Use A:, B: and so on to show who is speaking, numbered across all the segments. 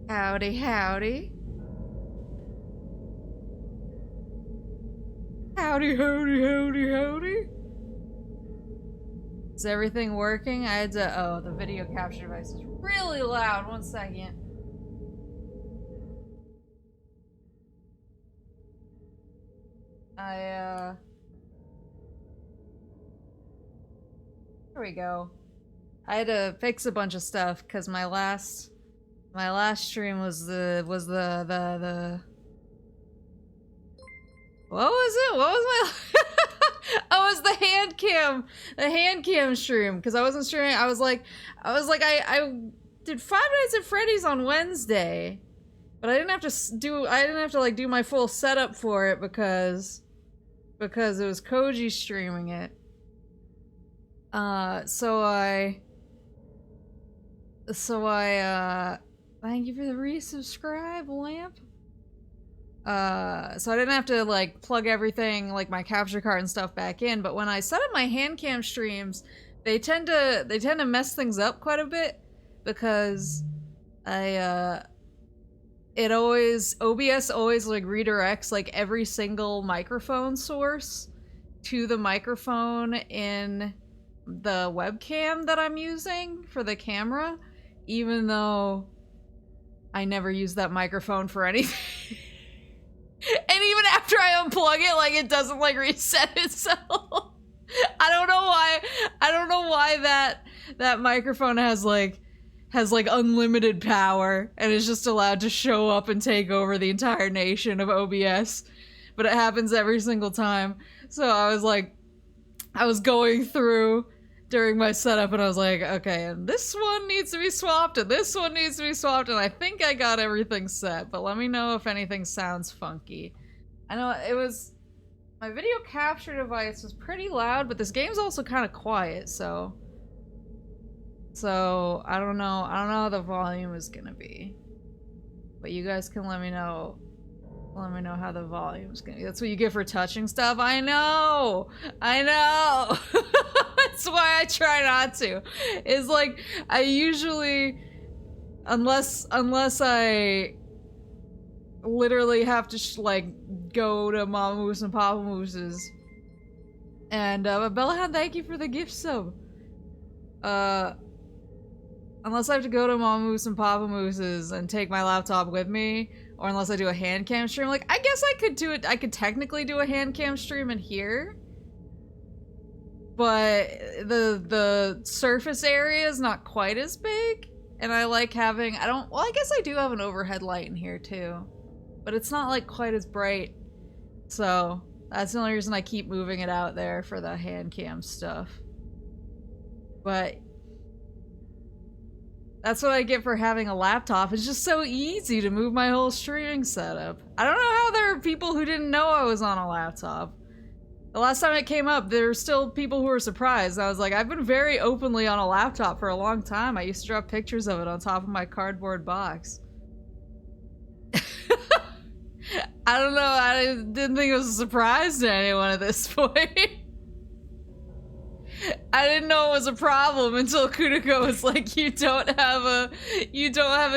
A: Howdy, howdy. Howdy, howdy, howdy, howdy. Is everything working? I had to. Oh, the video capture device is really loud. 1 second. There we go. I had to fix a bunch of stuff because my last stream was the what was it? What was my oh, it was the hand cam stream because I wasn't streaming. I I did 5 Nights at Freddy's on Wednesday, but I didn't have to like do my full setup for it because it was Koji streaming it. So I thank you for the resubscribe, Lamp. So I didn't have to like plug everything like my capture card and stuff back in, but when I set up my hand cam streams, they tend to mess things up quite a bit because OBS always like redirects like every single microphone source to the microphone in the webcam that I'm using for the camera, even though I never use that microphone for anything. And even after I unplug it, like it doesn't like reset itself. I don't know why that microphone has like unlimited power and is just allowed to show up and take over the entire nation of OBS. But it happens every single time. So I was going through during my setup and I was like, okay, and this one needs to be swapped and this one needs to be swapped, and I think I got everything set, but let me know if anything sounds funky. I know my video capture device was pretty loud, but this game's also kind of quiet, so I don't know how the volume is gonna be. But you guys can let me know how the volume's gonna be. That's what you get for touching stuff. I know! That's why I try not to. It's like, I usually, unless I literally have to like go to Mama Moose and Papa Moose's. And Bellahan, thank you for the gift sub. Unless I have to go to Mama Moose and Papa Moose's and take my laptop with me, or unless I do a hand cam stream, like, I guess I could do it. I could technically do a hand cam stream in here, but the surface area is not quite as big, and I like having, well, I guess I do have an overhead light in here too, but it's not like quite as bright, so that's the only reason I keep moving it out there for the hand cam stuff. But that's what I get for having a laptop. It's just so easy to move my whole streaming setup. I don't know how there are people who didn't know I was on a laptop. The last time it came up, there were still people who were surprised. I was like, I've been very openly on a laptop for a long time. I used to drop pictures of it on top of my cardboard box. I don't know, I didn't think it was a surprise to anyone at this point. I didn't know it was a problem until Kuniko was like, you don't have a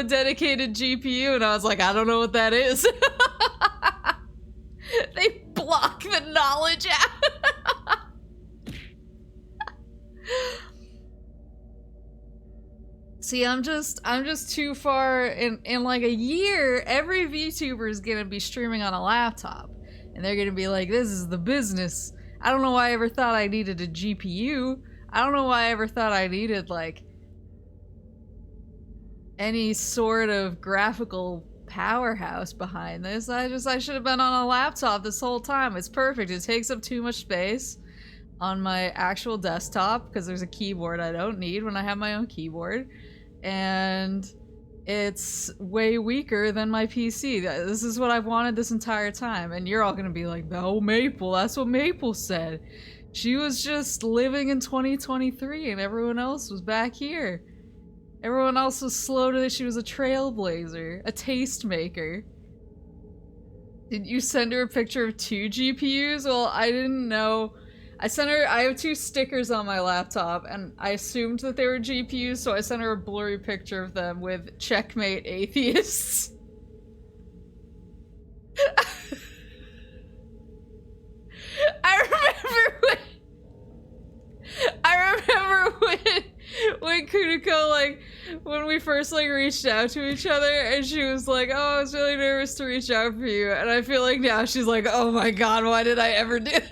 A: dedicated GPU, and I was like, I don't know what that is. They block the knowledge out. See, I'm just too far in like a year, every VTuber is gonna be streaming on a laptop. And they're gonna be like, this is the business. I don't know why I ever thought I needed a GPU. I don't know why I ever thought I needed, like, any sort of graphical powerhouse behind this. I should have been on a laptop this whole time. It's perfect. It takes up too much space on my actual desktop because there's a keyboard I don't need when I have my own keyboard. And it's way weaker than my PC. This is what I've wanted this entire time. And you're all gonna be like, no, Maple, that's what Maple said. She was just living in 2023 and everyone else was back here. Everyone else was slow to this. She was a trailblazer, a tastemaker. Did you send her a picture of 2 GPUs? Well, I didn't know I sent her, I have 2 stickers on my laptop, and I assumed that they were GPUs, so I sent her a blurry picture of them with checkmate atheists. I remember when Kuniko, like, when we first, like, reached out to each other, and she was like, oh, I was really nervous to reach out for you, and I feel like now she's like, oh my god, why did I ever do that?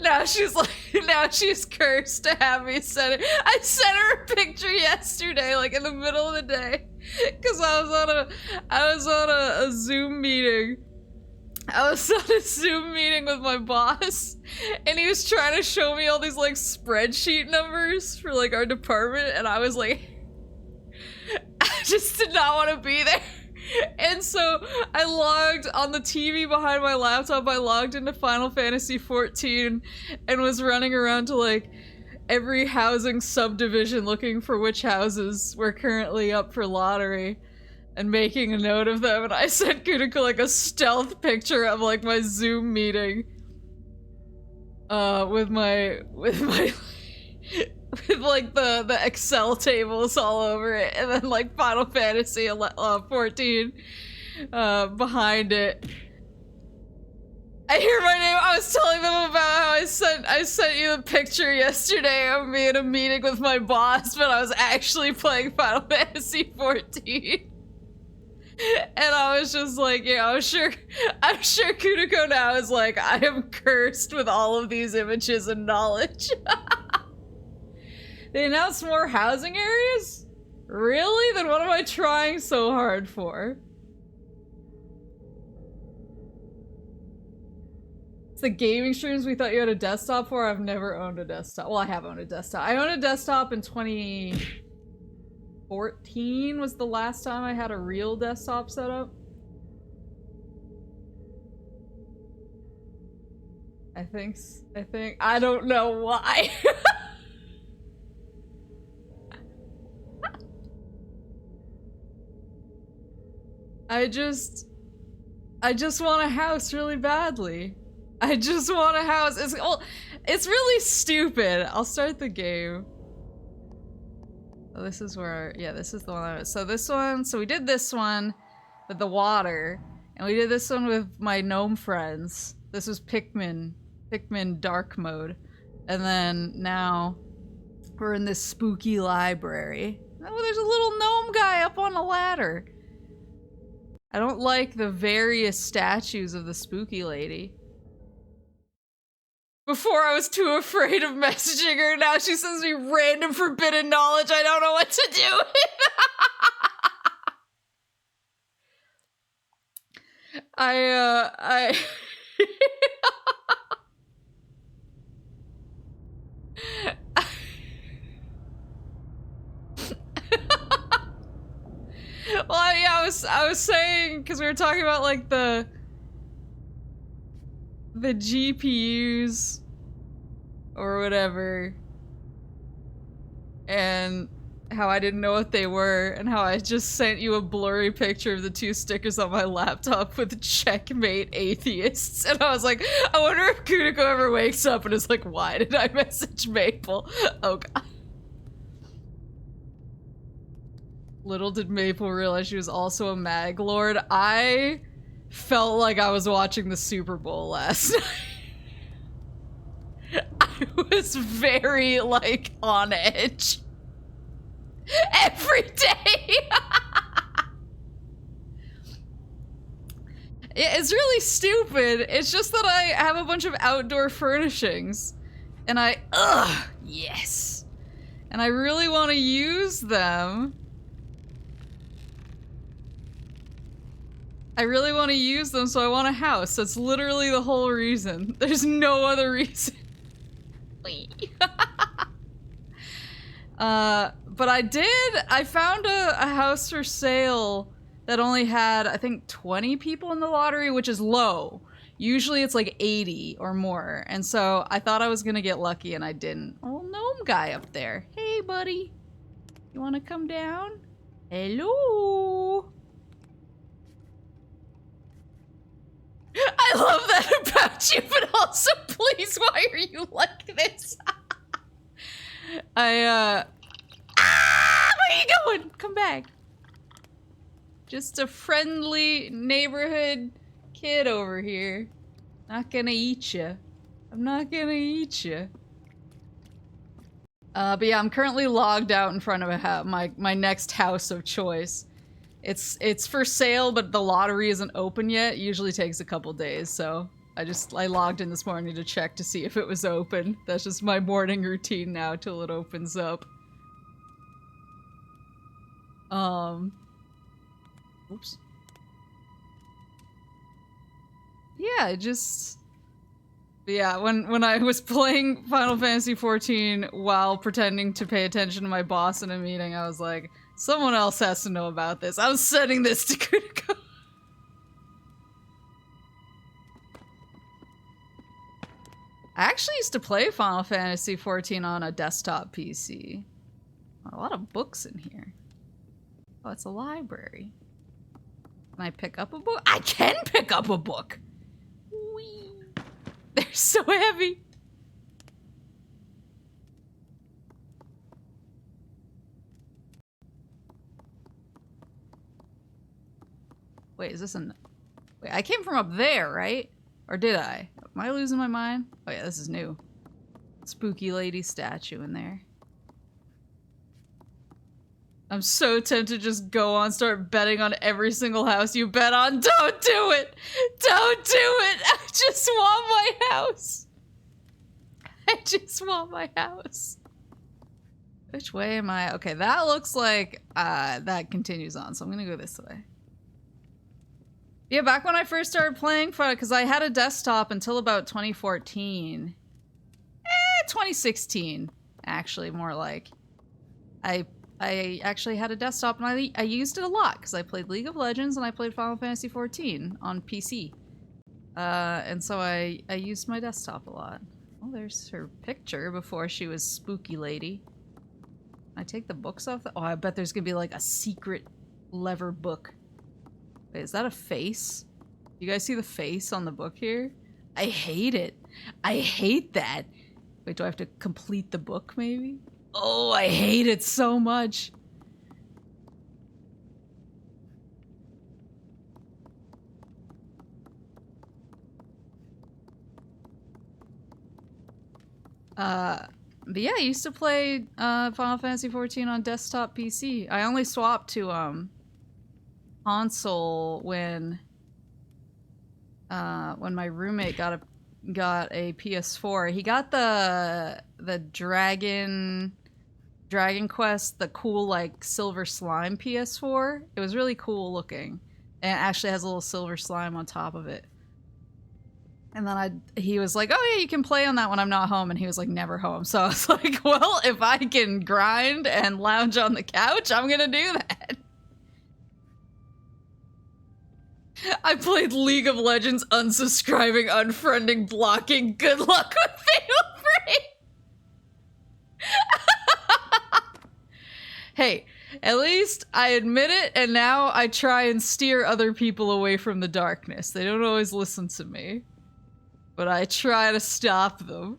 A: Now she's like, now she's cursed to have me send it. I sent her a picture yesterday, like, in the middle of the day, because I was on a Zoom meeting. I was on a Zoom meeting with my boss, and he was trying to show me all these, like, spreadsheet numbers for, like, our department, and I was like, I just did not want to be there. And so I logged on the TV behind my laptop, I logged into Final Fantasy XIV and was running around to, like, every housing subdivision looking for which houses were currently up for lottery. And making a note of them, and I sent Kuniko like a stealth picture of like my Zoom meeting, with like the Excel tables all over it, and then like Final Fantasy 14 behind it. I hear my name. I was telling them about how I sent you the picture yesterday of me in a meeting with my boss, but I was actually playing Final Fantasy 14. And I was just like, yeah, I'm sure Kuniko now is like, I am cursed with all of these images and knowledge. They announced more housing areas? Really? Then what am I trying so hard for? It's the gaming streams we thought you had a desktop for. I've never owned a desktop. Well, I have owned a desktop. I owned a desktop in 2014 was the last time I had a real desktop set up. I think, I don't know why. I just want a house really badly. I just want a house. It's really stupid. I'll start the game. Oh, this is where, yeah, this is the one. So this one, so we did this one with the water, and we did this one with my gnome friends. This was Pikmin dark mode. And then now we're in this spooky library. Oh, there's a little gnome guy up on a ladder. I don't like the various statues of the spooky lady. Before I was too afraid of messaging her, now she sends me random forbidden knowledge I don't know what to do with. Well, yeah, I was saying, because we were talking about, like, the GPUs or whatever, and how I didn't know what they were, and how I just sent you a blurry picture of the 2 stickers on my laptop with checkmate atheists, and I was like, I wonder if Kuniko ever wakes up and is like, why did I message Maple? Oh god. Little did Maple realize she was also a mag lord. I felt like I was watching the Super Bowl last night. I was very, like, on edge. Every day! Yeah, it's really stupid. It's just that I have a bunch of outdoor furnishings. And yes. And I really want to use them. I really want to use them, so I want a house. That's literally the whole reason. There's no other reason. But I found a house for sale that only had, I think, 20 people in the lottery, which is low. Usually it's like 80 or more. And so I thought I was gonna get lucky and I didn't. Oh, gnome guy up there. Hey, buddy. You wanna come down? Hello? I I love that about you, but also, please, why are you like this? Where are you going? Come back. Just a friendly neighborhood kid over here. Not gonna eat you. I'm not gonna eat you. But yeah, I'm currently logged out in front of my next house of choice. It's for sale, but the lottery isn't open yet. It usually takes a couple days, so I logged in this morning to check to see if it was open. That's just my morning routine now till it opens up. Oops. Yeah, yeah, when I was playing Final Fantasy XIV while pretending to pay attention to my boss in a meeting, I was like, someone else has to know about this. I was setting this to Kuriko. I actually used to play Final Fantasy XIV on a desktop PC. A lot of books in here. Oh, it's a library. Can I pick up a book? I can pick up a book! Whee! They're so heavy! Wait, is this an... Wait, I came from up there, right? Or did I? Am I losing my mind? Oh yeah, this is new. Spooky lady statue in there. I'm so tempted to just go on, start betting on every single house you bet on. Don't do it! Don't do it! I just want my house! I just want my house. Which way am I? Okay, that looks like that continues on, so I'm gonna go this way. Yeah, back when I first started playing, because I had a desktop until about 2014. 2016, actually, more like. I actually had a desktop and I used it a lot because I played League of Legends and I played Final Fantasy XIV on PC. And so I used my desktop a lot. Oh, there's her picture before she was spooky lady. Can I take the books off? Oh, I bet there's gonna be like a secret lever book. Wait, is that a face? You guys see the face on the book here? I hate it. I hate that. Wait, do I have to complete the book maybe? Oh, I hate it so much. But yeah, I used to play Final Fantasy XIV on desktop PC. I only swapped to console when my roommate got a PS4. He got the Dragon Quest, the cool like silver slime PS4. It was really cool looking. And it actually has a little silver slime on top of it. And then he was like, oh yeah, you can play on that when I'm not home. And he was like, never home. So I was like, well, if I can grind and lounge on the couch, I'm gonna do that. I played League of Legends, unsubscribing, unfriending, blocking. Good luck with Fatal Frame. Hey, at least I admit it, and now I try and steer other people away from the darkness. They don't always listen to me, but I try to stop them.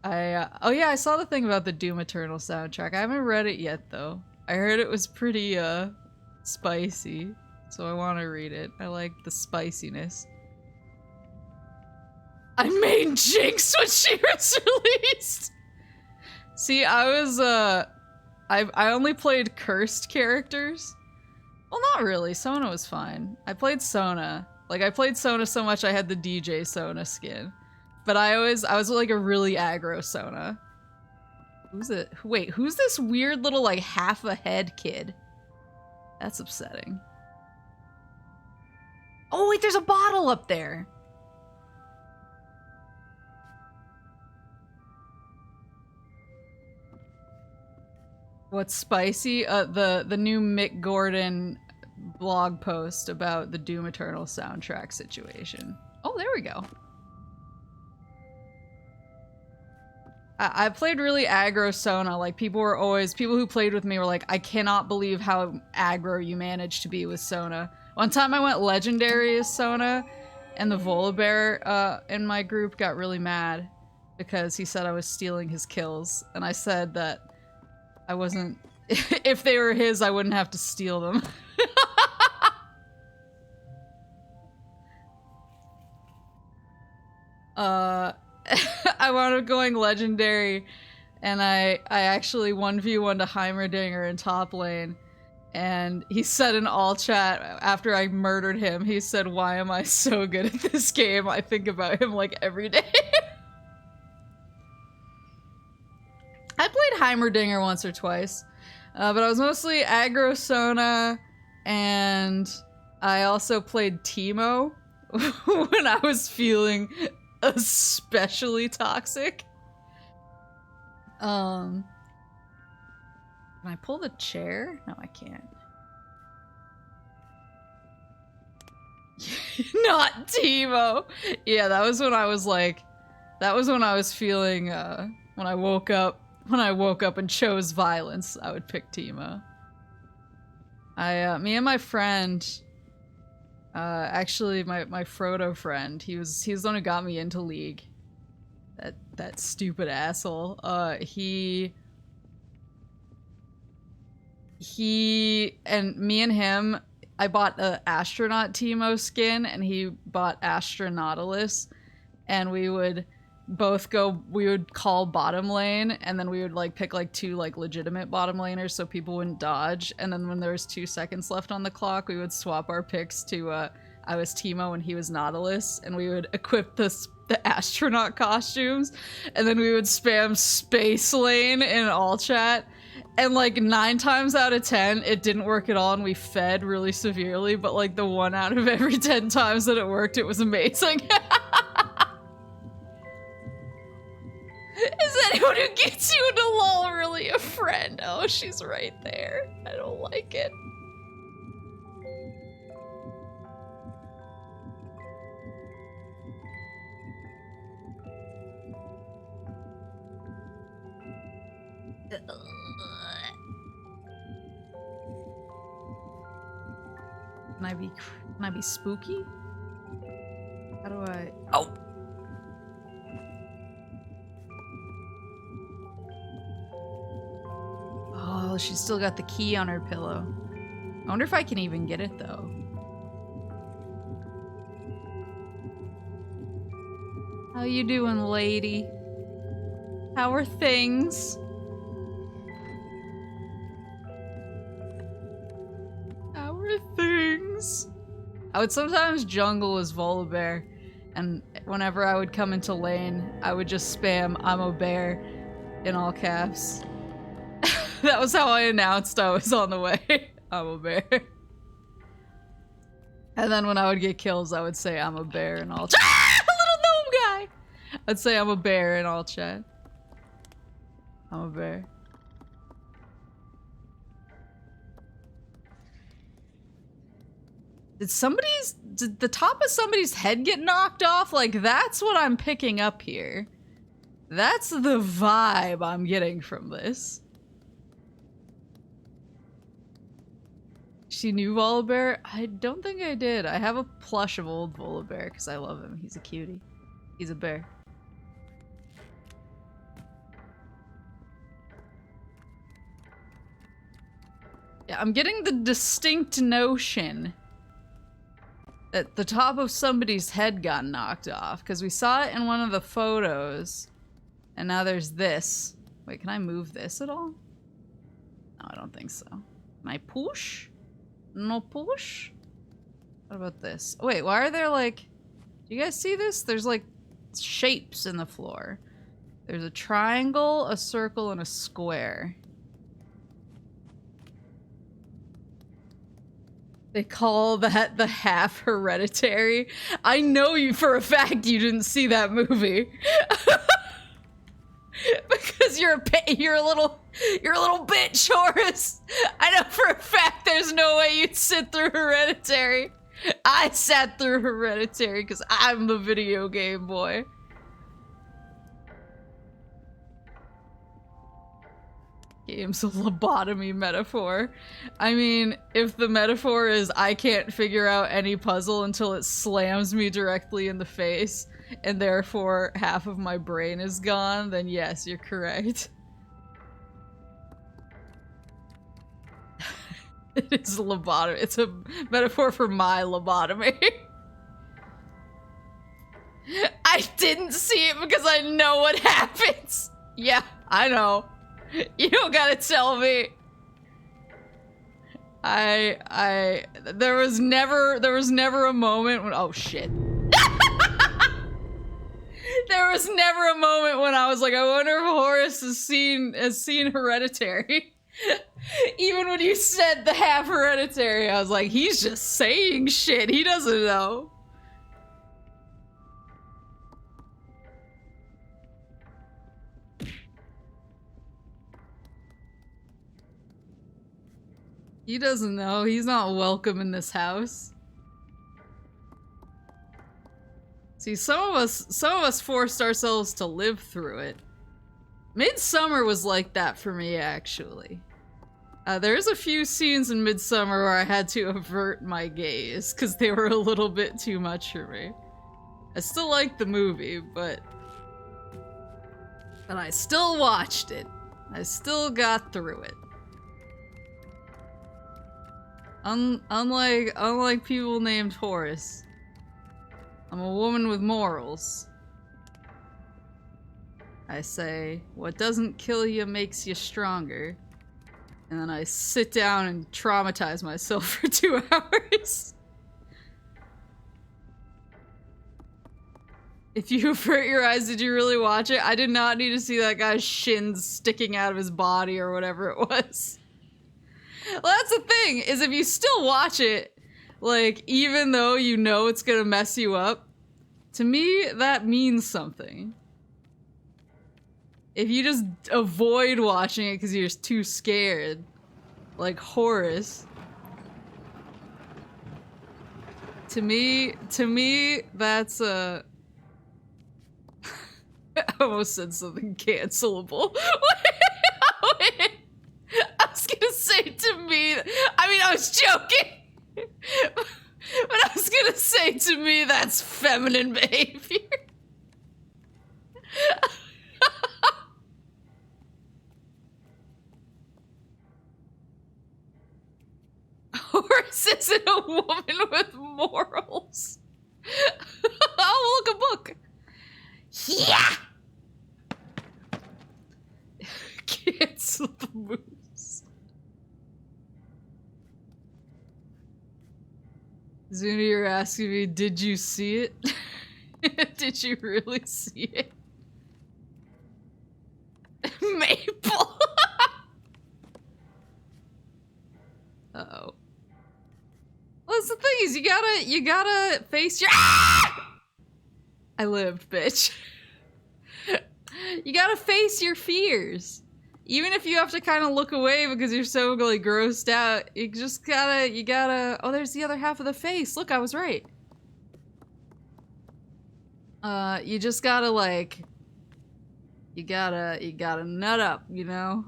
A: Oh yeah, I saw the thing about the Doom Eternal soundtrack. I haven't read it yet, though. I heard it was pretty, spicy, so I want to read it. I like the spiciness. I made Jinx when she was released! See, I was, I only played cursed characters. Well, not really. Sona was fine. I played Sona. Like, I played Sona so much I had the DJ Sona skin. But I was like a really aggro Sona. Who's it? Wait, who's this weird little, like, half a head kid? That's upsetting. Oh, wait, there's a bottle up there! What's spicy? The new Mick Gordon blog post about the Doom Eternal soundtrack situation. Oh, there we go. I played really aggro Sona. Like, people who played with me were like, I cannot believe how aggro you managed to be with Sona. One time I went legendary as Sona, and the Volibear in my group got really mad because he said I was stealing his kills. And I said that I wasn't... if they were his, I wouldn't have to steal them. I wound up going legendary, and I actually 1v1 to Heimerdinger in top lane, and he said in all chat after I murdered him, he said, "Why am I so good at this game? I think about him like every day." I played Heimerdinger once or twice, but I was mostly aggro Sona, and I also played Teemo when I was feeling especially toxic. Can I pull the chair? No, I can't. Not Teemo. Yeah, that was when I was like, that was when I was feeling, when I woke up and chose violence, I would pick Teemo. Me and my friend, actually my Frodo friend, he was the one who got me into League. That stupid asshole. He and me and him, I bought a astronaut Teemo skin and he bought Astronautilus, and we would call bottom lane, and then we would like pick like two like legitimate bottom laners so people wouldn't dodge, and then when there was 2 seconds left on the clock, we would swap our picks to I was Teemo and he was Nautilus, and we would equip the astronaut costumes, and then we would spam space lane in all chat, and like 9 times out of 10 it didn't work at all and we fed really severely, but like the 1 out of every 10 times that it worked, it was amazing. Is anyone who gets you into LOL really a friend? Oh, she's right there. I don't like it. Can I be spooky? How do I... Oh! Oh, she's still got the key on her pillow. I wonder if I can even get it, though. How you doing, lady? How are things? How are things? I would sometimes jungle as Volibear, and whenever I would come into lane, I would just spam "I'm a bear" in all caps. That was how I announced I was on the way. I'm a bear. And then when I would get kills, I would say I'm a bear in all chat. Ah! Little gnome guy! I'd say I'm a bear in all chat. I'm a bear. Did the top of somebody's head get knocked off? Like, that's what I'm picking up here. That's the vibe I'm getting from this. She knew Volibear? I don't think I did. I have a plush of old Volibear because I love him. He's a cutie. He's a bear. Yeah, I'm getting the distinct notion that the top of somebody's head got knocked off, because we saw it in one of the photos, and now there's this. Wait, can I move this at all? No, I don't think so. Can I push? No push? What about this? Oh, wait, why are there like... Do you guys see this? There's like shapes in the floor. There's a triangle, a circle, and a square. They call that the half Hereditary. I know you for a fact you didn't see that movie. Because you're a little bitch, Horace. I know for a fact there's no way you'd sit through Hereditary. I sat through Hereditary because I'm the video game boy. Game's a lobotomy metaphor. I mean, if the metaphor is I can't figure out any puzzle until it slams me directly in the face, and therefore half of my brain is gone, then yes, you're correct. It is a lobotomy. It's a metaphor for my lobotomy. I didn't see it because I know what happens. Yeah, I know. You don't gotta tell me. There was never a moment when, oh shit. There was never a moment when I was like, I wonder if Horace has seen Hereditary. Even when you said the half Hereditary, I was like, he's just saying shit, he doesn't know. He doesn't know. He's not welcome in this house. See, some of us forced ourselves to live through it. Midsummer was like that for me, actually. There's a few scenes in Midsummer where I had to avert my gaze because they were a little bit too much for me. I still liked the movie, but I still watched it. I still got through it. Unlike people named Horace, I'm a woman with morals. I say, what doesn't kill you makes you stronger. And then I sit down and traumatize myself for 2 hours. If you avert your eyes, did you really watch it? I did not need to see that guy's shins sticking out of his body or whatever it was. Well, that's the thing, is if you still watch it, like, even though you know it's gonna mess you up, to me, that means something. If you just avoid watching it because you're just too scared, like Horace, to me, that's I almost said something cancelable. Wait. I was gonna say to me, I mean, I was joking, but I was gonna say to me, that's feminine behavior. Horace isn't a woman with morals. Oh, look, a book. Yeah. Cancel the moves. Zuni, you're asking me, did you see it? Did you really see it? Maple. Uh-oh. Well, that's the thing is you gotta face your— ah! I lived, bitch. You gotta face your fears. Even if you have to kind of look away because you're so like grossed out, you gotta, oh, there's the other half of the face. Look, I was right. You just gotta like, you gotta nut up, you know?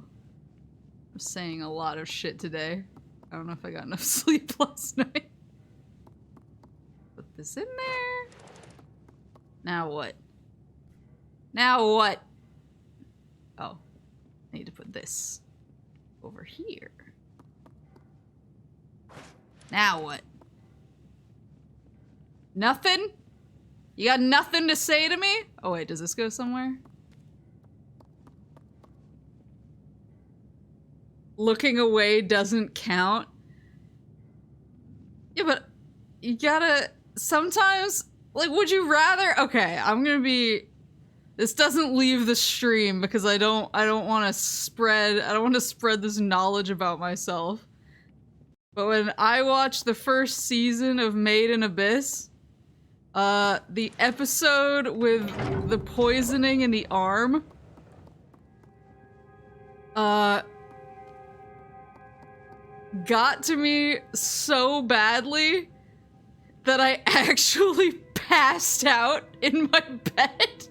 A: I'm saying a lot of shit today. I don't know if I got enough sleep last night. Put this in there. Now what? Now what? Oh, I need to put this over here. Now what? Nothing? You got nothing to say to me? Oh wait, does this go somewhere? Looking away doesn't count. Yeah, but you gotta, sometimes, like, would you rather, okay, I'm gonna be, this doesn't leave the stream because I don't want to spread this knowledge about myself. But when I watched the first season of Made in Abyss, the episode with the poisoning in the arm, got to me so badly that I actually passed out in my bed.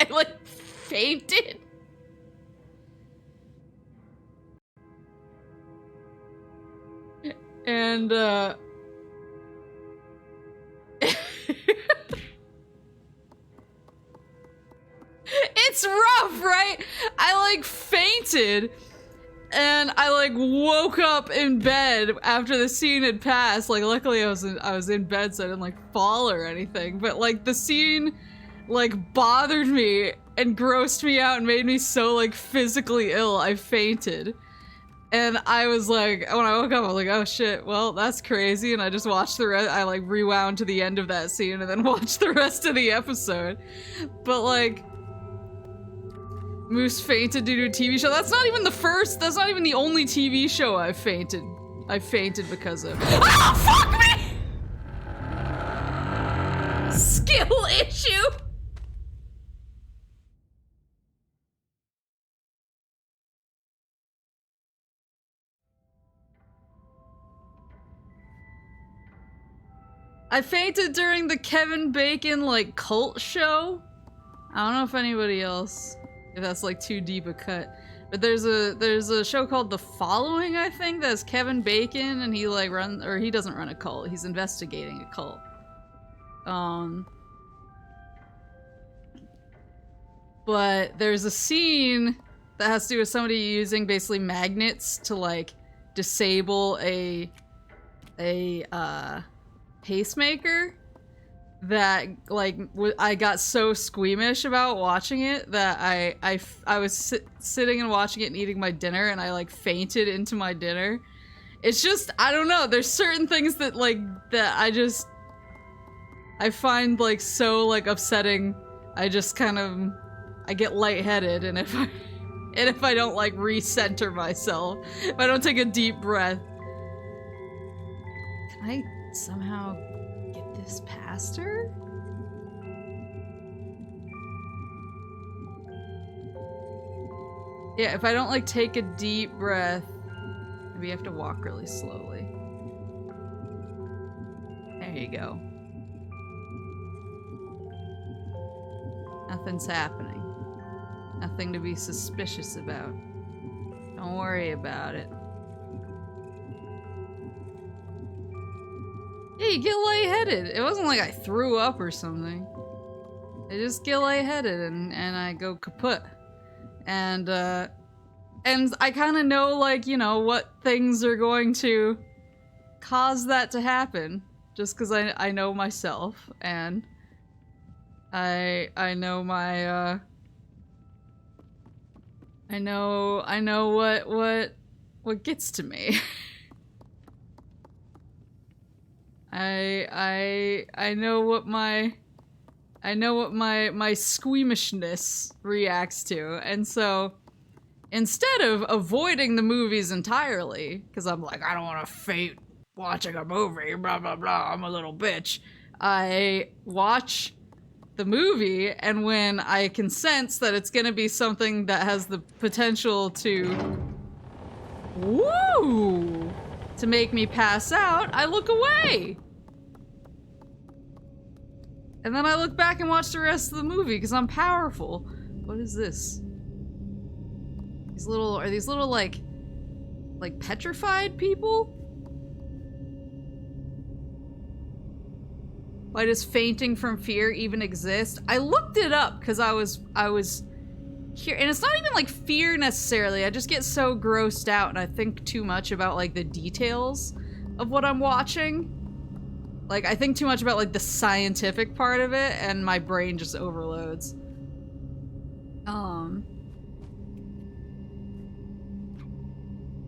A: I like fainted. And it's rough, right? I like fainted and I like woke up in bed after the scene had passed. Like luckily I was in bed so I didn't like fall or anything, but like the scene like bothered me and grossed me out and made me so like physically ill I fainted. And I was like, when I woke up, I was like, oh shit, well, that's crazy. And I just watched the rest, I like rewound to the end of that scene and then watched the rest of the episode. But like, Moose fainted due to a TV show. That's not even that's not even the only TV show I've fainted. I fainted because of. Oh, fuck me! Skill issue! I fainted during the Kevin Bacon, like, cult show. I don't know if anybody else, if that's, like, too deep a cut. But there's a show called The Following, I think, that's Kevin Bacon, and he, like, he doesn't run a cult, he's investigating a cult. But there's a scene that has to do with somebody using, basically, magnets to, like, disable a pacemaker that like I got so squeamish about watching it that I was sitting and watching it and eating my dinner and I like fainted into my dinner. It's just, I don't know, there's certain things that like that I find like so like upsetting. I just kind of I get lightheaded and if I don't like recenter myself, if I don't take a deep breath. Can I somehow get this past her? Yeah, if I don't like take a deep breath, maybe you have to walk really slowly. There you go. Nothing's happening. Nothing to be suspicious about. Don't worry about it. Yeah, you get lightheaded. It wasn't like I threw up or something. I just get lightheaded and I go kaput. And I kind of know, like, you know, what things are going to cause that to happen. Just because I know myself, and I know my, I know what gets to me. I know what my squeamishness reacts to, and so instead of avoiding the movies entirely, because I'm like, I don't want to faint watching a movie, blah blah blah, I'm a little bitch, I watch the movie, and when I can sense that it's gonna be something that has the potential to to make me pass out, I look away. And then I look back and watch the rest of the movie because I'm powerful. What is this? Are these little like petrified people? Why does fainting from fear even exist? I looked it up because I was here, and it's not even like fear necessarily. I just get so grossed out and I think too much about like the details of what I'm watching. Like, I think too much about, like, the scientific part of it, and my brain just overloads. I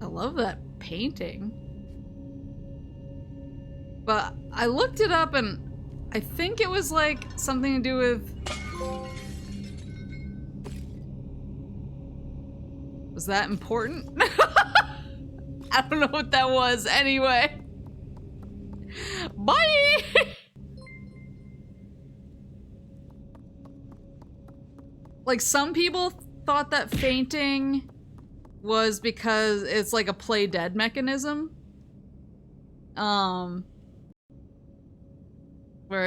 A: love that painting. But I looked it up, and I think it was, like, something to do with... Was that important? I don't know what that was, anyway. Bye! Like, some people thought that fainting was because it's like a play dead mechanism. Where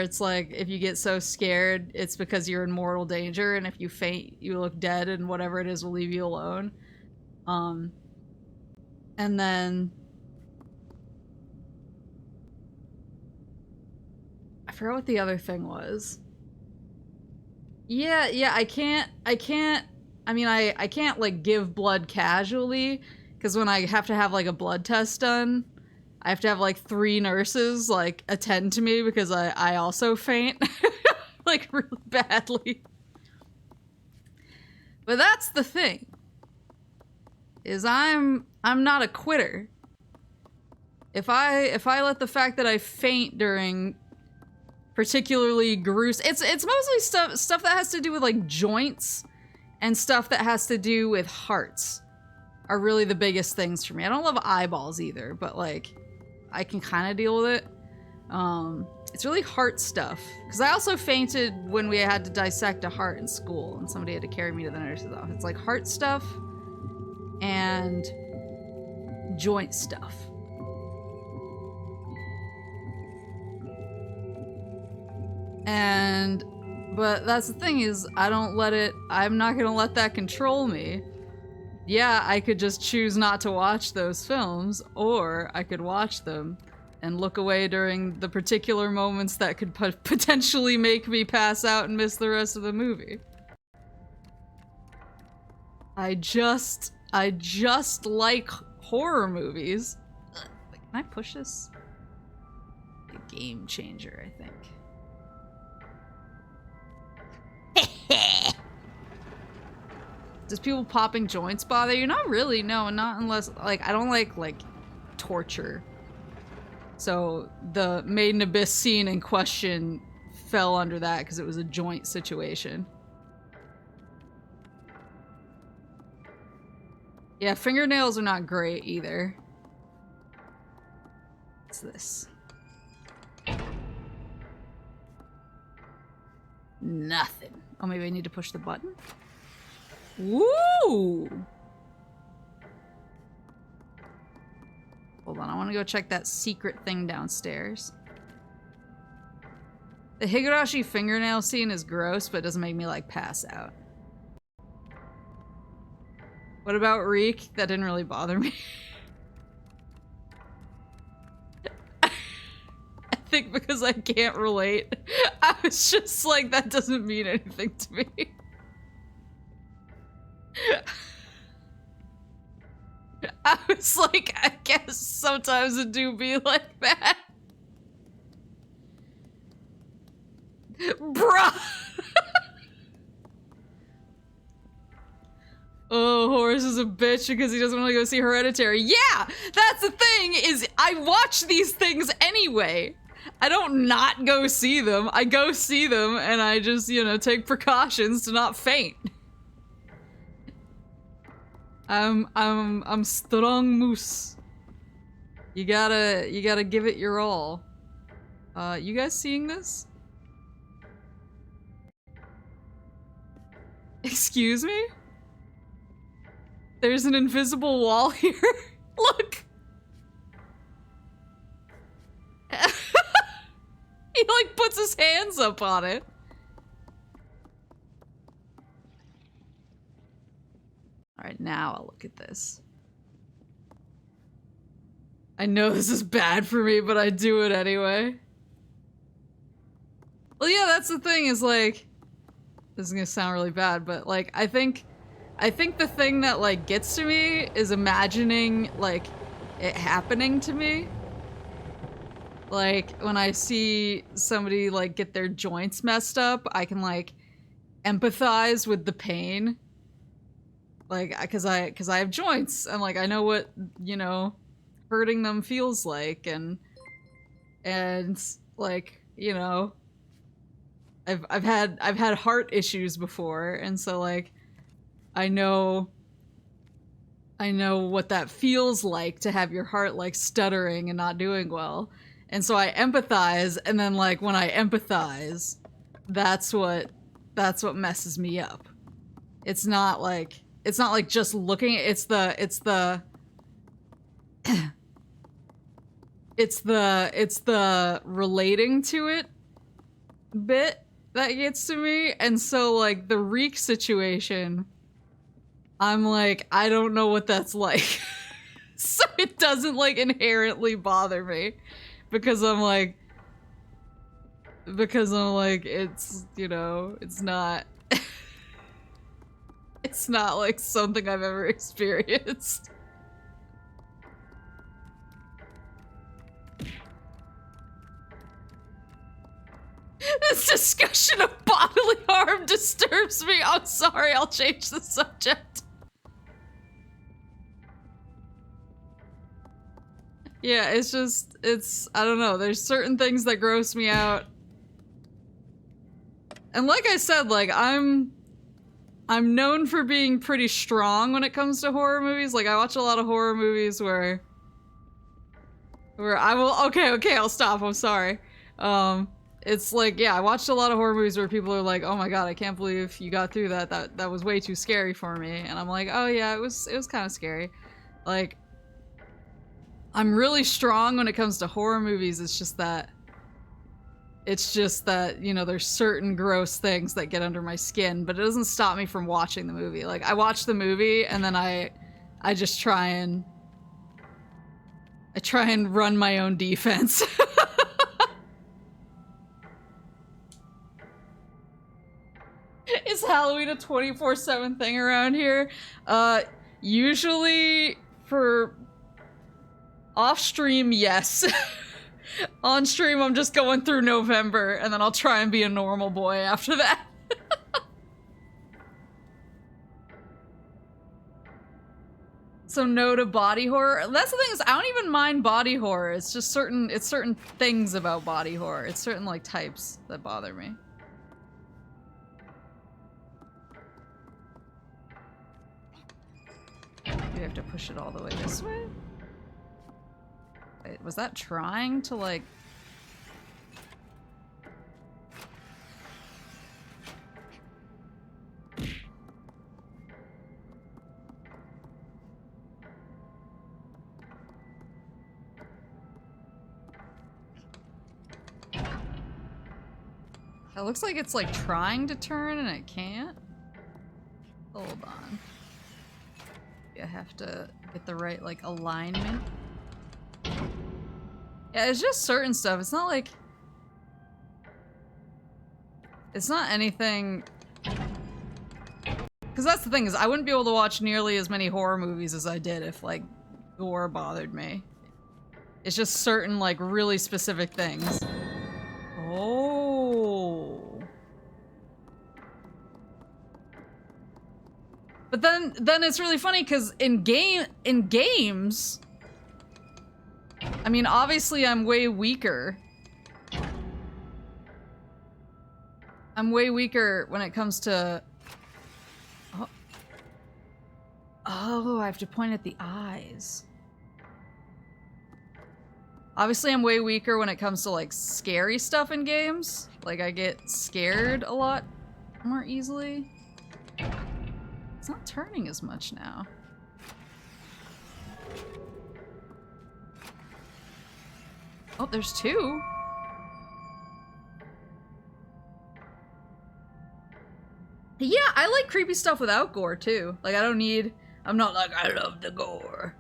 A: it's like, if you get so scared, it's because you're in mortal danger, and if you faint, you look dead, and whatever it is will leave you alone. And then forgot what the other thing was. Yeah, I can't, I mean, I can't, like, give blood casually, because when I have to have, like, a blood test done, I have to have, like, 3 nurses, like, attend to me, because I also faint, like, really badly. But that's the thing, is I'm not a quitter. If I let the fact that I faint during particularly gruesome, it's mostly stuff that has to do with, like, joints and stuff that has to do with hearts are really the biggest things for me. I don't love eyeballs either, but, like, I can kind of deal with it. It's really heart stuff. Because I also fainted when we had to dissect a heart in school and somebody had to carry me to the nurse's office. It's like heart stuff and joint stuff. But that's the thing is, I'm not gonna let that control me. Yeah, I could just choose not to watch those films, or I could watch them and look away during the particular moments that could potentially make me pass out and miss the rest of the movie. I just like horror movies. Wait, can I push this? A game changer, I think. Does people popping joints bother you? Not really, no, not unless, like, I don't like torture. So the Made in Abyss scene in question fell under that because it was a joint situation. Yeah, fingernails are not great either. What's this? Nothing. Oh, maybe I need to push the button? Woo! Hold on, I want to go check that secret thing downstairs. The Higurashi fingernail scene is gross, but it doesn't make me, like, pass out. What about Reek? That didn't really bother me. I think because I can't relate, I was just like, that doesn't mean anything to me. I was like, I guess sometimes it do be like that. Bruh! Oh, Horace is a bitch because he doesn't want to go see Hereditary. Yeah! That's the thing, is I watch these things anyway. I don't not go see them. I go see them and I just, you know, take precautions to not faint. I'm strong moose. You gotta give it your all. You guys seeing this? Excuse me? There's an invisible wall here. Look! He, like, puts his hands up on it. Alright, now I'll look at this. I know this is bad for me, but I do it anyway. Well, yeah, that's the thing, is like... This is gonna sound really bad, but, like, I think the thing that, like, gets to me is imagining, like, it happening to me. Like, when I see somebody, like, get their joints messed up, I can, like, empathize with the pain. Like, cause I have joints, and, like, I know what, you know, hurting them feels like, and, like, you know, I've had heart issues before, and so, like, I know what that feels like to have your heart, like, stuttering and not doing well. And so I empathize, and then, like, when I empathize, that's what messes me up. It's not like just looking, it's the relating to it bit that gets to me. And so, like, the Reek situation, I'm like, I don't know what that's like. So it doesn't, like, inherently bother me. Because I'm like, because I'm like, it's, you know, it's not it's not like something I've ever experienced. This discussion of bodily harm disturbs me. I'm sorry, I'll change the subject. Yeah, it's just, I don't know, there's certain things that gross me out. And like I said, like, I'm known for being pretty strong when it comes to horror movies. Like, I watch a lot of horror movies where I will, okay, I'll stop, I'm sorry. It's like, yeah, I watched a lot of horror movies where people are like, oh my god, I can't believe you got through that. That was way too scary for me. And I'm like, oh yeah, it was kind of scary. Like, I'm really strong when it comes to horror movies. It's just that, you know, there's certain gross things that get under my skin, but it doesn't stop me from watching the movie. Like, I watch the movie and then I just try and run my own defense. Is Halloween a 24/7 thing around here? Usually for off-stream, yes. On-stream, I'm just going through November, and then I'll try and be a normal boy after that. So no to body horror. That's the thing is, I don't even mind body horror. It's just certain things about body horror. It's certain, like, types that bother me. Do we have to push it all the way this way? Wait, was that trying to, like... It looks like it's, like, trying to turn and it can't. Hold on. I have to get the right, like, alignment. Yeah, it's just certain stuff. It's not like... It's not anything... Because that's the thing, is I wouldn't be able to watch nearly as many horror movies as I did if, like, gore bothered me. It's just certain, like, really specific things. Oh... But then it's really funny because in games, I mean, obviously I'm way weaker. I'm way weaker when it comes to... Oh, I have to point at the eyes. Obviously I'm way weaker when it comes to, like, scary stuff in games. Like, I get scared a lot more easily. It's not turning as much now. Oh, there's two. Yeah, I like creepy stuff without gore too. Like, I'm not like, I love the gore.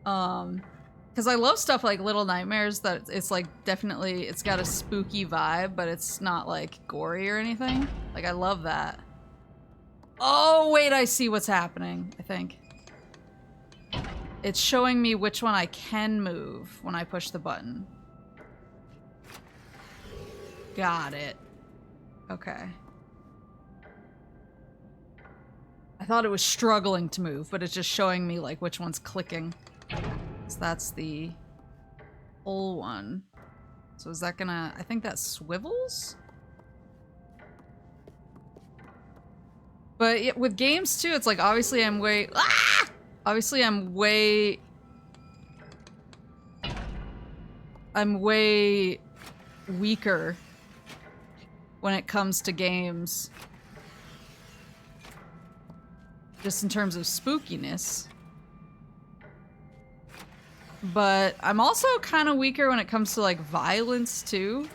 A: Because I love stuff like Little Nightmares that it's like definitely, it's got a spooky vibe, but it's not like gory or anything. Like, I love that. Oh, wait, I see what's happening, I think. It's showing me which one I can move when I push the button. Got it. Okay. I thought it was struggling to move, but it's just showing me like which one's clicking. So that's the whole one. So is that gonna... I think that swivels? But yeah, with games too, it's like obviously I'm way... Ah! Obviously I'm way weaker when it comes to games. Just in terms of spookiness. But I'm also kind of weaker when it comes to, like, violence, too.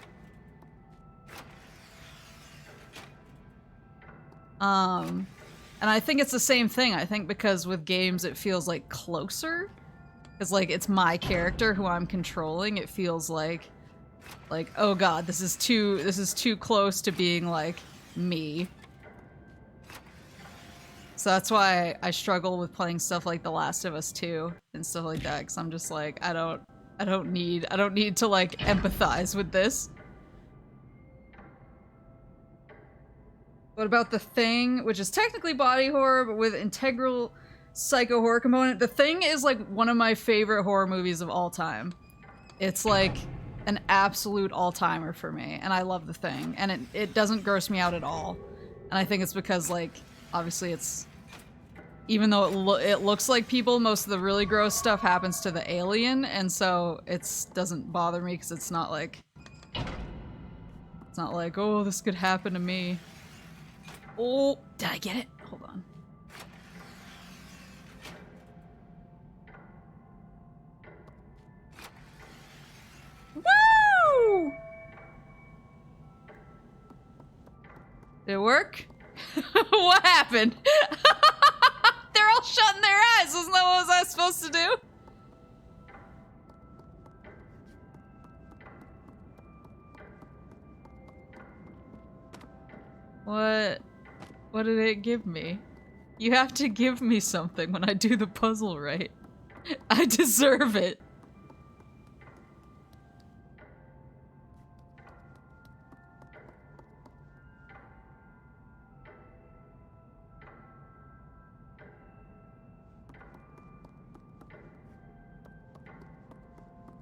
A: And I think it's the same thing. I think because with games it feels, like, closer. Because, like, it's my character who I'm controlling. It feels like Like, oh god, this is too close to being like me. So that's why I struggle with playing stuff like The Last of Us 2 and stuff like that, because I'm just like, I don't need to like empathize with this. What about The Thing, which is technically body horror, but with integral psycho horror component? The Thing is like one of my favorite horror movies of all time. It's like an absolute all-timer for me, and I love The Thing, and it doesn't gross me out at all. And I think it's because, like, obviously it's, even though it looks like people, most of the really gross stuff happens to the alien, and so it doesn't bother me because it's not like, oh, this could happen to me. Oh, did I get it? Hold on. Woo! Did it work? What happened? They're all shutting their eyes. Wasn't that what was I supposed to do? What did it give me? You have to give me something when I do the puzzle right. I deserve it.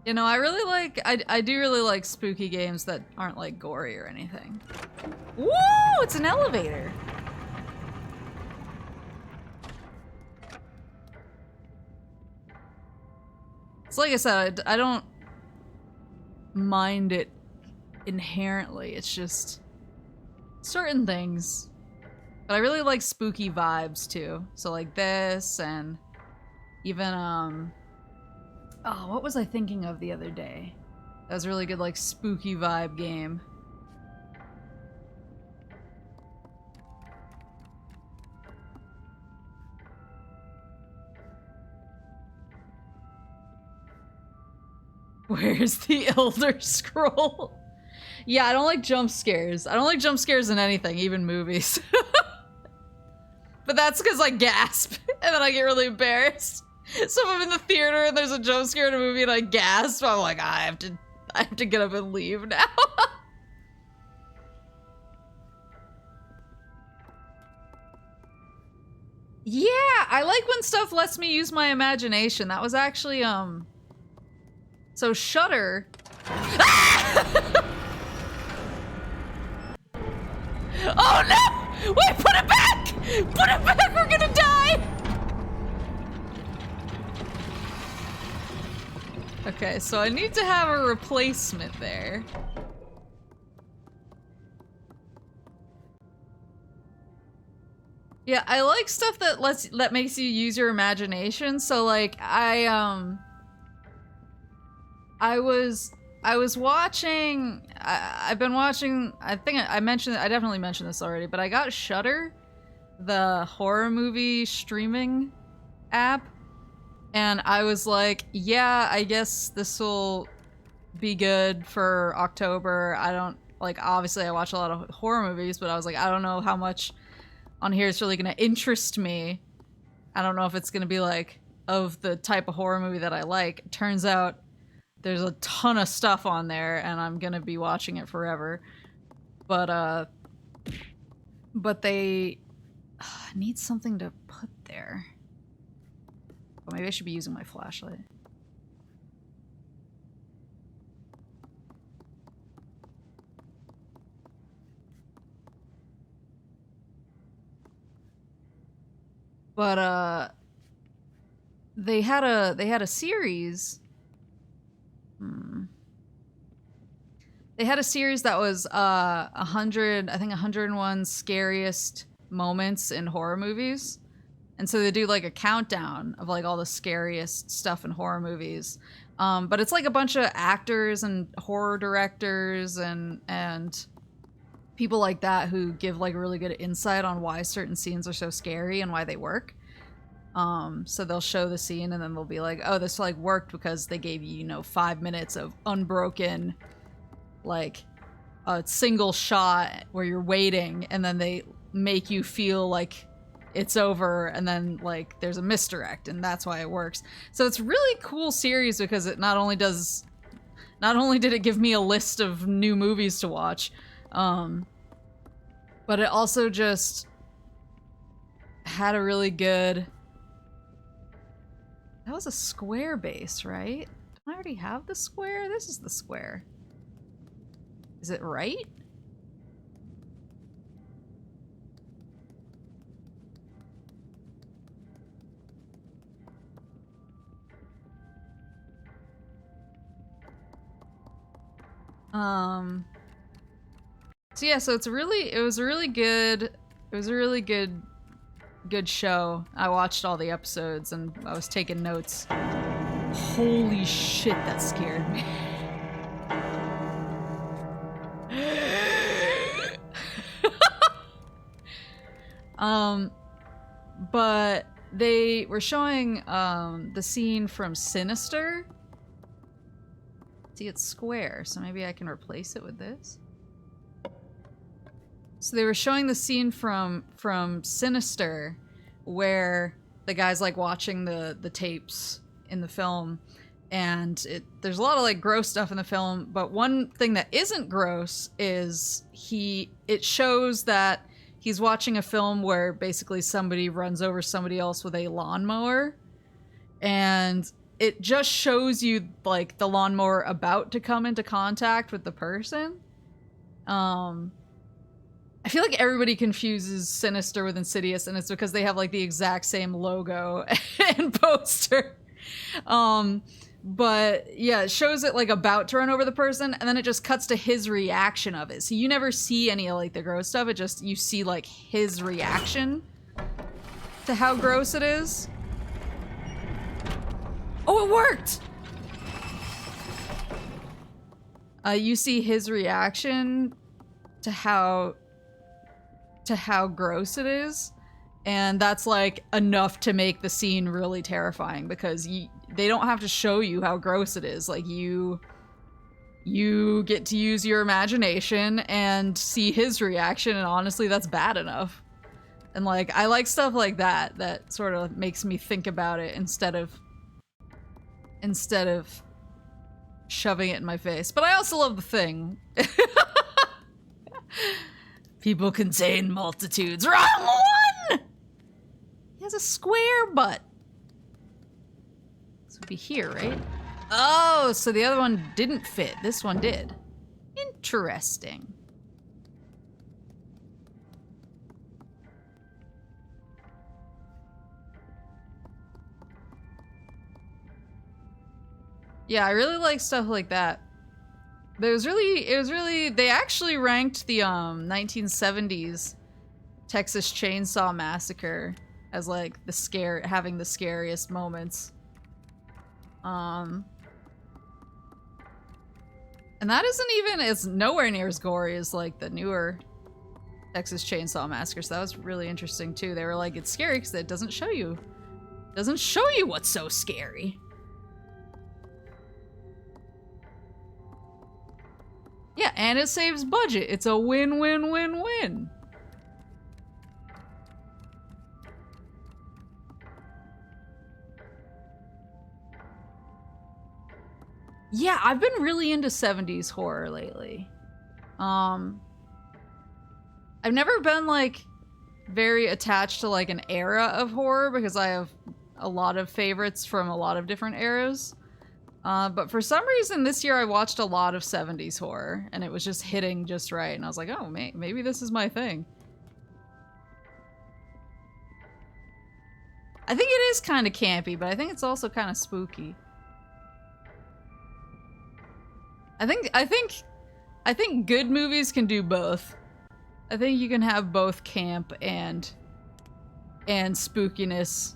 A: You know, I really like, I do really like spooky games that aren't like gory or anything. Woo! It's an elevator. It's like I said, I don't mind it inherently. It's just certain things. But I really like spooky vibes too. So like this, and even oh, what was I thinking of the other day? That was a really good like spooky vibe game. Where's the Elder Scroll? Yeah, I don't like jump scares. I don't like jump scares in anything, even movies. But that's because I gasp, and then I get really embarrassed. So if I'm in the theater and there's a jump scare in a movie and I gasp, I'm like, I have to get up and leave now. Yeah, I like when stuff lets me use my imagination. That was actually, so Shudder. Oh no! Wait, put it back! Put it back, we're gonna die! Okay, so I need to have a replacement there. Yeah, I like stuff that makes you use your imagination. So like I was watching, I've been watching, I think I mentioned, I definitely mentioned this already, but I got Shudder, the horror movie streaming app, and I was like, yeah, I guess this will be good for October. I don't, like, obviously I watch a lot of horror movies, but I was like, I don't know how much on here is really gonna interest me. I don't know if it's gonna be like, of the type of horror movie that I like. Turns out there's a ton of stuff on there, and I'm gonna be watching it forever. But they need something to put there. Well, maybe I should be using my flashlight. But they had a series. They had a series that was 100, I think 101 scariest moments in horror movies. And so they do like a countdown of like all the scariest stuff in horror movies. But it's like a bunch of actors and horror directors and people like that who give like really good insight on why certain scenes are so scary and why they work. So they'll show the scene and then they'll be like, oh, this like worked because they gave you, you know, 5 minutes of unbroken like a single shot where you're waiting and then they make you feel like it's over and then like there's a misdirect and that's why it works. So it's really cool series because it not only did it give me a list of new movies to watch, but it also just had a really good... That was a square base, right? Don't I already have the square? This is the square. Is it right? So yeah, so it was a really good show. I watched all the episodes and I was taking notes. Holy shit, that scared me. But they were showing the scene from Sinister. See, it's square, so maybe I can replace it with this. So they were showing the scene from Sinister where the guy's like watching the tapes in the film, and there's a lot of like gross stuff in the film, but one thing that isn't gross is it shows that he's watching a film where basically somebody runs over somebody else with a lawnmower, and it just shows you like the lawnmower about to come into contact with the person. I feel like everybody confuses Sinister with Insidious, and it's because they have like the exact same logo and poster. But yeah, it shows it like about to run over the person, and then it just cuts to his reaction of it. So you never see any of like the gross stuff, you see like his reaction to how gross it is. Oh, it worked! You see his reaction to how gross it is, and that's like enough to make the scene really terrifying, because they don't have to show you how gross it is. Like you get to use your imagination and see his reaction, and honestly that's bad enough. And like I like stuff like that sort of makes me think about it instead of shoving it in my face. But I also love The Thing. People contain multitudes. Wrong one! He has a square butt. This would be here, right? Oh, so the other one didn't fit. This one did. Interesting. Yeah, I really like stuff like that. But it was really, they actually ranked the 1970s Texas Chainsaw Massacre as like having the scariest moments. And that it's nowhere near as gory as like the newer Texas Chainsaw Massacre, so that was really interesting too. They were like, it's scary because it doesn't show you what's so scary. Yeah, and it saves budget. It's a win-win-win-win. Yeah, I've been really into 70s horror lately. I've never been like very attached to like an era of horror because I have a lot of favorites from a lot of different eras. But for some reason this year I watched a lot of 70s horror and it was just hitting just right, and I was like, oh, maybe this is my thing. I think it is kind of campy, but I think it's also kind of spooky. I think good movies can do both. I think you can have both camp and spookiness.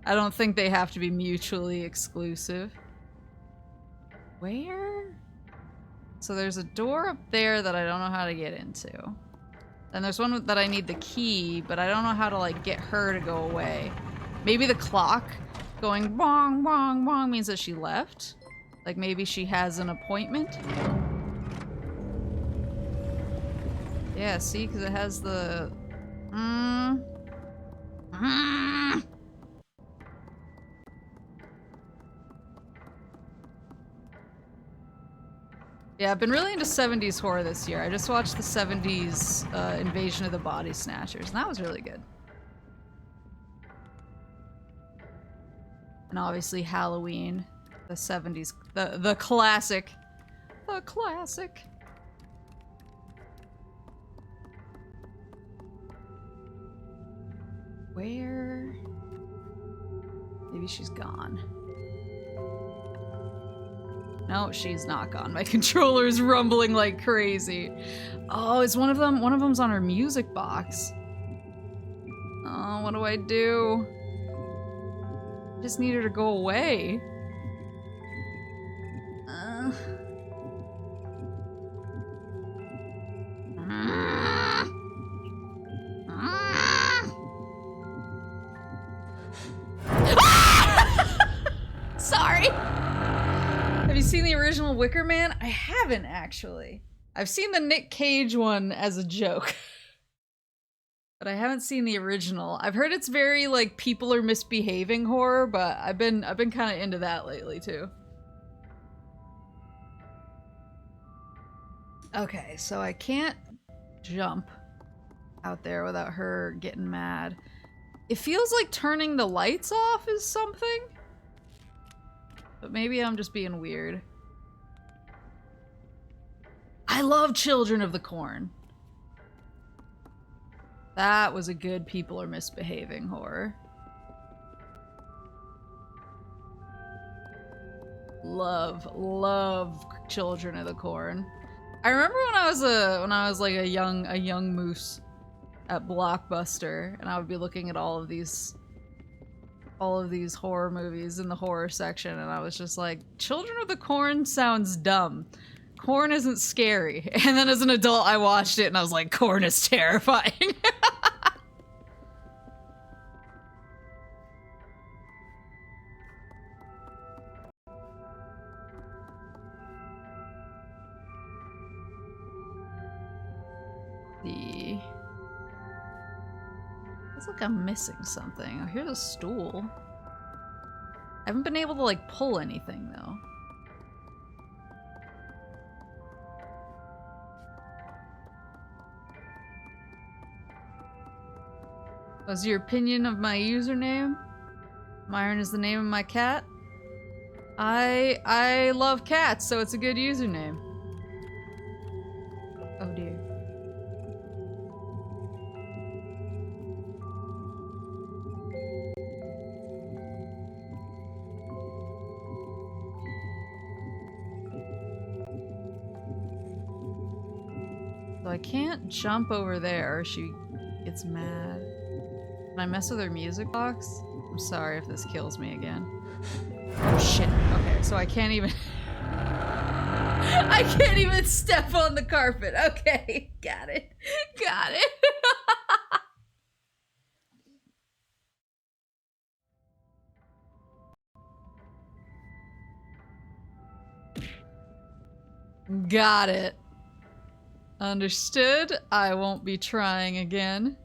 A: I don't think they have to be mutually exclusive. Where? So there's a door up there that I don't know how to get into. And there's one that I need the key, but I don't know how to like get her to go away. Maybe the clock going bong bong bong means that she left? Like maybe she has an appointment? Yeah, see, because it has the... Yeah, I've been really into 70s horror this year. I just watched the 70s Invasion of the Body Snatchers, and that was really good. And obviously Halloween, the 70s, the classic. The classic. Where? Maybe she's gone. No, she's not gone. My controller's rumbling like crazy. Oh, is one of them's on her music box. Oh, what do I do? I just need her to go away. Sorry. Have you seen the original Wicker Man? I haven't, actually. I've seen the Nick Cage one as a joke. But I haven't seen the original. I've heard it's very, like, people are misbehaving horror, but I've been kind of into that lately, too. Okay, so I can't jump out there without her getting mad. It feels like turning the lights off is something. But maybe I'm just being weird. I love Children of the Corn. That was a good people are misbehaving horror. Love Children of the Corn. I remember when I was like a young moose at Blockbuster, and I would be looking at all of these horror movies in the horror section, and I was just like, Children of the Corn sounds dumb. Corn isn't scary. And then as an adult, I watched it and I was like, Corn is terrifying. It's like I'm missing something. Oh, here's a stool. I haven't been able to, like, pull anything, though. What's your opinion of my username? Myron is the name of my cat. I love cats, so it's a good username. Oh dear. So I can't jump over there or she gets mad. Can I mess with her music box? I'm sorry if this kills me again. Oh shit. Okay, so I can't even... I can't even step on the carpet. Okay, got it. Got it. Got it. Understood. I won't be trying again.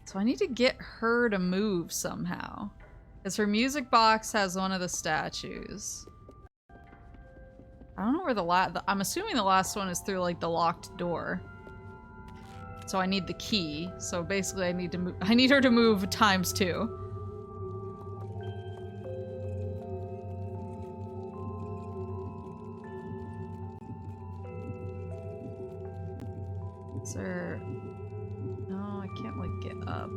A: So I need to get her to move somehow. Because her music box has one of the statues. I don't know where I'm assuming the last one is through, like, the locked door. So I need the key. So basically I need her to move ×2. Is there... No, I can't, like, get up.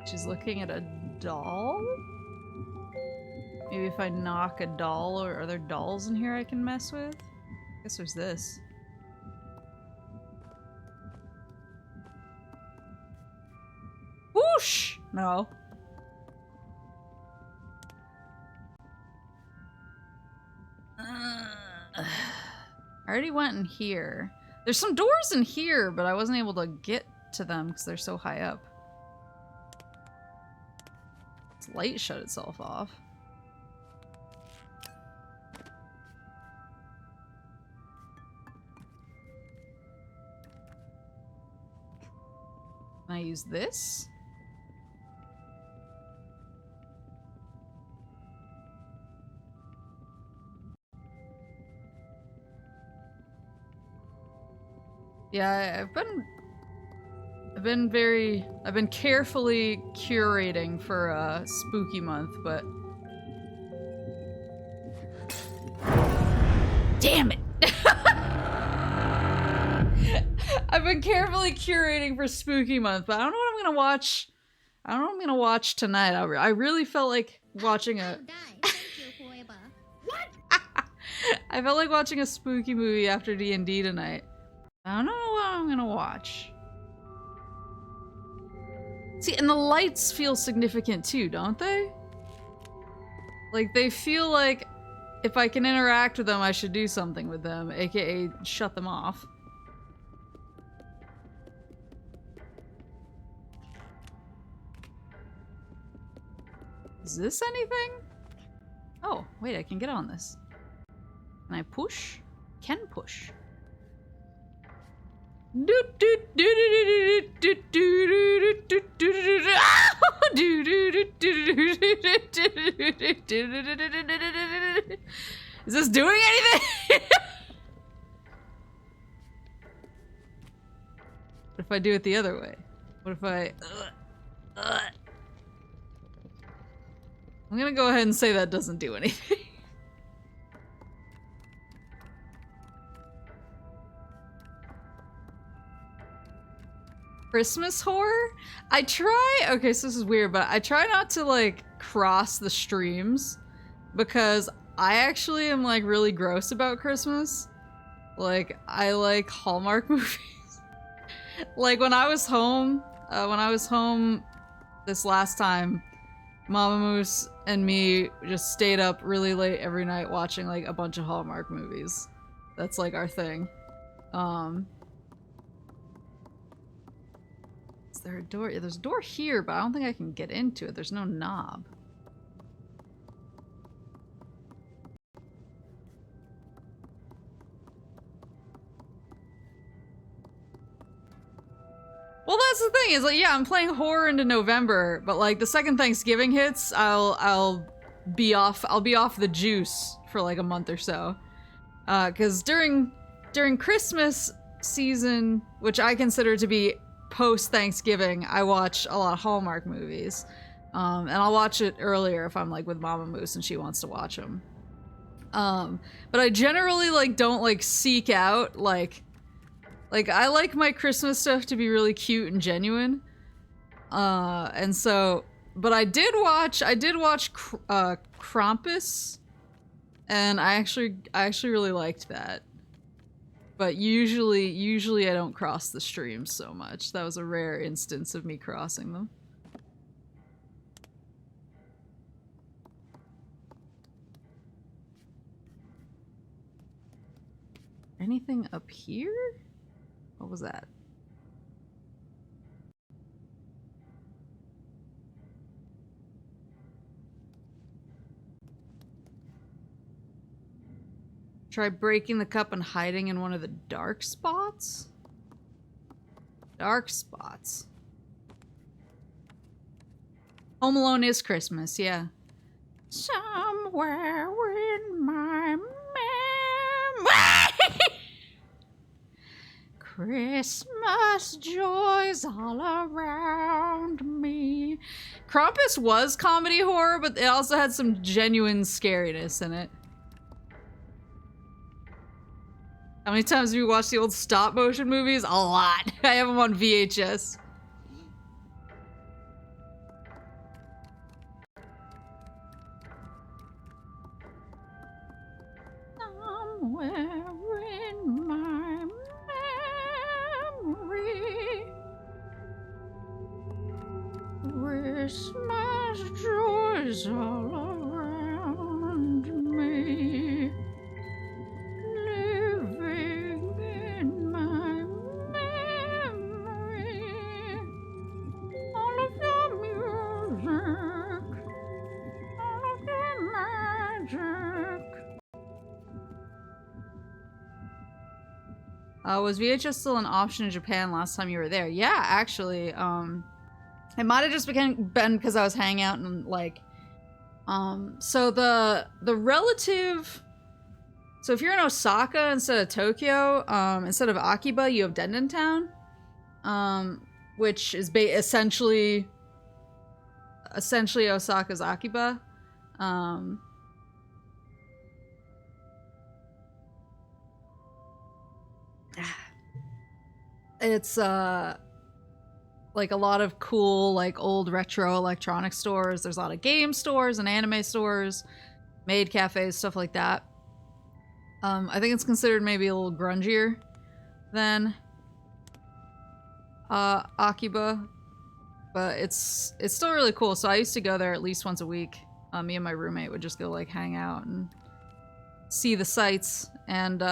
A: She's looking at a doll? Maybe if I knock a doll, or are there dolls in here I can mess with? I guess there's this. Whoosh! No. I already went in here. There's some doors in here, but I wasn't able to get to them because they're so high up. light shut itself off? Can I use this? Yeah, I've been carefully curating for spooky month, but damn it. I've been carefully curating for spooky month, but I don't know what I'm gonna watch. I don't know what I'm gonna watch tonight. I really felt like watching a I felt like watching a spooky movie after D&D tonight. I don't know what I'm gonna watch. See, and the lights feel significant too, don't they? Like, they feel like if I can interact with them, I should do something with them, aka shut them off. Is this anything? Oh, wait, I can get on this. Can I push? Can push. Is this doing anything? What if I do it the other way? What if I... I'm gonna go ahead and say that doesn't do anything. Christmas horror? I try- okay, so this is weird, but I try not to, like, cross the streams because I actually am, like, really gross about Christmas. Like, I like Hallmark movies. Like, when I was home this last time, Mama Moose and me just stayed up really late every night watching, like, a bunch of Hallmark movies. That's, like, our thing. Is there a door? Yeah, there's a door here, but I don't think I can get into it. There's no knob. Well, that's the thing, is like, yeah, I'm playing horror into November, but like the second Thanksgiving hits, I'll be off the juice for like a month or so. 'Cause during Christmas season, which I consider to be post-Thanksgiving, I watch a lot of Hallmark movies. And I'll watch it earlier if I'm like with Mama Moose and she wants to watch them. But I generally like don't like seek out like I like my Christmas stuff to be really cute and genuine. And so, but I did watch Krampus, and I actually really liked that. But usually I don't cross the streams so much. That was a rare instance of me crossing them. Anything up here? What was that? Try breaking the cup and hiding in one of the dark spots? Dark spots. Home Alone is Christmas, yeah. Somewhere in my memory. Christmas joys all around me. Krampus was comedy horror, but it also had some genuine scariness in it. How many times have you watched the old stop motion movies? A lot. I have them on VHS. Somewhere in my memory, Christmas joys all around me. Living in my memory. Was VHS still an option in Japan last time you were there? Yeah, actually. It might have just been because I was hanging out and like, so the relative. So if you're in Osaka instead of Tokyo, instead of Akiba, you have Denden Town, which is essentially Osaka's Akiba. It's like a lot of cool like old retro electronic stores. There's a lot of game stores and anime stores, maid cafes, stuff like that. I think it's considered maybe a little grungier than Akiba, but it's still really cool. So I used to go there at least once a week. Me and my roommate would just go like hang out and see the sights, and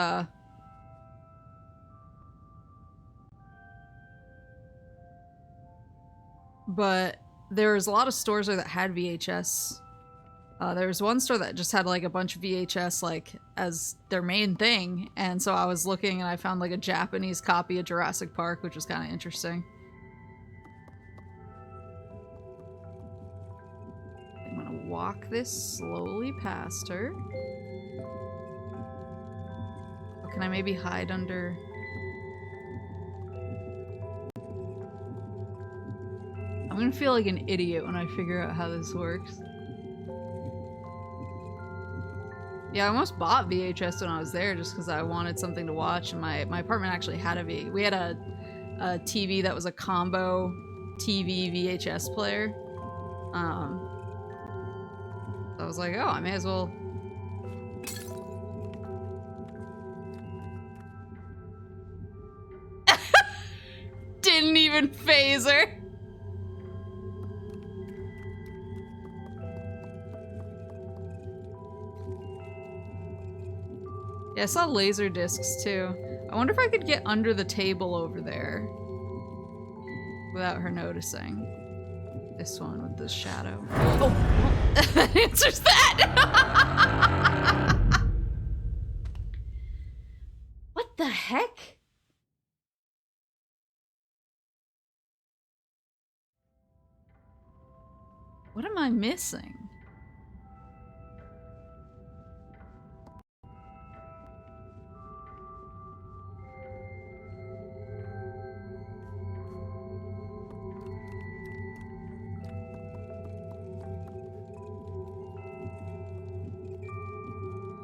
A: but there was a lot of stores there that had VHS. There was one store that just had like a bunch of VHS like as their main thing, and so I was looking and I found like a Japanese copy of Jurassic Park, which was kind of interesting. I'm gonna walk this slowly past her. Or can I maybe hide under... I'm gonna feel like an idiot when I figure out how this works. Yeah, I almost bought VHS when I was there just because I wanted something to watch, and my apartment actually had we had a TV that was a combo TV VHS player. So I was like, oh, I may as well. Didn't even phase her. Yeah, I saw laser discs too. I wonder if I could get under the table over there without her noticing. This one with the shadow. Oh, that answers that! What the heck? What am I missing?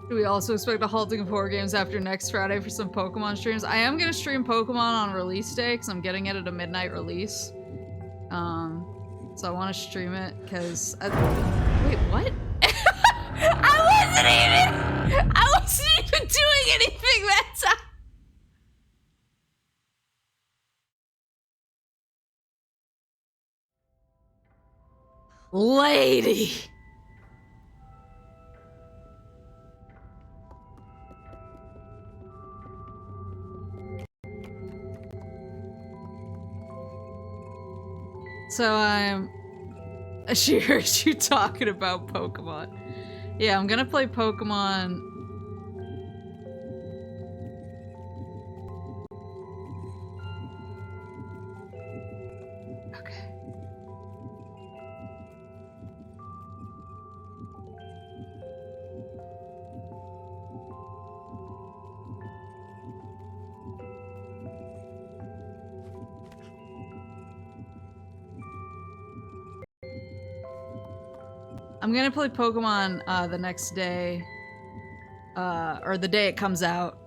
A: Do we also expect a halting of horror games after next Friday for some Pokemon streams? I am gonna stream Pokemon on release day because I'm getting it at a midnight release. So I want to stream it because wait, what? I wasn't even doing anything that time. Lady. So she heard you talking about Pokemon. Yeah, I'm gonna play Pokemon. Okay. I'm gonna play Pokemon the next day, or the day it comes out.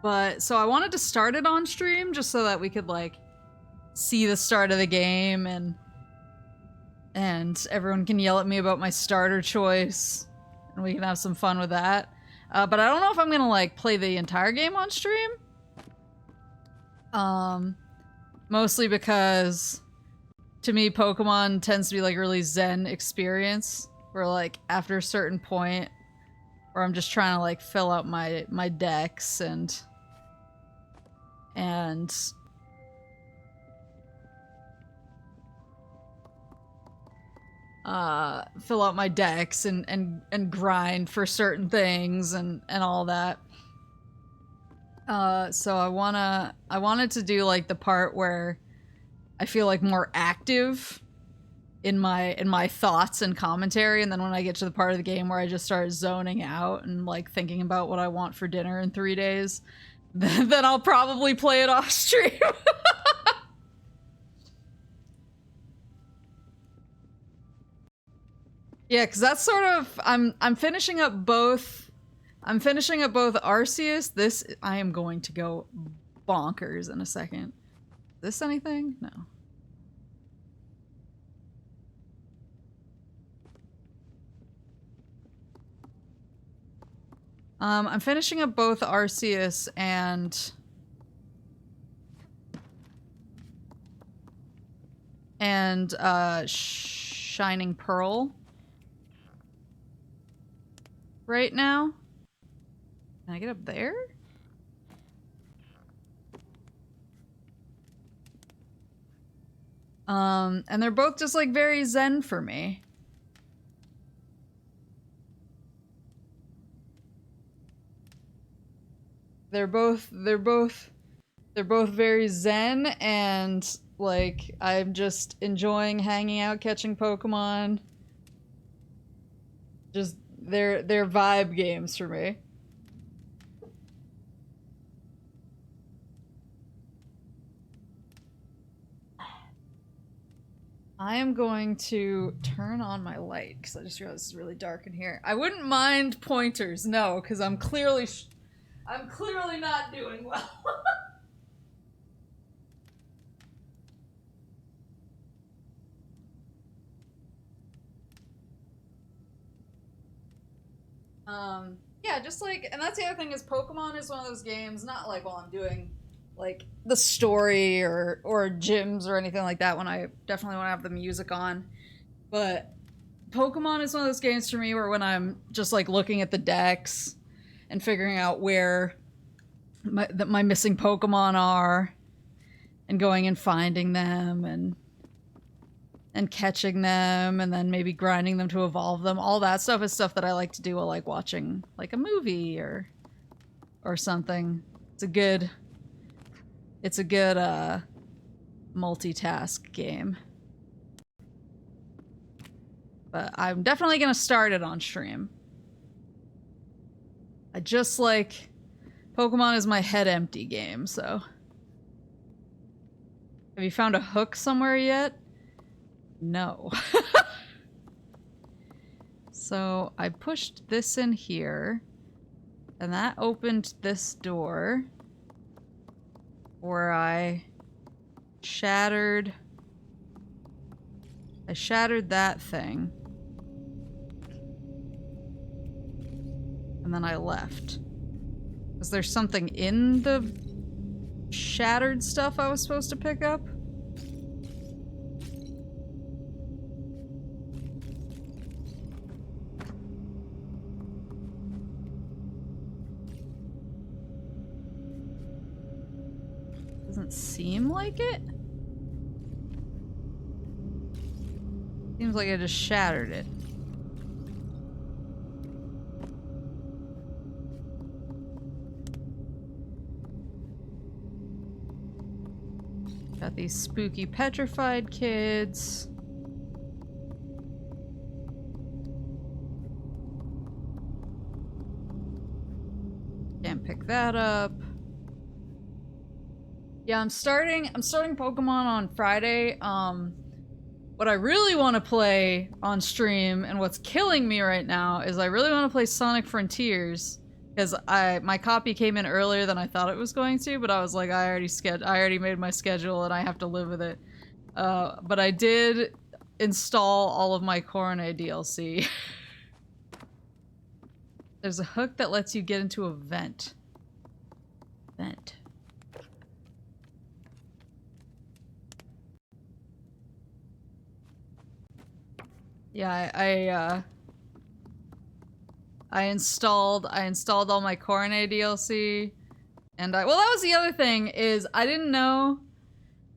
A: But so I wanted to start it on stream just so that we could like see the start of the game, and everyone can yell at me about my starter choice and we can have some fun with that. But I don't know if I'm gonna like play the entire game on stream. Mostly because to me Pokemon tends to be like a really zen experience where like after a certain point Or I'm just trying to like fill out my decks and fill out my decks and grind for certain things and all that. So I wanted to do like the part where I feel like more active in my thoughts and commentary, and then when I get to the part of the game where I just start zoning out and like thinking about what I want for dinner in 3 days, then I'll probably play it off stream. Yeah, because that's sort of I'm finishing up both. I'm finishing up both Arceus. This I am going to go bonkers in a second. Is this anything? No. I'm finishing up both Arceus and Shining Pearl right now. Can I get up there? And they're both just like very zen for me. They're both very zen, and like I'm just enjoying hanging out, catching Pokemon. Just they're vibe games for me. I am going to turn on my light because I just realized it's really dark in here. I wouldn't mind pointers, no, because I'm clearly not doing well. Yeah, just like, and that's the other thing is Pokemon is one of those games, not like while I'm doing like the story or gyms or anything like that when I definitely want to have the music on, but Pokemon is one of those games for me where when I'm just like looking at the decks and figuring out where my missing Pokemon are and going and finding them and catching them and then maybe grinding them to evolve them. All that stuff is stuff that I like to do while like watching like a movie or something. It's a good multitask game. But I'm definitely gonna start it on stream. I just like Pokemon is my head empty game, so. Have you found a hook somewhere yet? No. So I pushed this in here, and that opened this door where I shattered that thing. And then I left. Was there something in the shattered stuff I was supposed to pick up? Doesn't seem like it. Seems like I just shattered it. Got these spooky petrified kids. Can't pick that up. Yeah, I'm starting Pokemon on Friday. What I really want to play on stream and what's killing me right now is I really want to play Sonic Frontiers because my copy came in earlier than I thought it was going to, but I was like, I already made my schedule and I have to live with it. But I did install all of my Corona DLC. There's a hook that lets you get into a vent. Yeah, I installed all my Cornet DLC, and well, that was the other thing, is I didn't know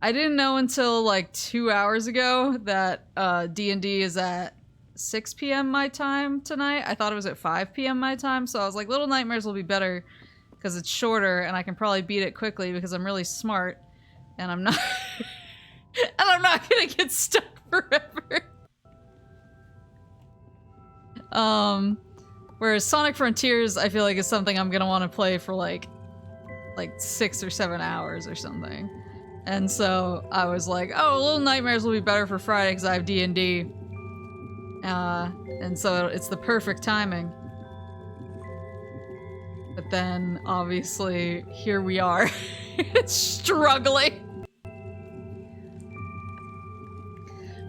A: until like 2 hours ago that D&D is at 6 p.m. my time tonight. I thought it was at 5 p.m. my time, so I was like, Little Nightmares will be better because it's shorter and I can probably beat it quickly because I'm really smart and I'm not and I'm not gonna get stuck forever. Whereas Sonic Frontiers, I feel like is something I'm gonna want to play for like 6 or 7 hours or something. And so I was like, oh, Little Nightmares will be better for Friday because I have D&D. And so it's the perfect timing. But then, obviously, here we are. Struggling.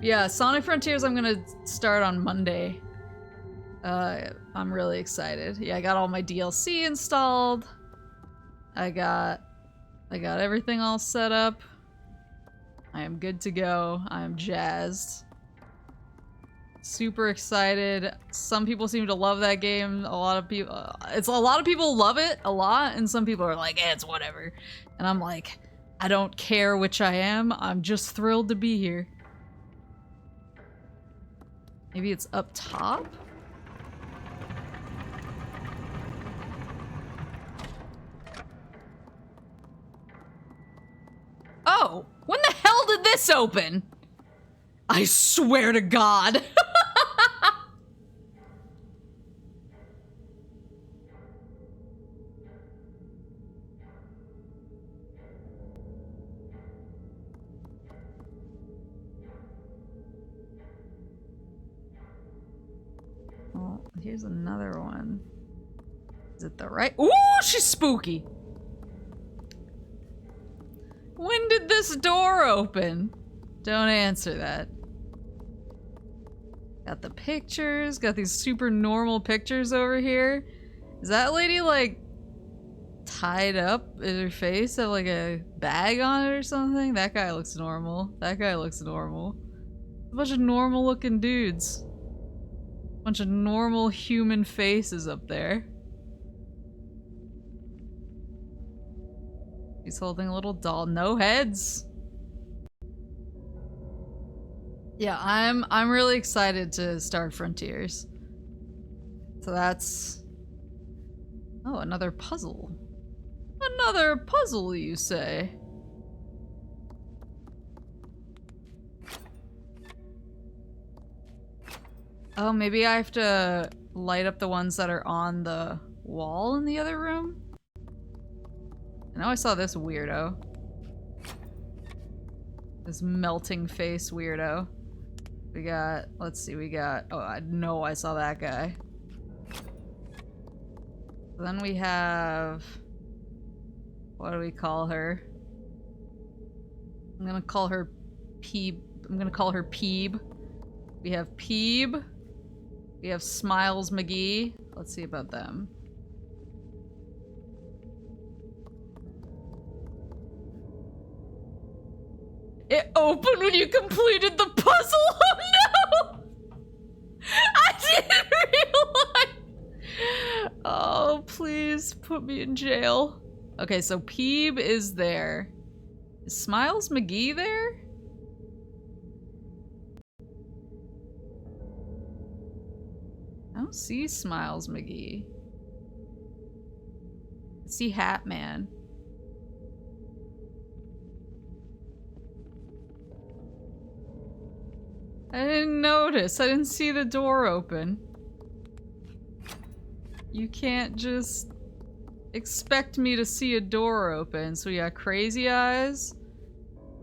A: Yeah, Sonic Frontiers I'm gonna start on Monday. I'm really excited. Yeah, I got all my DLC installed. I got everything all set up. I am good to go. I am jazzed. Super excited. Some people seem to love that game. A lot of people love it a lot, and some people are like, it's whatever. And I'm like, I don't care which I am. I'm just thrilled to be here. Maybe it's up top? Oh, when the hell did this open? I swear to God. Well, here's another one. Is it the right? Ooh, she's spooky. When did this door open? Don't answer that. Got the pictures, got these super normal pictures over here. Is that lady like tied up in her face, have like a bag on it or something? That guy looks normal. That guy looks normal. A bunch of normal looking dudes. A bunch of normal human faces up there. He's holding a little doll. No heads. Yeah, I'm really excited to start Frontiers. So that's... Oh, another puzzle. Another puzzle, you say? Oh, maybe I have to light up the ones that are on the wall in the other room? I know I saw this weirdo. This melting face weirdo. We got, let's see, we got, oh, I know I saw that guy. Then we have, what do we call her? I'm gonna call her Peeb. I'm gonna call her Peeb. We have Peeb. We have Smiles McGee. Let's see about them. It opened when you completed the puzzle? Oh no! I didn't realize! Oh, please put me in jail. Okay, so Peeb is there. Is Smiles McGee there? I don't see Smiles McGee. I see Hat Man. I didn't notice. I didn't see the door open. You can't just expect me to see a door open. So we got Crazy Eyes.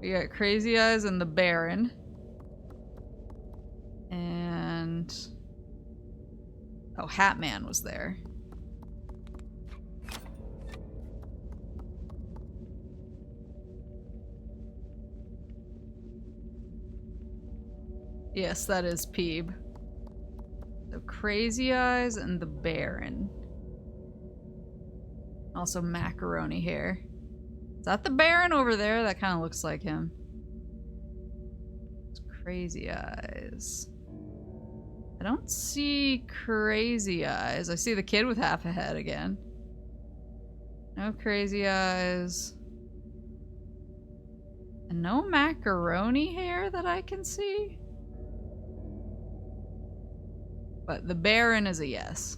A: We got Crazy Eyes and the Baron. And... oh, Hat Man was there. Yes, that is Peeb. So Crazy Eyes and the Baron. Also macaroni hair. Is that the Baron over there? That kind of looks like him. It's Crazy Eyes. I don't see crazy eyes. I see the kid with half a head again. No crazy eyes. And no macaroni hair that I can see. But the Baron is a yes.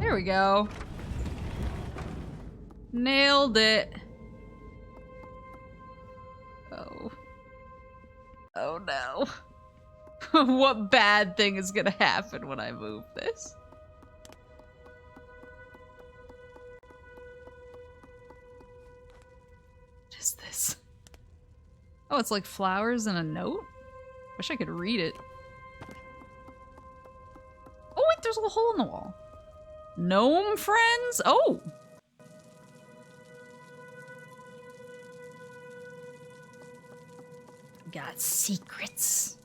A: There we go. Nailed it. Oh. Oh no. What bad thing is gonna happen when I move this? What is this? Oh, it's like flowers and a note? Wish I could read it. Oh wait, there's a little hole in the wall. Gnome friends? Oh! Got secrets.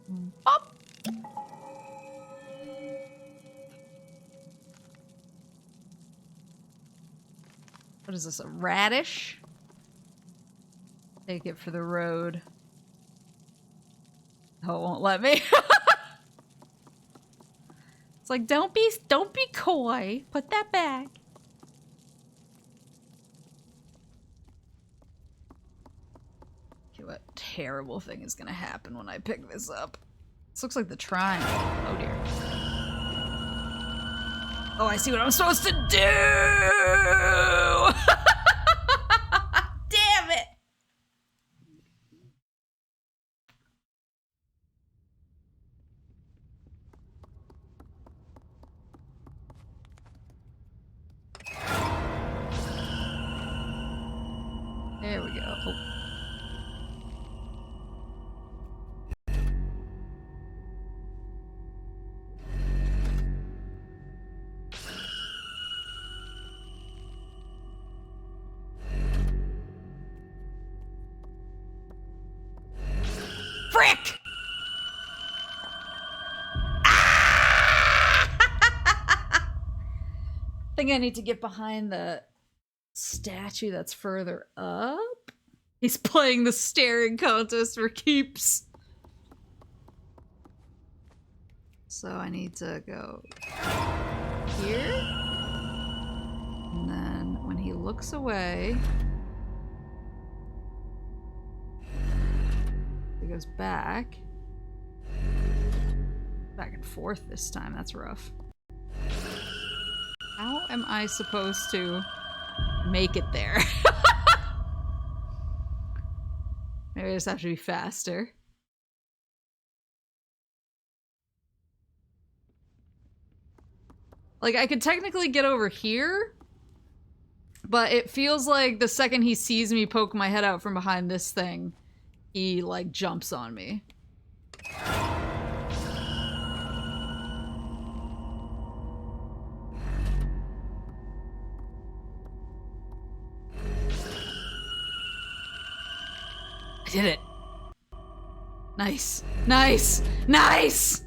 A: Bop! What is this, a radish? Take it for the road. Oh, it won't let me. It's like, don't be coy. Put that back. Okay, what terrible thing is gonna happen when I pick this up? This looks like the triangle. Oh dear. Oh, I see what I'm supposed to do! Damn it! There we go. Oh. Frick! Ah! I think I need to get behind the statue that's further up. He's playing the staring contest for keeps. So I need to go here. And then when he looks away, he goes back. Back and forth this time, that's rough. How am I supposed to make it there? Maybe I just have to be faster. Like, I could technically get over here, but it feels like the second he sees me poke my head out from behind this thing, he, like, jumps on me. I did it. Nice. Nice. Nice!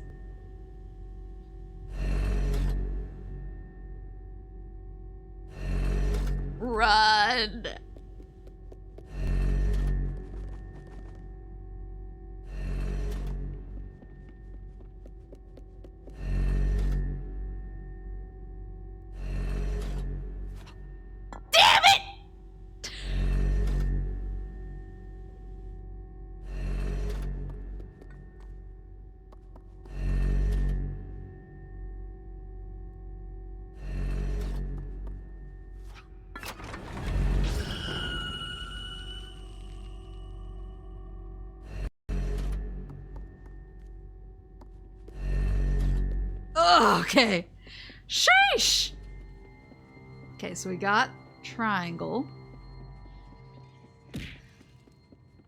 A: Run! Damn it! Oh, okay. Sheesh! Okay, so we got triangle.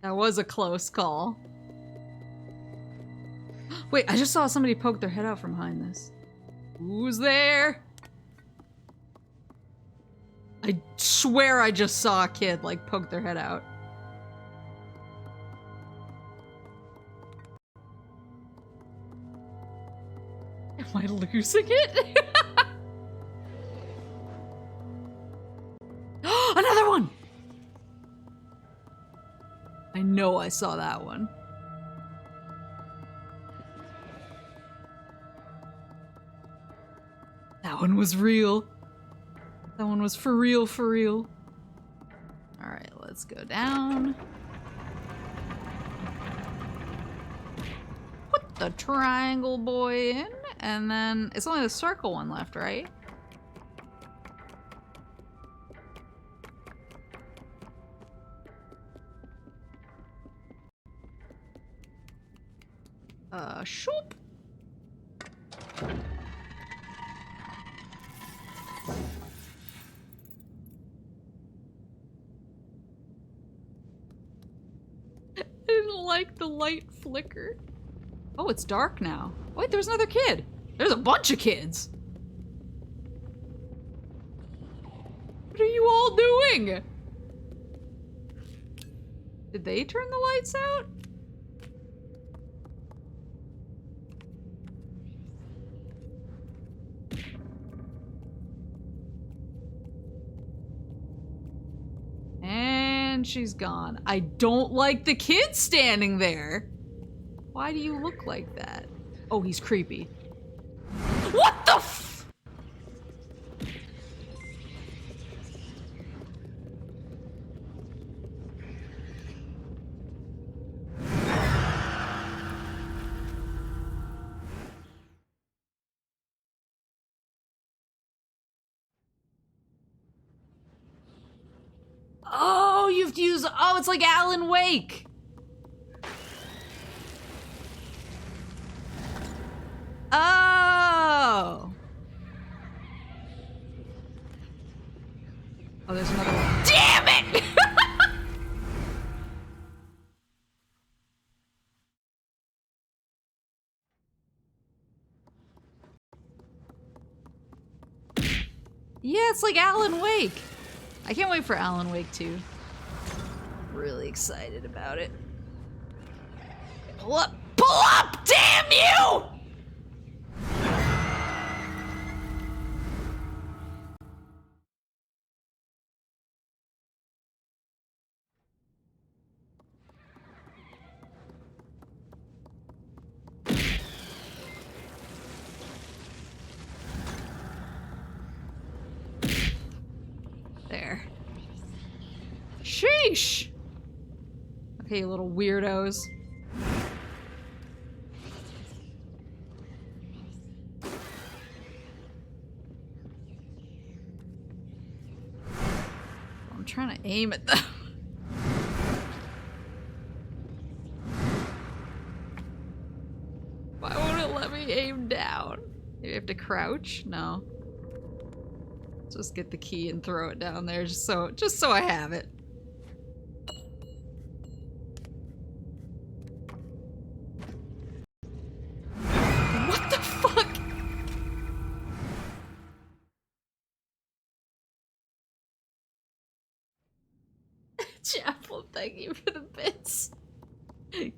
A: That was a close call. Wait, I just saw somebody poke their head out from behind this. Who's there? I swear I just saw a kid, like, poke their head out. Am I losing it? Another one! I know I saw that one. That one was real. That one was for real, for real. Alright, let's go down. Put the triangle boy in, and then it's only the circle one left, right? Shoop. I didn't like the light flicker. Oh, it's dark now. Wait, there's another kid. There's a bunch of kids. What are you all doing? Did they turn the lights out? And she's gone. I don't like the kid standing there. Why do you look like that? Oh, he's creepy. What the f- Oh, you have to use- oh, it's like Alan Wake. Oh. Oh, there's another one. Damn it! Yeah, it's like Alan Wake. I can't wait for Alan Wake 2. Really excited about it. Pull up! Pull up! Damn you! There. Sheesh! Okay, you little weirdos. I'm trying to aim at them. Why won't it let me aim down? Maybe I have to crouch? No. Just get the key and throw it down there just so I have it. What the fuck? Chapel, thank you for the bits.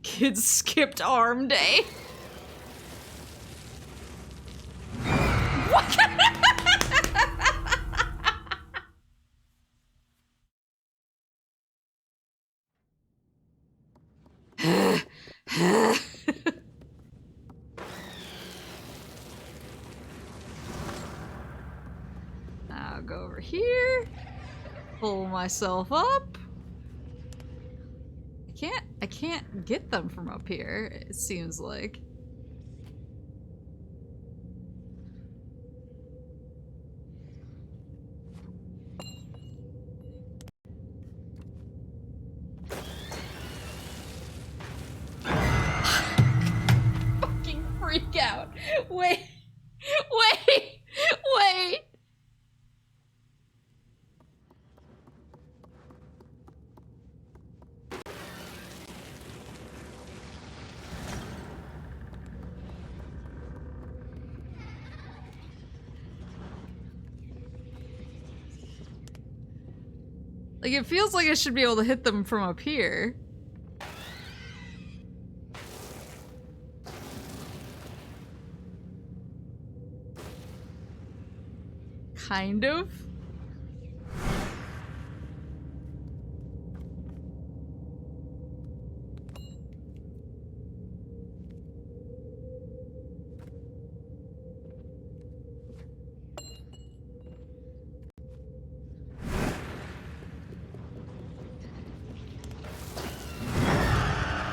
A: Kids skipped arm day. What? I'll go over here, pull myself up. I can't get them from up here, it seems like. Fucking freak out. Wait. Like, it feels like I should be able to hit them from up here. Kind of.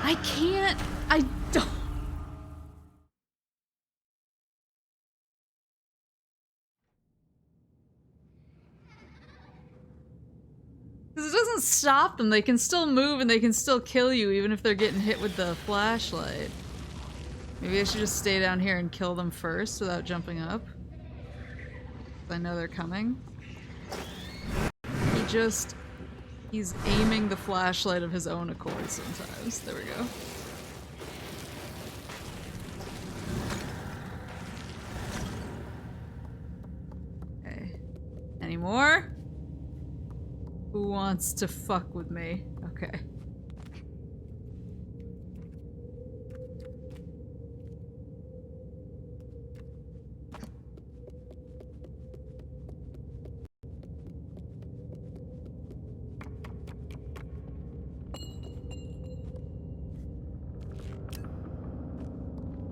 A: I can't. I don't. Because it doesn't stop them. They can still move and they can still kill you even if they're getting hit with the flashlight. Maybe I should just stay down here and kill them first without jumping up. I know they're coming. He's aiming the flashlight of his own accord sometimes. There we go. Okay. Any more? Who wants to fuck with me? Okay.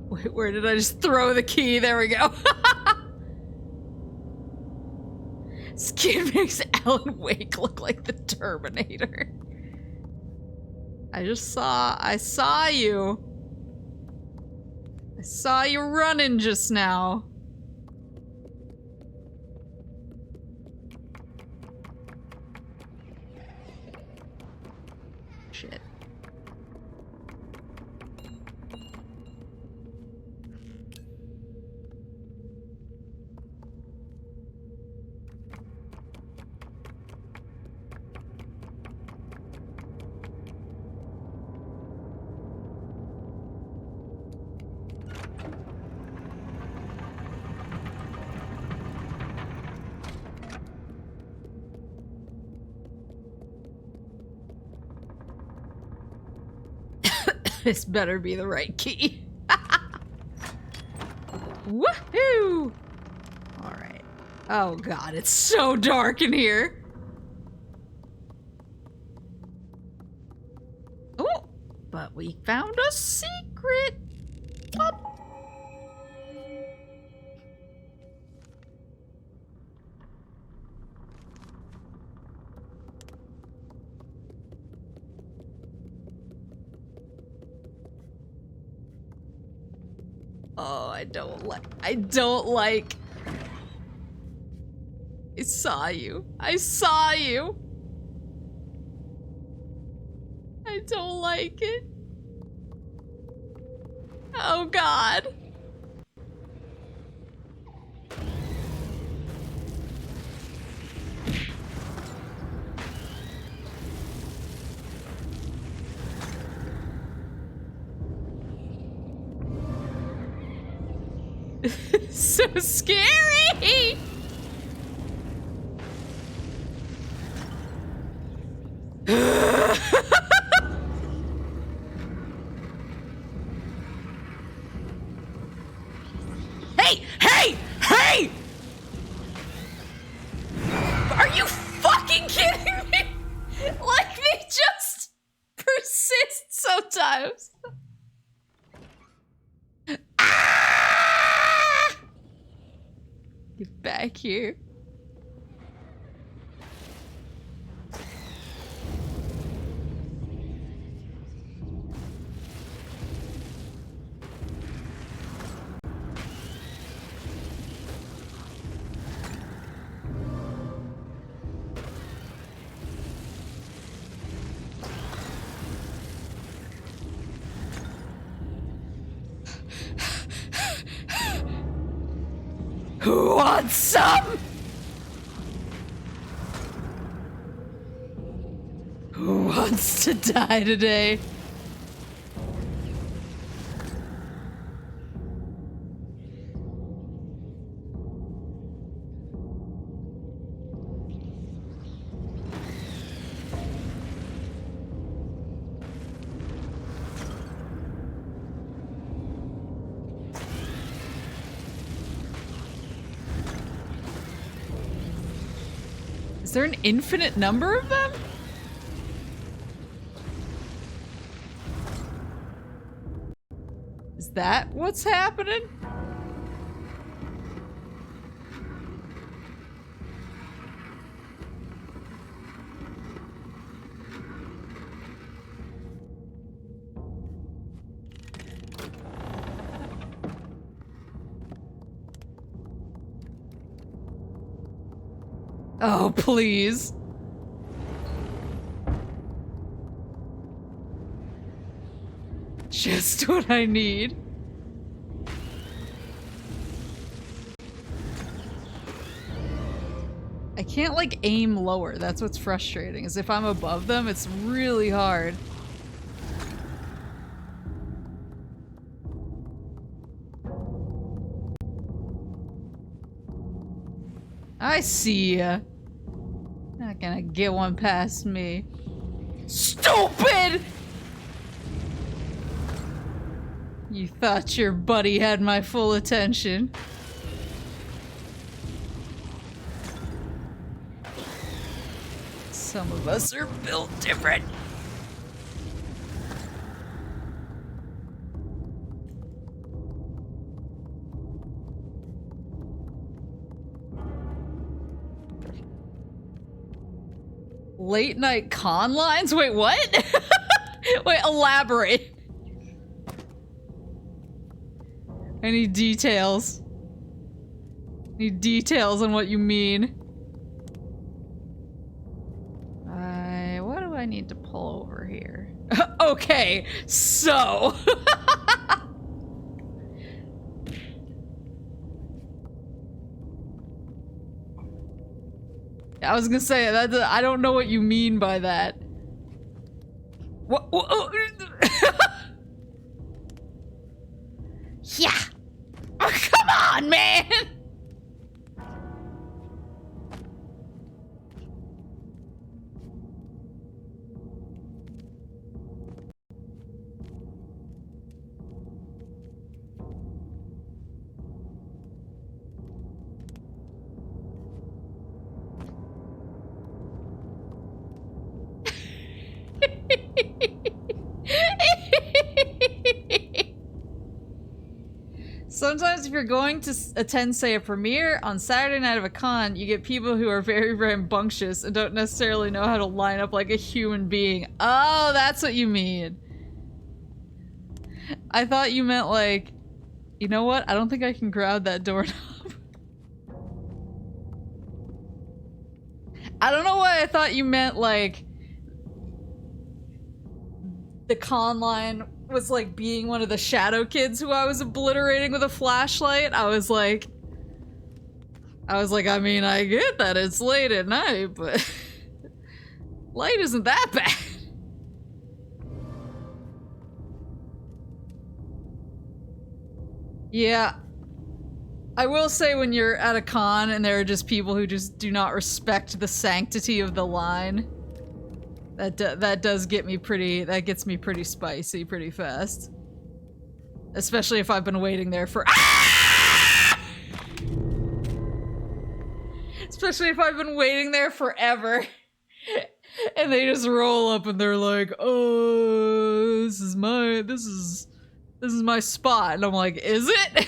A: Wait, where did I just throw the key? There we go. This kid makes Alan Wake look like the Terminator. I saw you. I saw you running just now. Shit. This better be the right key. Woohoo! Alright. Oh god, it's so dark in here. Oh! But we found a secret! Oh. Oh, I don't like. I saw you. I saw you. I don't like it. Oh god. So scary! Hey! Hey! Hey! Are you fucking kidding me? Like, they just persist sometimes. Ah! Get back here. Who wants some? Who wants to die today? Is there an infinite number of them? Is that what's happening? Oh, please. Just what I need. I can't, like, aim lower. That's what's frustrating, is if I'm above them, it's really hard. I see ya. Not gonna get one past me. Stupid! You thought your buddy had my full attention. Some of us are built different. Late night con lines? Wait, what? Wait, elaborate. I need details. Need details on what you mean. What do I need to pull over here? Okay, so. I was gonna say that I don't know what you mean by that. What? Yeah. Oh, come on, man. Sometimes if you're going to attend, say, a premiere on Saturday night of a con, you get people who are very rambunctious and don't necessarily know how to line up like a human being. Oh, that's what you mean. I thought you meant like, you know what? I don't think I can grab that doorknob. I don't know why I thought you meant like the con line was like being one of the shadow kids who I was obliterating with a flashlight. I was like, I mean, I get that it's late at night, but light isn't that bad. Yeah. I will say when you're at a con and there are just people who just do not respect the sanctity of the line, that does get me pretty, that gets me pretty spicy pretty fast. Especially if I've been waiting there for— ah! Especially if I've been waiting there forever. And they just roll up and they're like, oh, this is my spot. And I'm like, is it?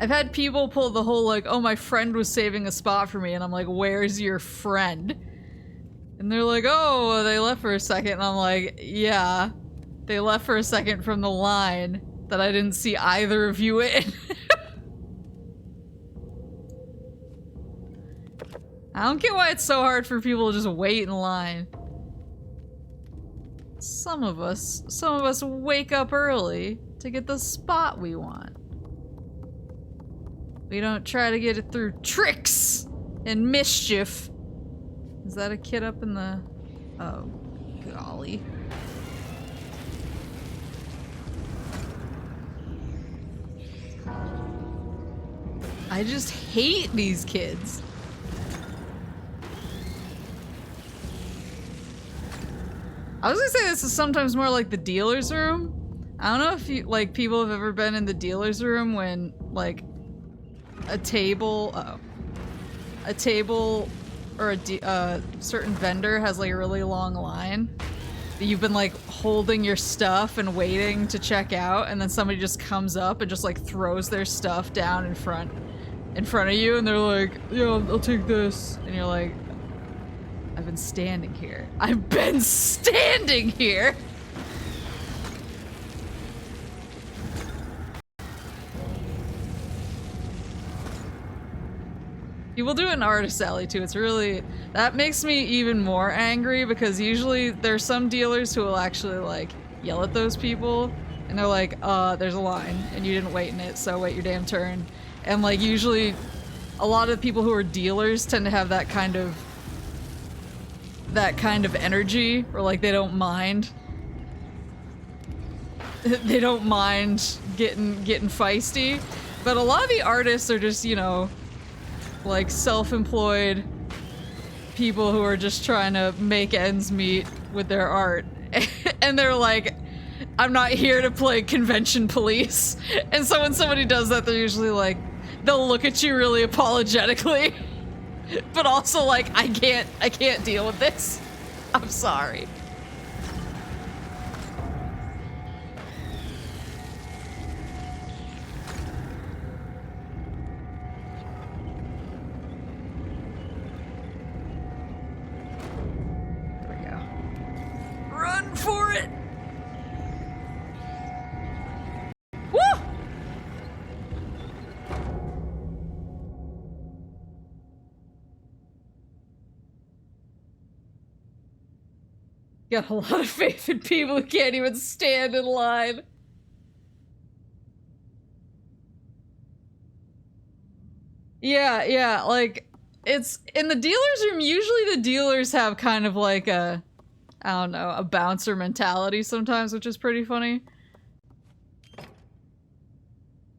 A: I've had people pull the whole like, oh, my friend was saving a spot for me, and I'm like, where's your friend? And they're like, oh, they left for a second, and I'm like, yeah, they left for a second from the line that I didn't see either of you in. I don't get why it's so hard for people to just wait in line. Some of us wake up early to get the spot we want. We don't try to get it through tricks and mischief. Is that a kid up in the— oh, golly. I just hate these kids. I was gonna say this is sometimes more like the dealer's room. I don't know if you, like, people have ever been in the dealer's room when, like, a table or a certain vendor has like a really long line. You've been like holding your stuff and waiting to check out, and then somebody just comes up and just like throws their stuff down in front in front of you and they're like, yeah, I'll take this. And you're like, I've been standing here. I've been standing here! People do it in Artist Alley too. It's really, that makes me even more angry because usually there's some dealers who will actually like yell at those people and they're like, there's a line and you didn't wait in it, so wait your damn turn. And like usually a lot of people who are dealers tend to have that kind of energy where like they don't mind. They don't mind getting feisty. But a lot of the artists are just, you know, like self-employed people who are just trying to make ends meet with their art. And they're like, I'm not here to play convention police. And so when somebody does that, they're usually like, they'll look at you really apologetically, but also like, I can't deal with this. I'm sorry. Run for it! Woo! Got a lot of faith in people who can't even stand in line. Yeah, like, it's in the dealer's room, usually the dealers have kind of like a, I don't know, a bouncer mentality sometimes, which is pretty funny.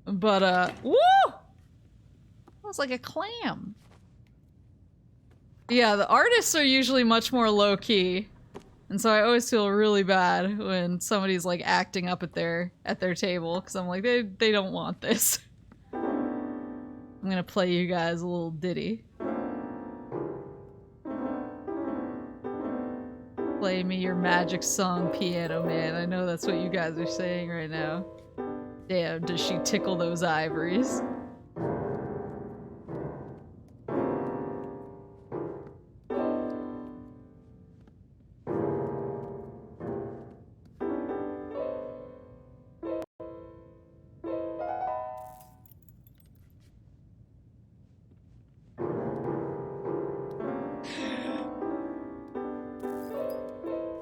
A: But, woo! That was like a clam. Yeah, the artists are usually much more low-key. And so I always feel really bad when somebody's like acting up at their table, because I'm like, they don't want this. I'm gonna play you guys a little ditty. Play me your magic song, Piano Man. I know that's what you guys are saying right now. Damn, does she tickle those ivories?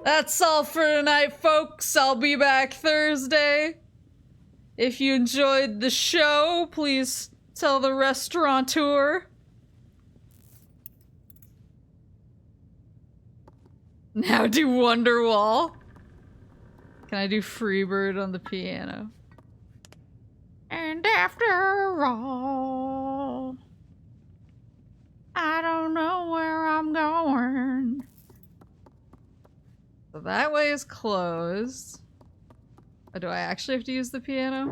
A: That's all for tonight, folks. I'll be back Thursday. If you enjoyed the show, please tell the restaurateur. Now do Wonderwall. Can I do Freebird on the piano? And after all, I don't know where I'm going. So that way is closed. Oh, do I actually have to use the piano?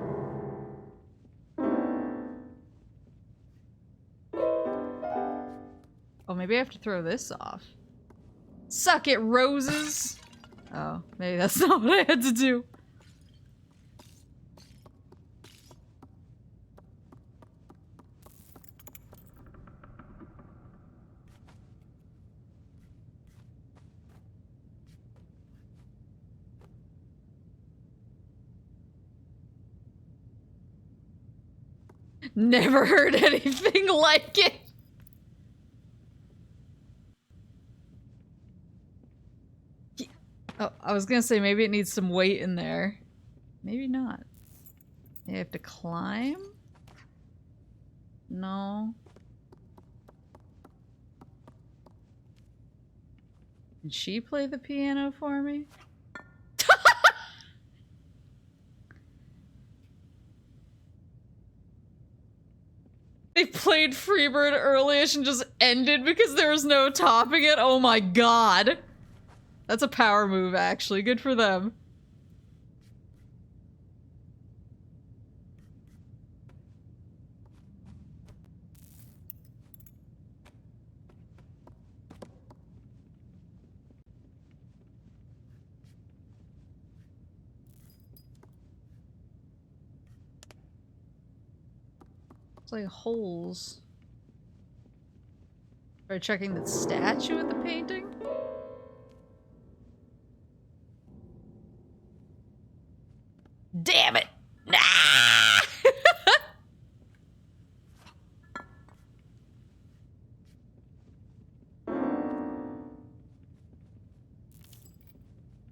A: Oh, maybe I have to throw this off. Suck it, roses! Oh, maybe that's not what I had to do. Never heard anything like it. Oh, I was gonna say maybe it needs some weight in there. Maybe not. You have to climb? No. Can she play the piano for me? They played Freebird early-ish and just ended because there was no topping it? Oh my god. That's a power move, actually. Good for them. It's like holes. Try checking the statue at the painting? Damn it! Ah!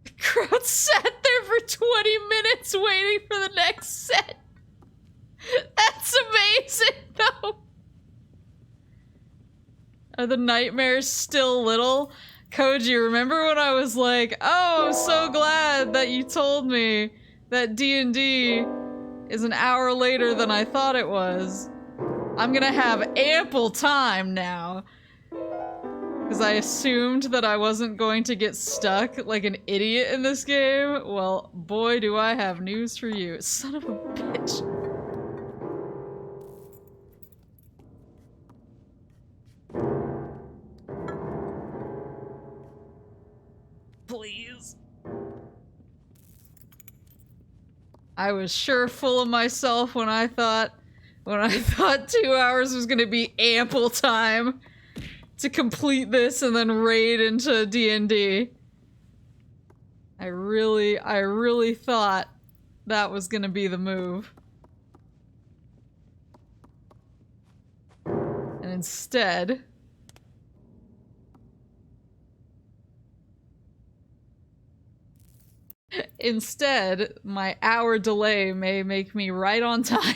A: The crowd sat there for 20 minutes waiting for the next set. That's amazing, though. Are the nightmares still little? Koji, remember when I was like, oh, I'm so glad that you told me that D&D is an hour later than I thought it was. I'm gonna have ample time now. Because I assumed that I wasn't going to get stuck like an idiot in this game. Well, boy, do I have news for you. Son of a bitch. Please. I was sure full of myself when I thought 2 hours was gonna be ample time to complete this and then raid into D&D. I really thought that was gonna be the move. And instead... Instead, my hour delay may make me right on time.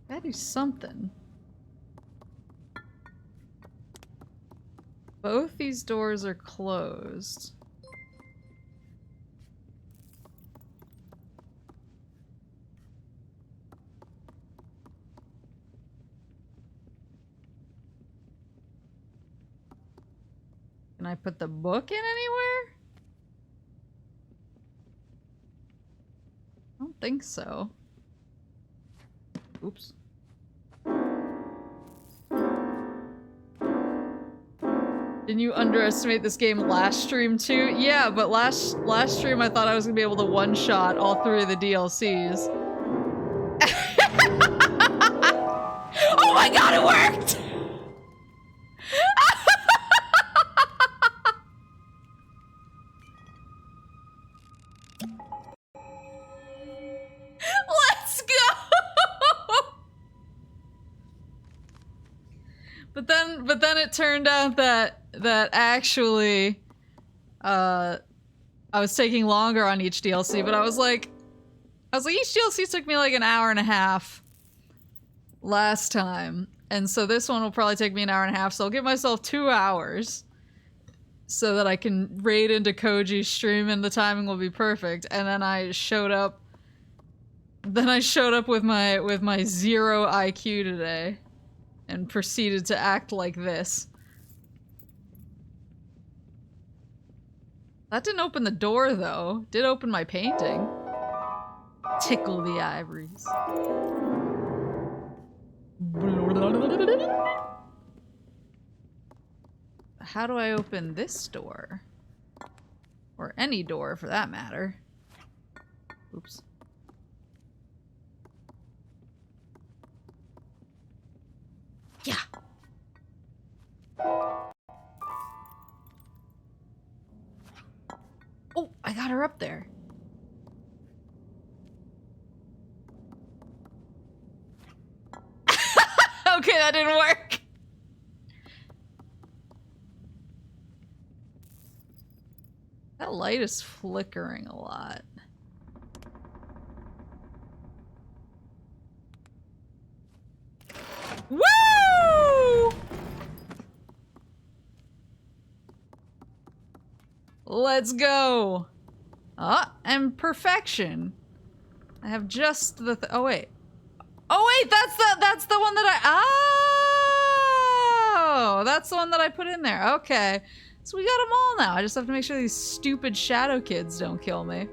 A: Gotta do something. Both these doors are closed. Can I put the book in anywhere? I don't think so. Oops. Didn't you underestimate this game last stream too? Yeah, but last stream I thought I was gonna be able to one-shot all 3 of the DLCs. Oh my god, it worked! Let's go! But then it turned out that actually I was taking longer on each DLC, but I was like each DLC took me like an hour and a half last time. And so this one will probably take me an hour and a half, so I'll give myself 2 hours so that I can raid into Koji's stream and the timing will be perfect. And then I showed up with my 0 IQ today and proceeded to act like this. That didn't open the door though. Did open my painting. Tickle the ivories. How do I open this door? Or any door for that matter. Oops. Yeah. Oh, I got her up there. Okay, that didn't work. That light is flickering a lot. Woo! Let's go. Ah, and perfection. I have just the oh wait. Oh wait, that's the one that oh, that's the one that I put in there. Okay. So we got them all now. I just have to make sure these stupid shadow kids don't kill me.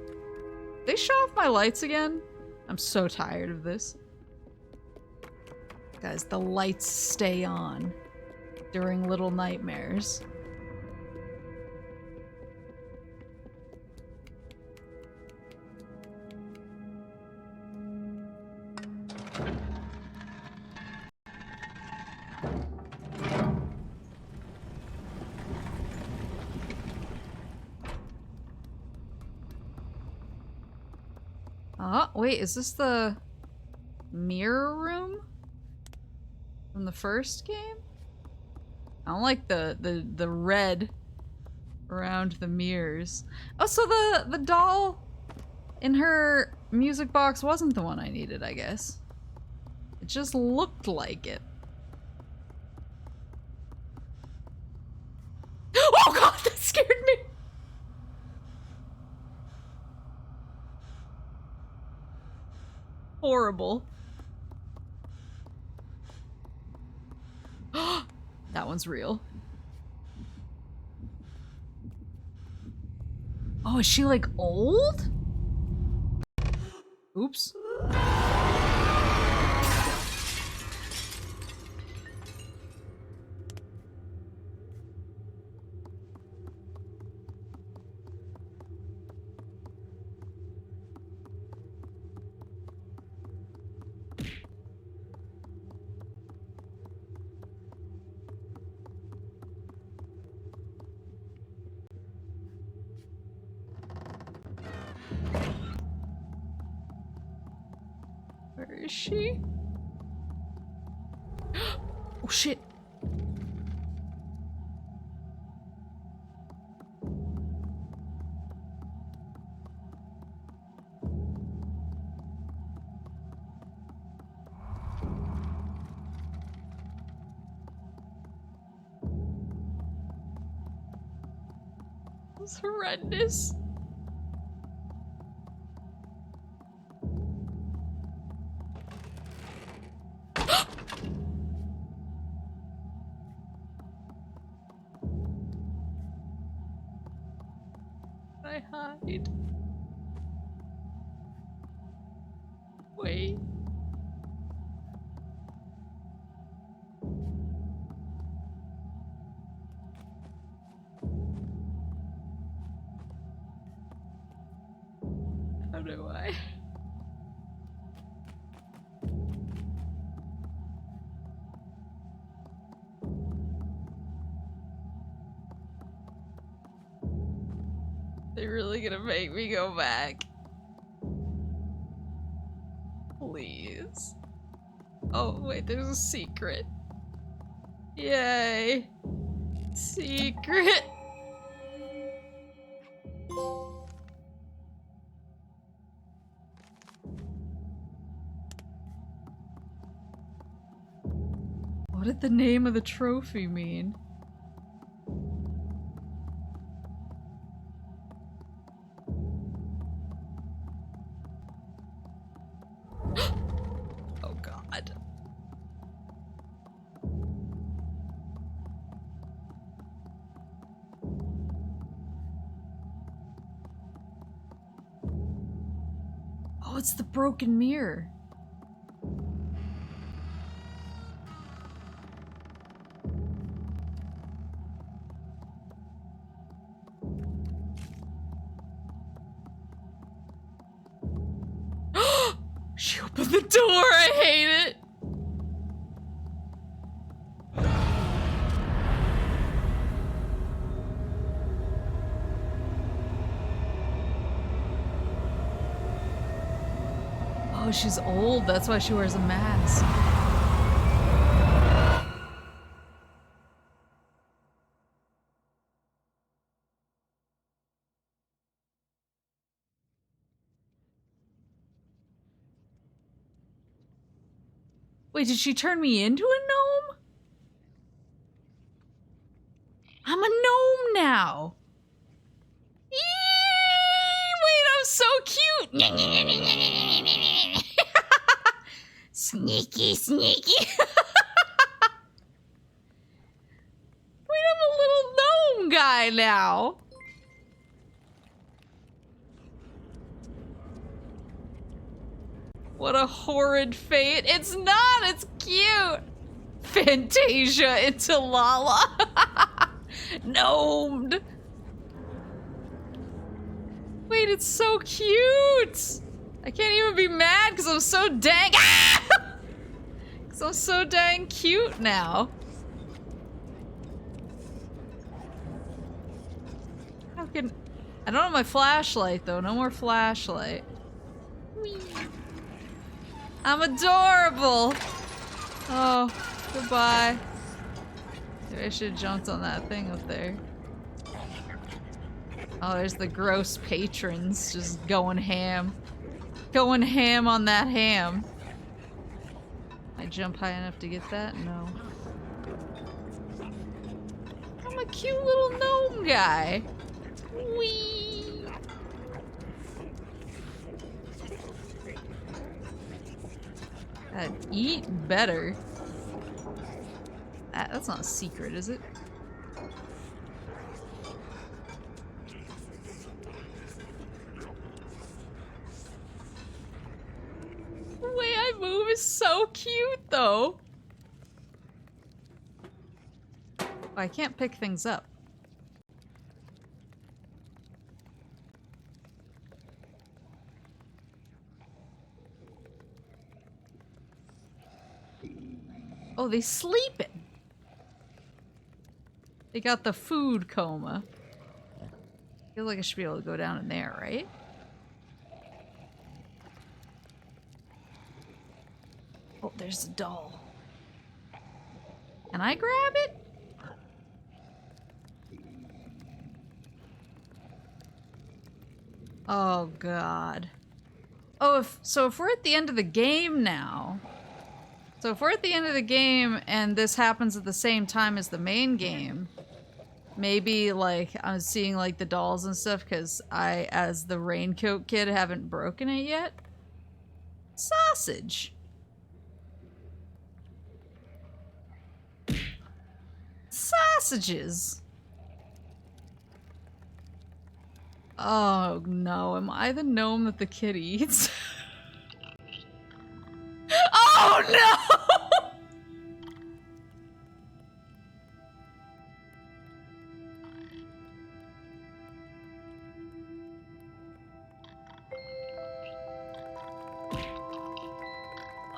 A: They shut off my lights again? I'm so tired of this. Guys, the lights stay on during Little Nightmares. Oh, wait, is this the mirror room from the first game? I don't like the red around the mirrors. Oh, so the doll in her music box wasn't the one I needed, I guess. It just looked like it. Oh god, that scared me! Horrible. That one's real. Oh, is she like old? Oops. Where is she? Oh shit. It's horrendous. I hide. Wait. How do I? They're really gonna make me go back. Please. Oh, wait, there's a secret. Yay. Secret. What did the name of the trophy mean? Oh god. Oh, it's the broken mirror. She opened the door, I hate it! Oh, she's old, that's why she wears a mask. Wait, did she turn me into a gnome? I'm a gnome now. Eee, wait, I'm so cute. Sneaky, sneaky. Wait, I'm a little gnome guy now. What a horrid fate. It's not, it's cute. Fantasia into Lala. Gnomed. Wait, it's so cute. I can't even be mad because I'm so dang. Because I'm so dang cute now. How can. I don't have my flashlight though. No more flashlight. Whee! I'm adorable! Oh, goodbye. Maybe I should have jumped on that thing up there. Oh, there's the gross patrons just going ham. Going ham on that ham. I jump high enough to get that? No. I'm a cute little gnome guy. Whee! Eat better. That's not a secret, is it? The way I move is so cute, though. Oh, I can't pick things up. Oh, they sleeping. They got the food coma. I feel like I should be able to go down in there, right? Oh, there's a doll. Can I grab it? Oh, God. Oh, so if we're at the end of the game now... So if we're at the end of the game and this happens at the same time as the main game, maybe, like, I'm seeing, like, the dolls and stuff because I, as the raincoat kid, haven't broken it yet. Sausage. Sausages. Oh, no. Am I the gnome that the kid eats? Oh, no!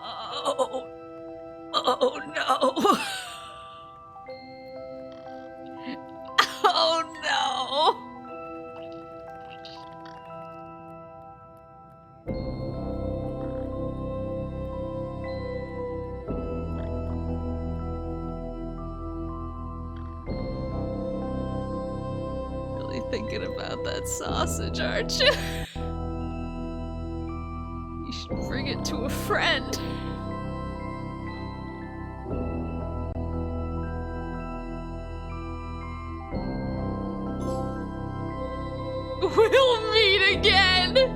A: Oh. Oh, no. Oh, no. Thinking about that sausage, aren't you? You should bring it to a friend. We'll meet again!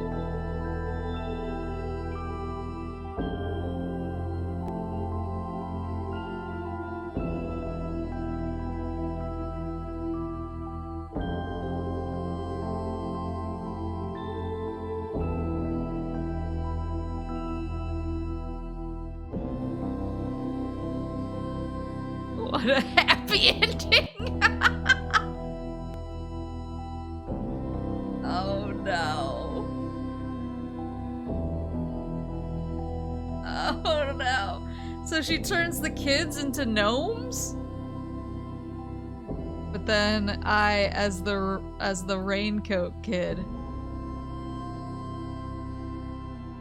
A: What a happy ending! Oh no. Oh no. So she turns the kids into gnomes? But then I, as the raincoat kid,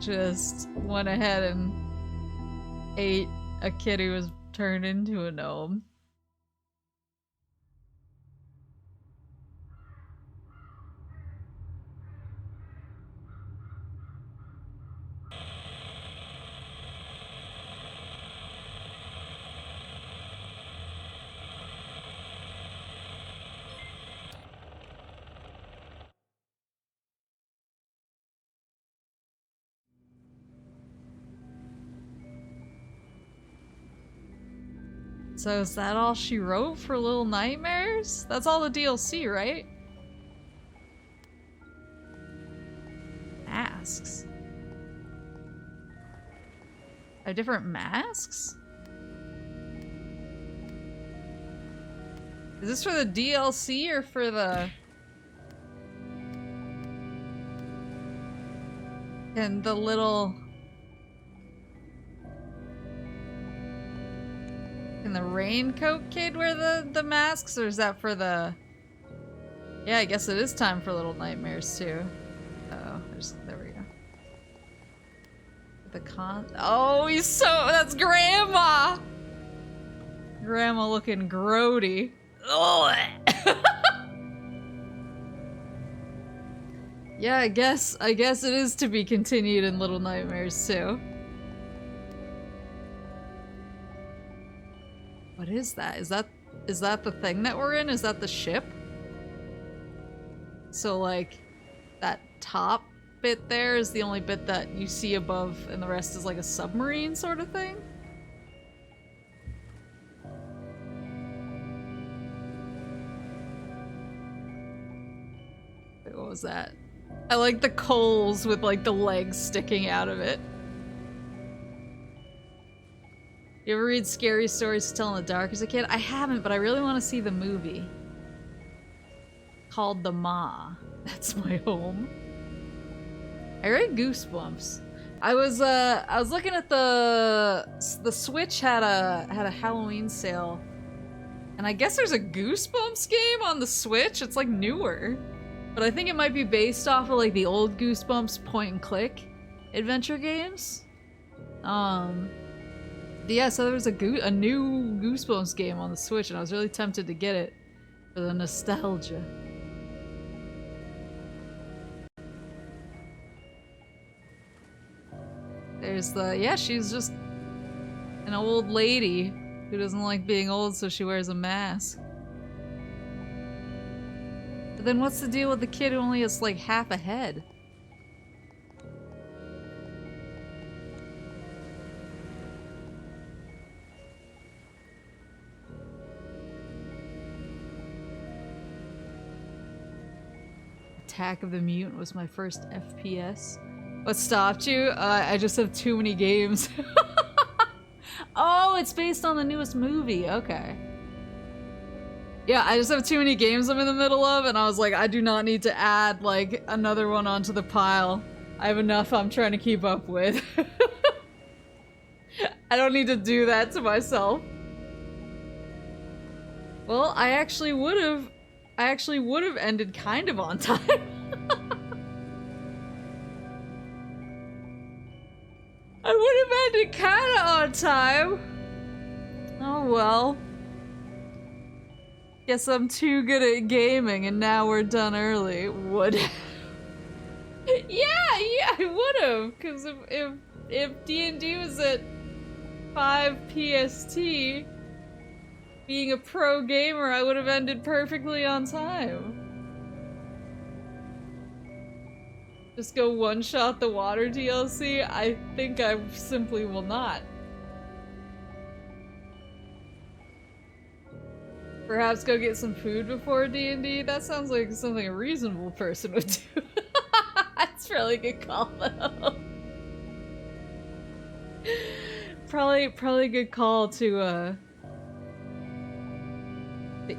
A: just went ahead and ate a kid who was turned into a gnome. So is that all she wrote for Little Nightmares? That's all the DLC, right? Masks. Are different masks? Is this for the DLC or for the... And the little... Can the raincoat kid wear the masks, or is that for the... Yeah, I guess it is time for Little Nightmares too. Uh-oh, there we go. the oh, he's so, that's Grandma! Grandma looking grody. Oh. Yeah, I guess it is to be continued in Little Nightmares too. What is that? Is that the thing that we're in? Is that the ship? So like that top bit there is the only bit that you see above and the rest is like a submarine sort of thing? Wait, what was that? I like the coals with like the legs sticking out of it. You ever read scary stories to tell in the dark as a kid? I haven't, but I really want to see the movie. Called The Ma. That's my home. I read Goosebumps. I was looking at the Switch had a Halloween sale. And I guess there's a Goosebumps game on the Switch. It's like newer. But I think it might be based off of like the old Goosebumps point and click adventure games. Yeah, so there was a new Goosebumps game on the Switch and I was really tempted to get it for the nostalgia. There's the, yeah, she's just an old lady who doesn't like being old, so she wears a mask. But then what's the deal with the kid who only has like half a head? Attack of the Mutant was my first FPS. What stopped you? I just have too many games. Oh, it's based on the newest movie. Okay. Yeah, I just have too many games I'm in the middle of, and I was like, I do not need to add, like, another one onto the pile. I have enough I'm trying to keep up with. I don't need to do that to myself. Well, I actually would have ended kind of on time. I would have ended kind of on time. Oh well. Guess I'm too good at gaming and now we're done early. Would Yeah, I would have. Because if D&D was at 5 PST, being a pro gamer, I would have ended perfectly on time. Just go one-shot the water DLC? I think I simply will not. Perhaps go get some food before D&D? That sounds like something a reasonable person would do. That's really a good call, though. Probably a good call to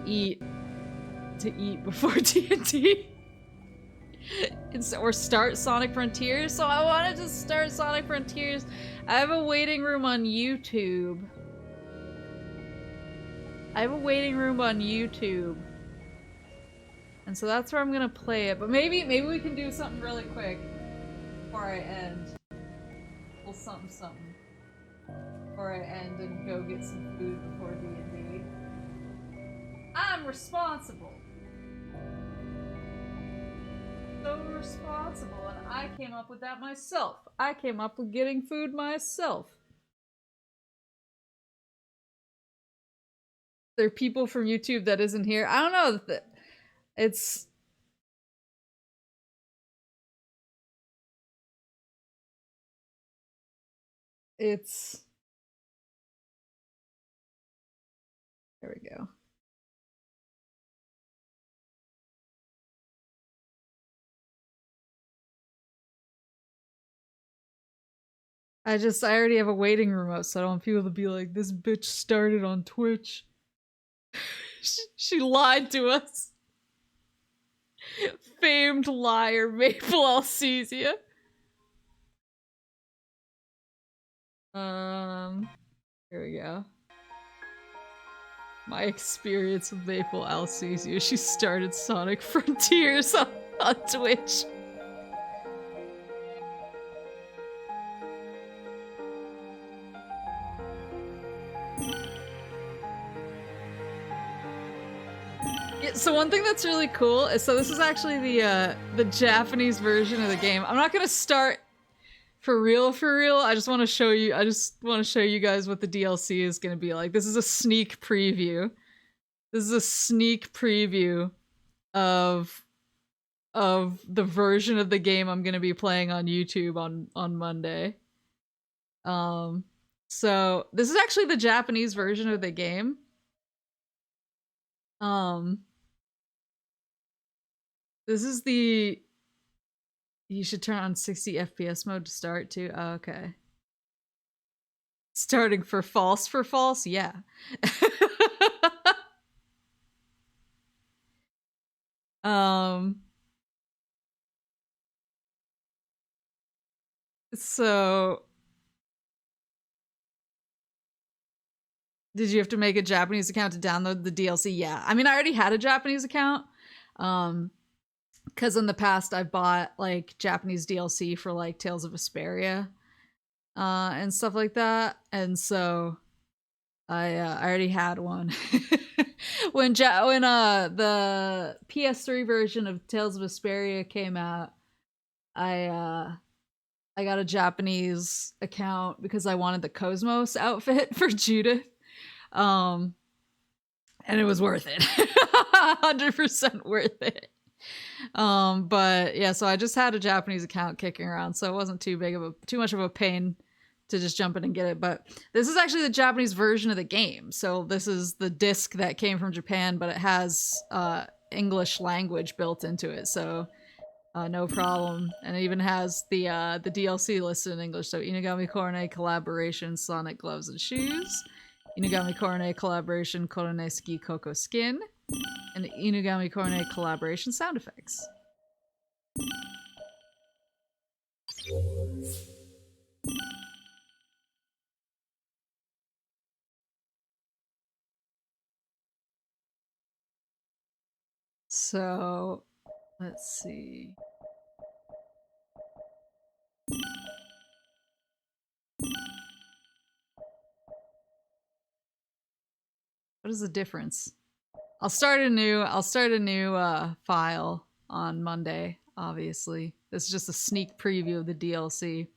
A: eat before D&D. Or start Sonic Frontiers. So I wanted to start Sonic Frontiers. I have a waiting room on YouTube. And so that's where I'm gonna play it. But maybe we can do something really quick before I end. Well, something. Before I end and go get some food before D&D. I'm responsible. So responsible, and I came up with that myself. I came up with getting food myself. There are people from YouTube that isn't here. I don't know. It's there we go. I already have a waiting room up, so I don't want people to be like, this bitch started on Twitch. She lied to us. Famed liar, Maple Alcesia. Here we go. My experience with Maple Alcesia. She started Sonic Frontiers on Twitch. So one thing that's really cool is, so this is actually the Japanese version of the game. I'm not gonna start for real. I just want to show you. I just want to show you guys what the DLC is gonna be like. This is a sneak preview. This is a sneak preview of the version of the game I'm gonna be playing on YouTube on Monday. So this is actually the Japanese version of the game. This is the... You should turn on 60 FPS mode to start too. Oh, okay. Starting for false, yeah. So did you have to make a Japanese account to download the DLC? Yeah. I mean, I already had a Japanese account. Because in the past I've bought like Japanese DLC for like Tales of Vesperia and stuff like that. And so I already had one. when the PS3 version of Tales of Vesperia came out, I got a Japanese account because I wanted the Cosmos outfit for Judith. And it was worth it. 100% worth it. But yeah, so I just had a Japanese account kicking around, so it wasn't too much of a pain to just jump in and get it. But this is actually the Japanese version of the game. So this is the disc that came from Japan, but it has English language built into it. So no problem. And it even has the DLC listed in English. So Inugami Korone collaboration Sonic gloves and shoes, Inugami Korone collaboration Korone Ski Coco skin, and Inugami Korone collaboration sound effects. So, let's see. What is the difference? I'll start a new file on Monday, obviously. This is just a sneak preview of the DLC.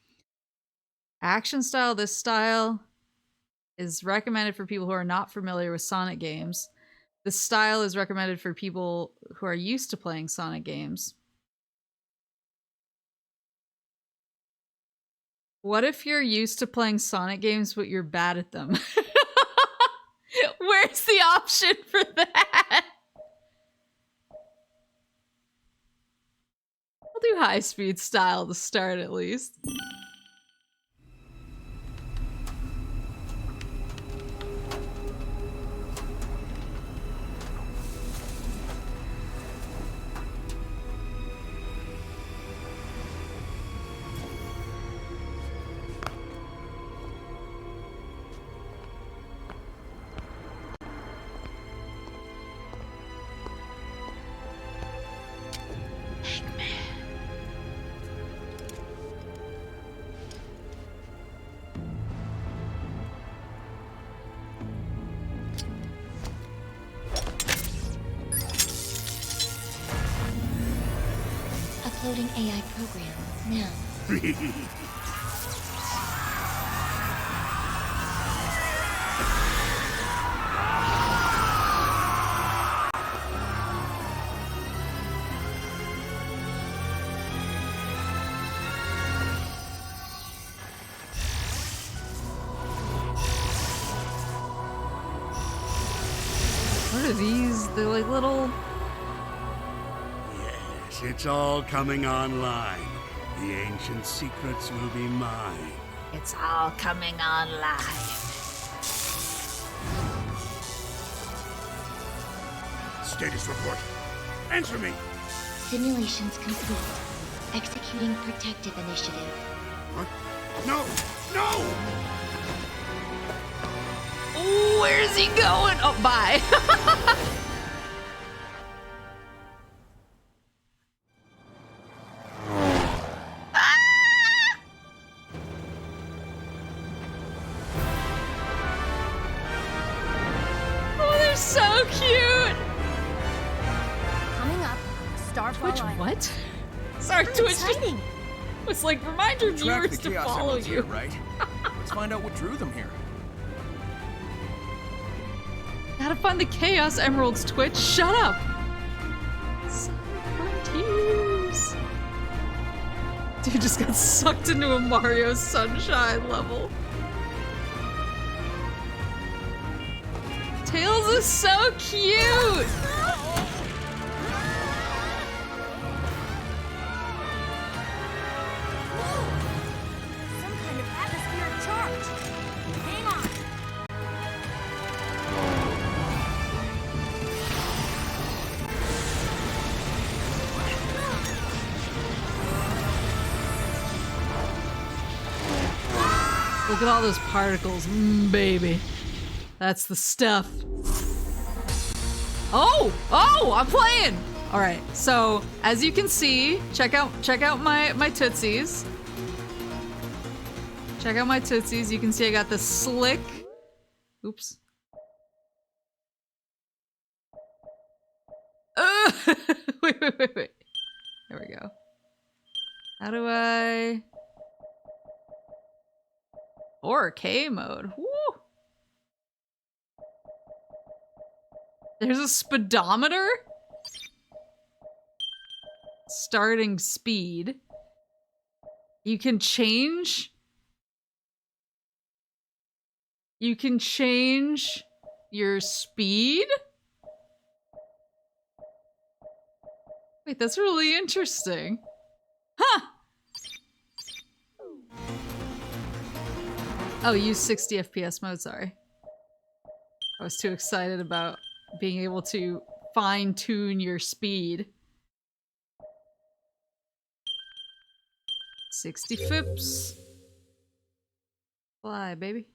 A: Action style, this style is recommended for people who are not familiar with Sonic games. This style is recommended for people who are used to playing Sonic games. What if you're used to playing Sonic games but you're bad at them? Where's the option for that? I'll do high-speed style to start at least.
B: Uploading AI program now.
A: What are these? They're like little...
C: It's all coming online. The ancient secrets will be mine.
B: It's all coming online.
C: Status report. Answer me.
B: Simulations complete. Executing protective initiative.
C: What? No! No!
A: Where's he going? Oh, bye. What? Sorry,
B: How
A: Twitch just
B: exciting!
A: was like, remind your
D: Track the
A: viewers to
D: Chaos
A: follow
D: Emeralds
A: you.
D: here, right? Let's find out what drew them here.
A: Gotta find the Chaos Emeralds, Twitch. Shut up! Frontiers. Dude just got sucked into a Mario Sunshine level. Tails is so cute!
B: Some kind of atmospheric charge. Hang on.
A: Look at all those particles, baby. That's the stuff. Oh! Oh! I'm playing! Alright, so as you can see, check out my tootsies. Check out my tootsies. You can see I got the slick. Oops. Wait. There we go. How do I... 4K mode. Woo! There's a speedometer? Starting speed. You can change... You can change your speed? Wait, that's really interesting. Huh! Oh, use 60 FPS mode, sorry. I was too excited about being able to fine-tune your speed. 60 fips. Fly, baby.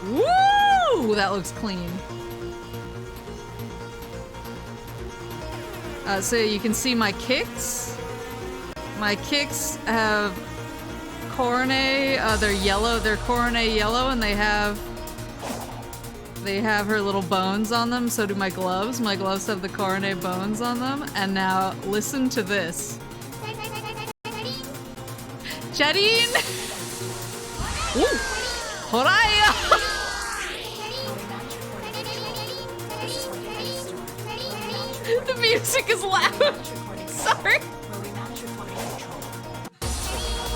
A: Woo! That looks clean. So you can see my kicks. My kicks have coronet, they're yellow, they're coronet yellow, and they have her little bones on them. So do my gloves. My gloves have the coronet bones on them. And now listen to this. Jadine! Woo! Horaya! The music is loud. Sorry.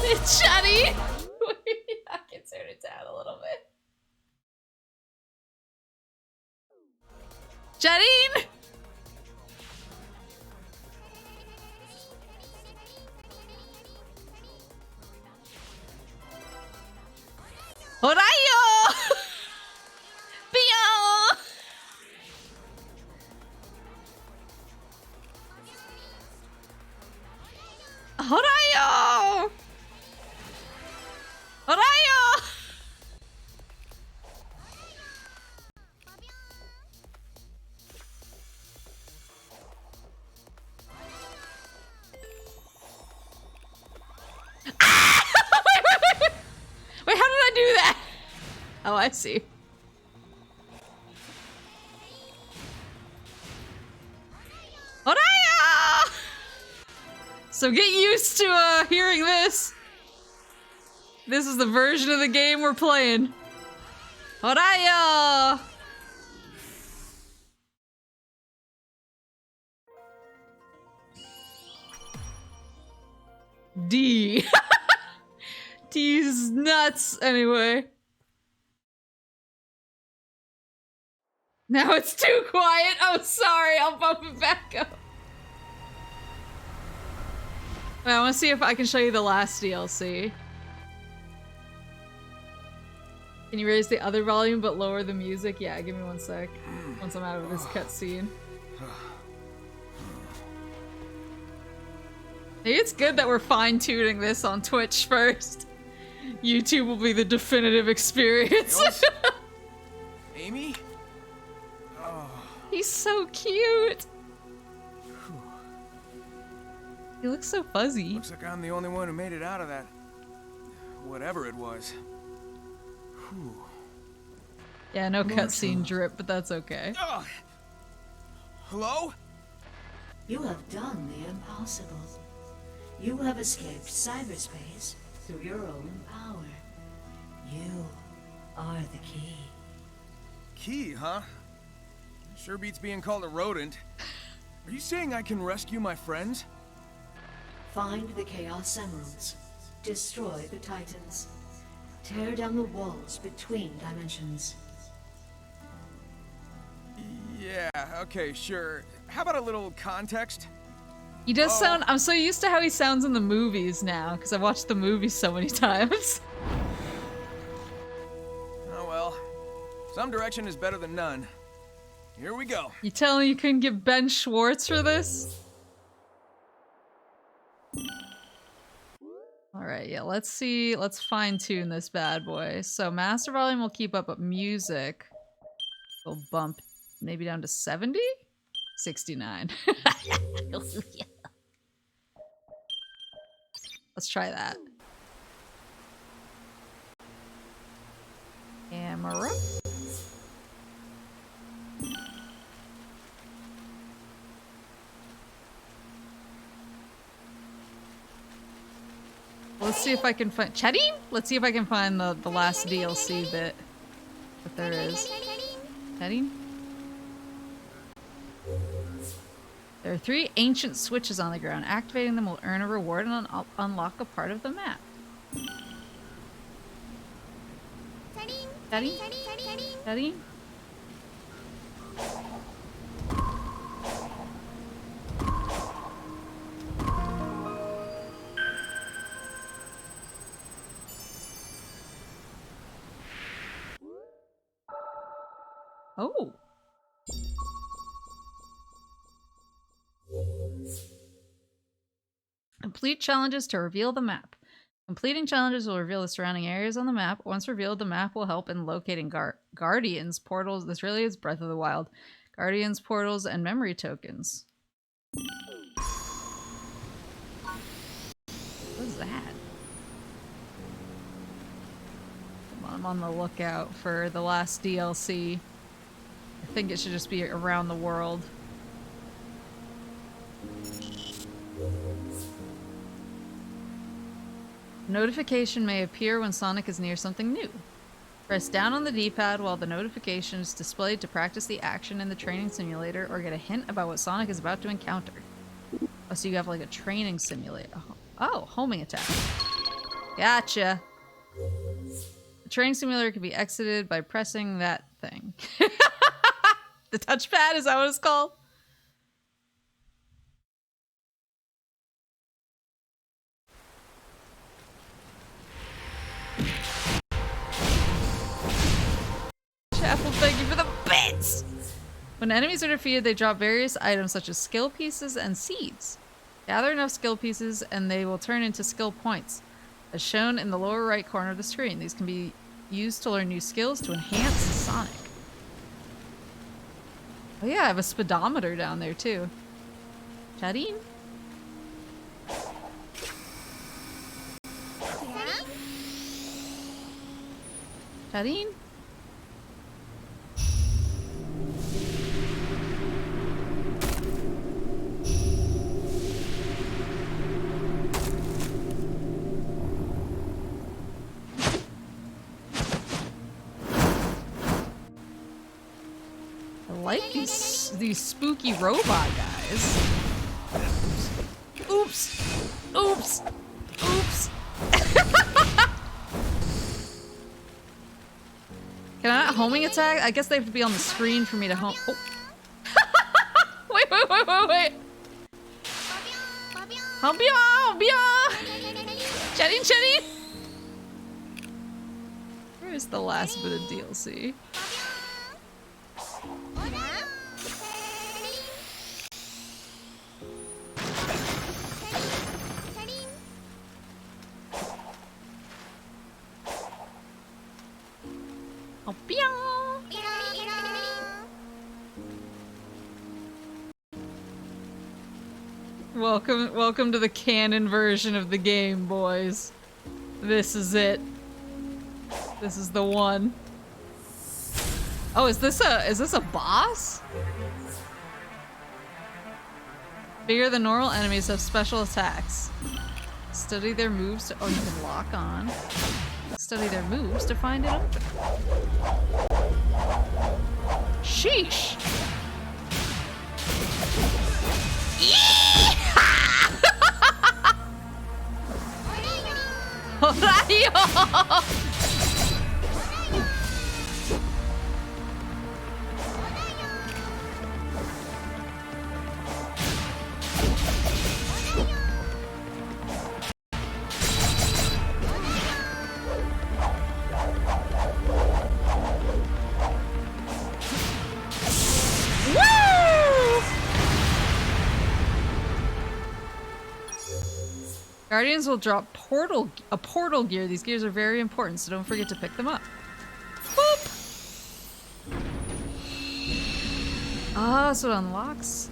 A: It's Shuddy. I can turn it down a little bit. Jadine! Horayo! Pio! Horayo! Horayo! Ah! Wait, how did I do that? Oh, I see. Horayo! So get used to hearing this. This is the version of the game we're playing. Horayo! D. D's nuts, anyway. Now it's too quiet. Oh, sorry. I'll bump it back up. Wait, I want to see if I can show you the last DLC. Can you raise the other volume but lower the music? Yeah, give me one sec. Once I'm out of this cutscene. Maybe it's good that we're fine-tuning this on Twitch first. YouTube will be the definitive experience.
D: Amy?
A: He's so cute. He looks so fuzzy.
D: Looks like I'm the only one who made it out of that. Whatever it was. Whew.
A: Yeah, no cutscene drip, but that's okay.
D: Hello?
E: You have done the impossible. You have escaped cyberspace through your own power. You are the key.
D: Key, huh? Sure beats being called a rodent. Are you saying I can rescue my friends?
E: Find the Chaos Emeralds. Destroy the Titans. Tear down the walls between dimensions.
D: Yeah, okay, sure. How about a little context?
A: He does sound. I'm so used to how he sounds in the movies now, because I've watched the movies so many times.
D: Oh well. Some direction is better than none. Here we go.
A: You telling me you couldn't get Ben Schwartz for this? Alright, yeah, let's see. Let's fine-tune this bad boy. So master volume will keep up, but music will bump maybe down to 70? 69. Let's try that. Camera. Let's see if I can find Chetty? Let's see if I can find the last DLC bit that there is. Chetty? There are 3 ancient switches on the ground. Activating them will earn a reward and unlock a part of the map. Chetty? Chetty? Oh. Complete challenges to reveal the map. Completing challenges will reveal the surrounding areas on the map. Once revealed, the map will help in locating guardians, portals. This really is Breath of the Wild. Guardians, portals, and memory tokens. What is that? I'm on the lookout for the last DLC. I think it should just be around the world. Notification may appear when Sonic is near something new. Press down on the D-pad while the notification is displayed to practice the action in the training simulator or get a hint about what Sonic is about to encounter. Oh, so you have like a training simulator. Oh, homing attack. Gotcha. The training simulator can be exited by pressing that thing. The touchpad, is that what it's called? Chapel, thank you for the bits! When enemies are defeated, they drop various items such as skill pieces and seeds. Gather enough skill pieces and they will turn into skill points, as shown in the lower right corner of the screen. These can be used to learn new skills to enhance Sonic. Oh yeah, I have a speedometer down there too. Chatting? Chatting? I like these spooky robot guys. Oops! Oops! Oops! Can I not homing attack? I guess they have to be on the screen for me to home. Oh. Wait! Chetty! Where's the last bit of DLC? Oh, welcome to the canon version of the game, boys. This is it. This is the one. Oh, is this a boss? Bigger than normal enemies have special attacks. Study their moves to- oh, you can lock on. Study their moves to find it open. Sheesh! Horayo! Guardians will drop a portal gear. These gears are very important, so don't forget to pick them up. Boop! Ah, so it unlocks.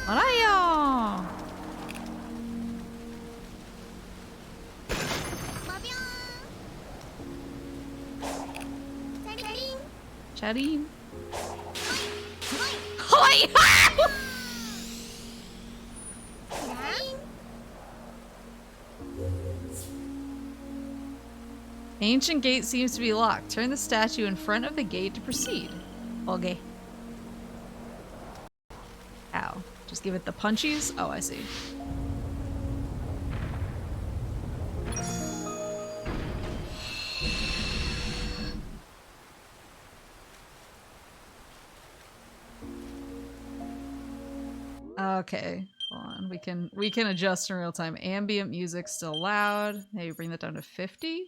A: Horayo! Charin. Hoi! Ancient gate seems to be locked. Turn the statue in front of the gate to proceed. Okay. Ow. Just give it the punchies? Oh, I see. Okay. Hold on. We can adjust in real time. Ambient music still loud. Maybe bring that down to 50.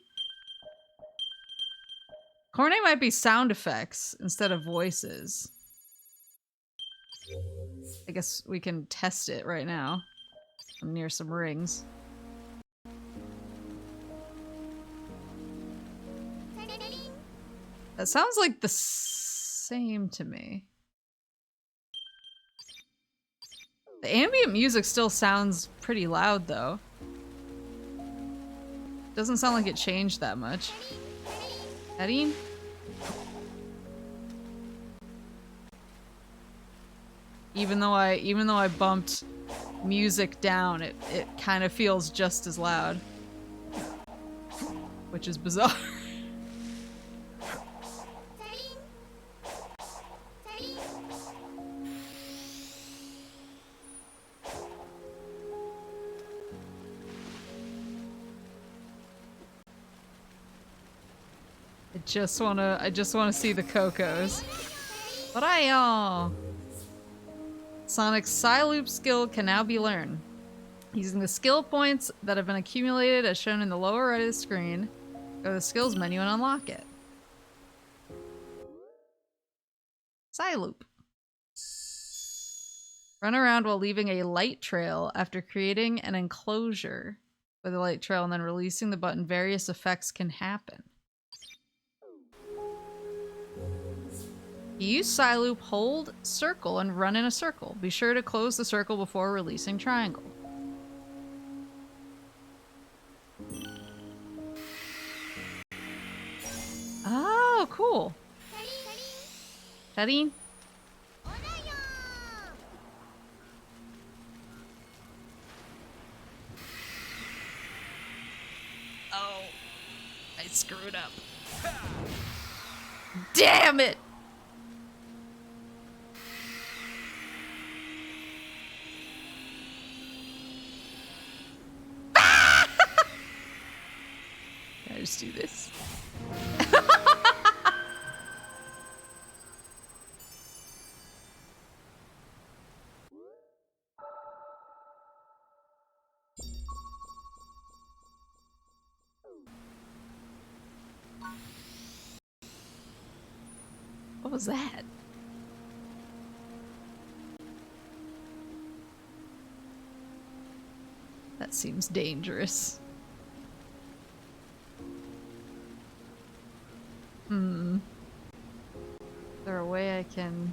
A: Cornet might be sound effects instead of voices. I guess we can test it right now. I'm near some rings. That sounds like the same to me. The ambient music still sounds pretty loud though. Doesn't sound like it changed that much. Heading? Even though I bumped music down, it kind of feels just as loud. Which is bizarre. I just wanna see the Cocos. Horayo! Sonic's Psyloop skill can now be learned. Using the skill points that have been accumulated as shown in the lower right of the screen, go to the skills menu and unlock it. Psyloop. Run around while leaving a light trail after creating an enclosure with a light trail and then releasing the button. Various effects can happen. Use Psyloop, hold circle, and run in a circle. Be sure to close the circle before releasing triangle. Oh, cool. Charin? Oh, I screwed up. Damn it! Can I just do this? What was that? That seems dangerous. Is there a way I can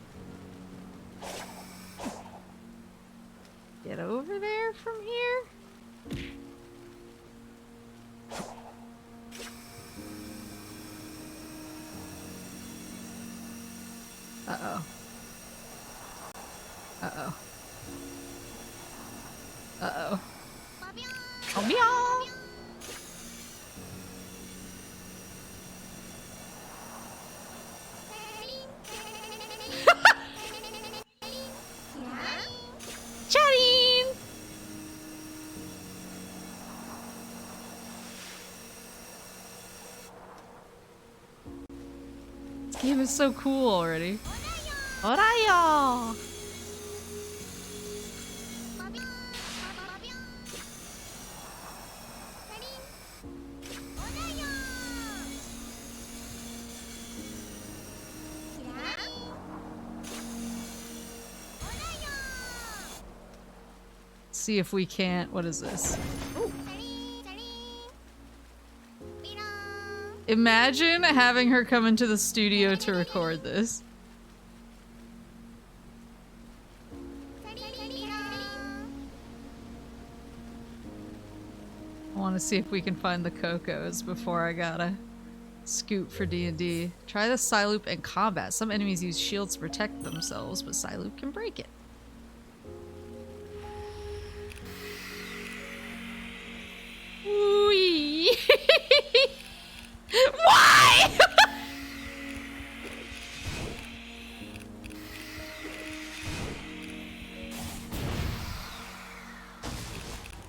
A: get over there from here? Uh-oh. Uh-oh. Uh-oh. Oh, meow! Chatting! This game is so cool already. Oraya! See if we can't. What is this? Ooh. Imagine having her come into the studio to record this. I want to see if we can find the Cocos before I gotta scoot for D&D. Try the Psyloop in combat. Some enemies use shields to protect themselves, but Psyloop can break it. Wee. Why?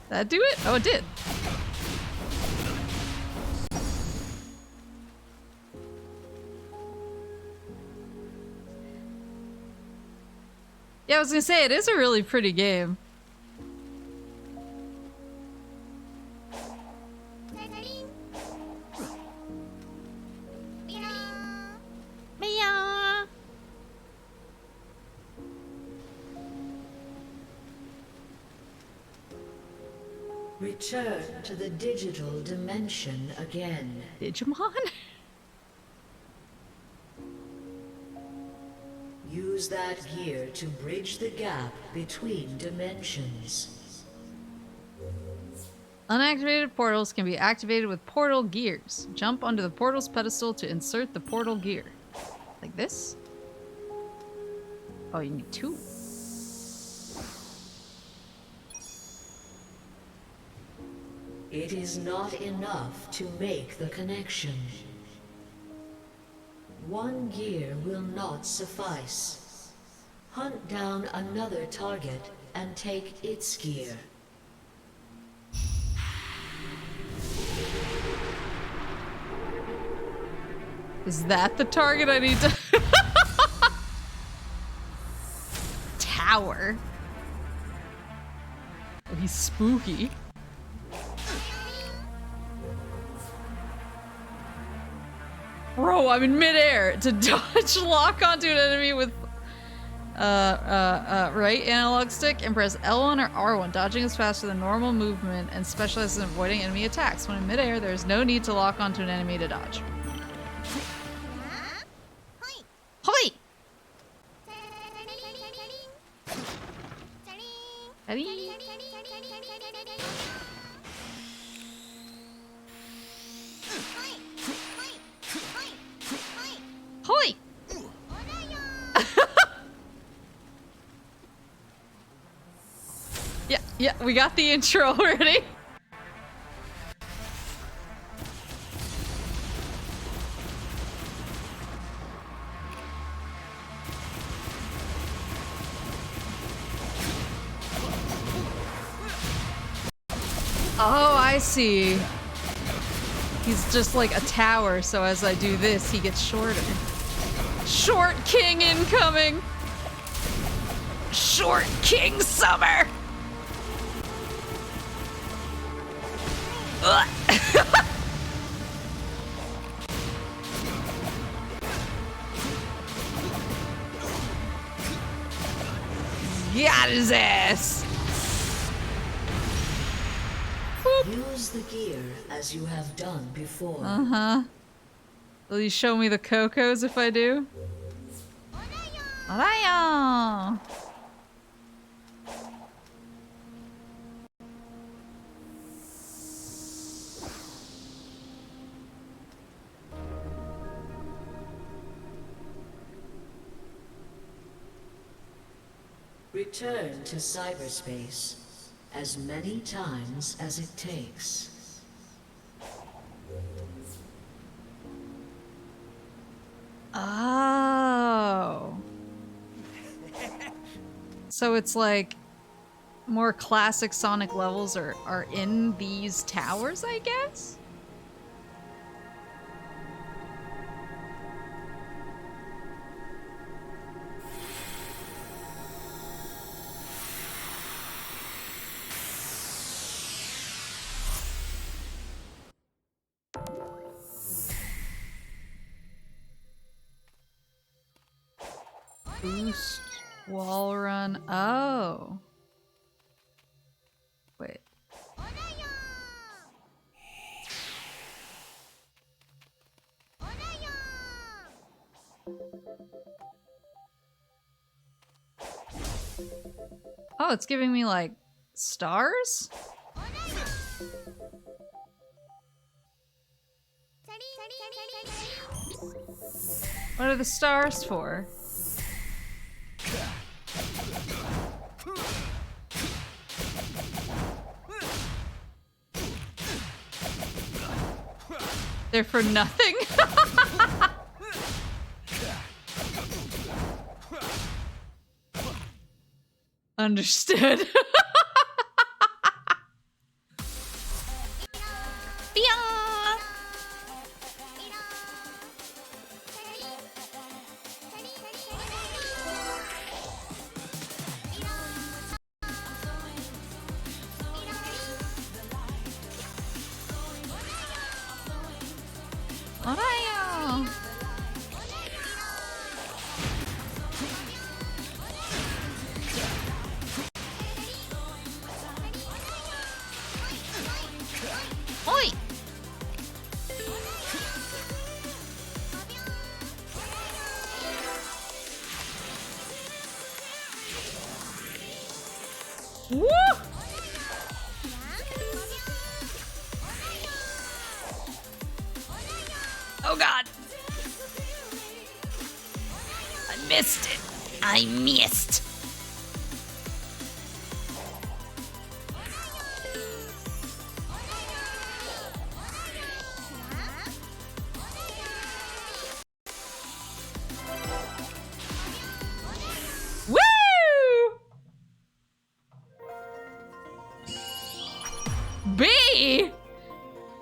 A: That do it? Oh, it did. Yeah, I was gonna say, it is a really pretty game. Meow.
E: Return to the digital dimension again.
A: Digimon?
E: Use that gear to bridge the gap between dimensions.
A: Unactivated portals can be activated with portal gears. Jump onto the portal's pedestal to insert the portal gear. Like this? Oh, you need two.
E: It is not enough to make the connection. One gear will not suffice. Hunt down another target and take its gear.
A: Is that the target I need to... Tower. Oh, he's spooky. Bro, I'm in midair to dodge lock onto an enemy with right analog stick and press L1 or R1. Dodging is faster than normal movement and specializes in avoiding enemy attacks. When in midair, there is no need to lock onto an enemy to dodge. Hoi! Ready? Hoi! Yeah, we got the intro already. Oh, I see. He's just like a tower, so as I do this, he gets shorter. Short King incoming! Short King Summer! Ugh. Got his ass!
E: Use the gear as you have done before.
A: Uh-huh. Will you show me the Cocos if I do? Oraya!
E: Return to cyberspace. as many times as it takes.
A: Oh. So it's like more classic Sonic levels are in these towers, I guess? Boost wall run. Oh. Wait. Oh, it's giving me like stars? What are the stars for? They're for nothing? Understood. Bia! Ohio! Oi! Woo! Oh god! I missed it! I missed! Woo! B!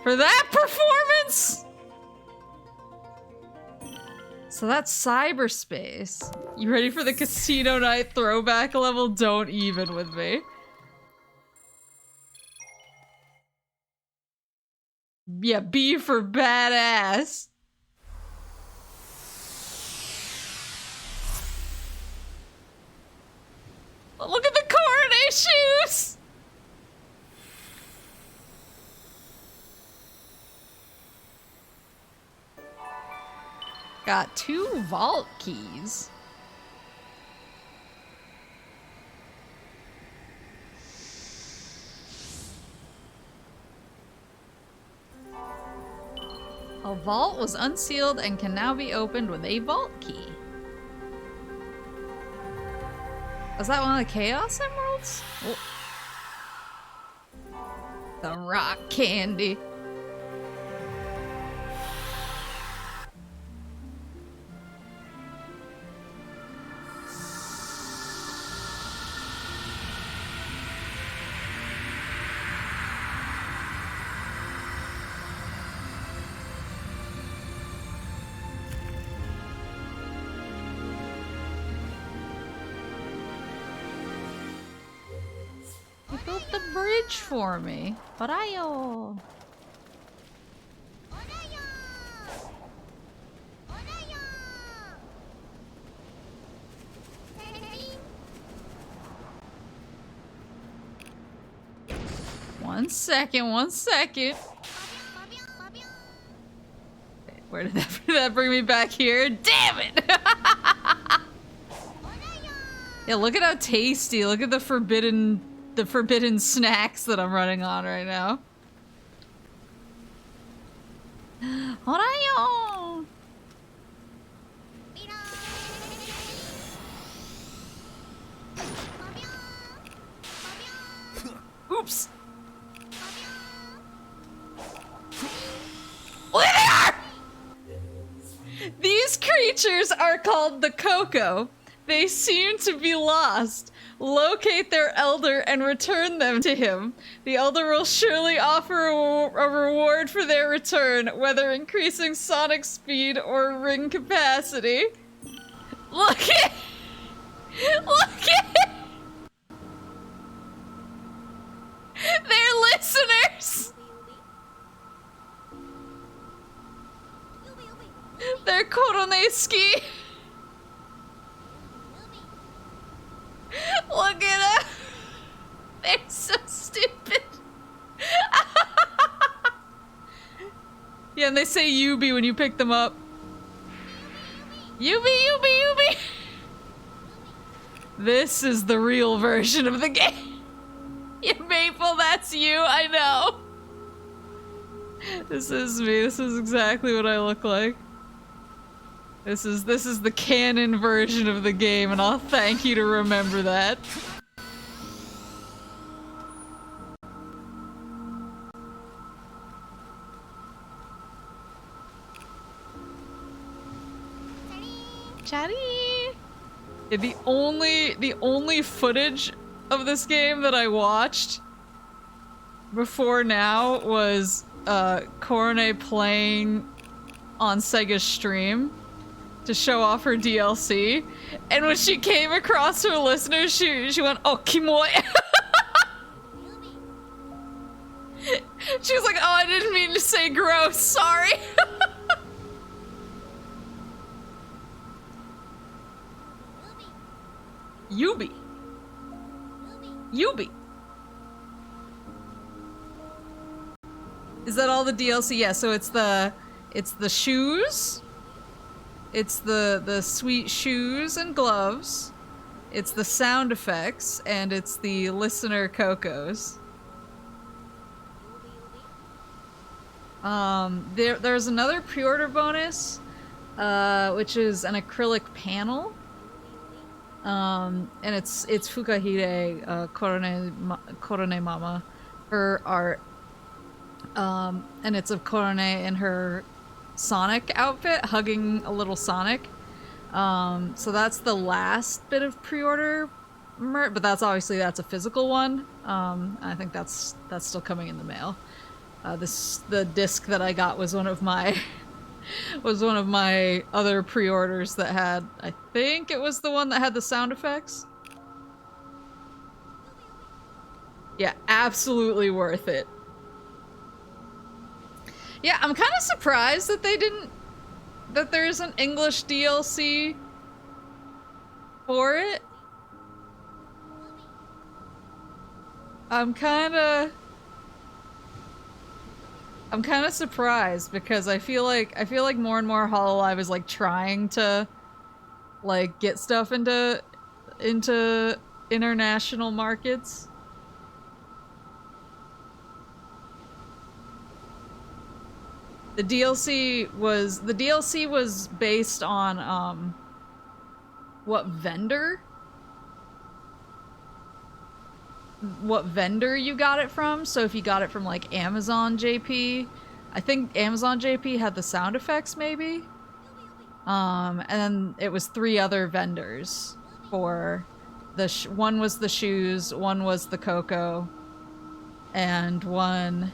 A: For that performance? So that's cyberspace. You ready for the casino night throwback level? Don't even with me. Yeah, B for badass. Look at the coordinate shoes! Got 2 vault keys. A vault was unsealed and can now be opened with a vault key. Was that one of the Chaos Emeralds? Oh. The rock candy. You built the bridge for me. Horayo. One second. Where did that bring me back here? Damn it! Yeah, look at how tasty. Look at the forbidden snacks that I'm running on right now. Horayo! Oops. Look at there! These creatures are called the Coco. They seem to be lost. Locate their elder and return them to him. The elder will surely offer a reward for their return, whether increasing sonic speed or ring capacity. Look at... Look at... They're listeners! They're Koroneski! Look at them! They're so stupid! Yeah, and they say Yubi when you pick them up. Yubi, Yubi, Yubi! This is the real version of the game. Yeah, Maple, that's you, I know. This is me, this is exactly what I look like. This is the canon version of the game, and I'll thank you to remember that. Chatty. Yeah, the only footage of this game that I watched before now was Korone playing on Sega's stream to show off her DLC, and when she came across her listeners, she went, "Oh, kimoy." She was like, "Oh, I didn't mean to say gross. Sorry." Yubi. Yubi. Is that all the DLC? Yeah, so it's the shoes. It's the sweet shoes and gloves. It's the sound effects, and it's the listener Cocos. There's another pre-order bonus, which is an acrylic panel. And it's Fukahide, Korone Mama, her art. And it's of Korone in her Sonic outfit, hugging a little Sonic. So that's the last bit of pre-order but that's a physical one. I think that's still coming in the mail. The disc that I got was one of my other pre-orders that had, I think it was the one that had the sound effects. Yeah, absolutely worth it. Yeah, I'm kind of surprised that that there's an English DLC for it. I'm kind of surprised because I feel like more and more Hololive is like trying to like get stuff into international markets. The DLC was based on what vendor you got it from. So if you got it from like Amazon JP, I think Amazon JP had the sound effects maybe. And then it was 3 other vendors for one was the shoes, one was the Coco, and one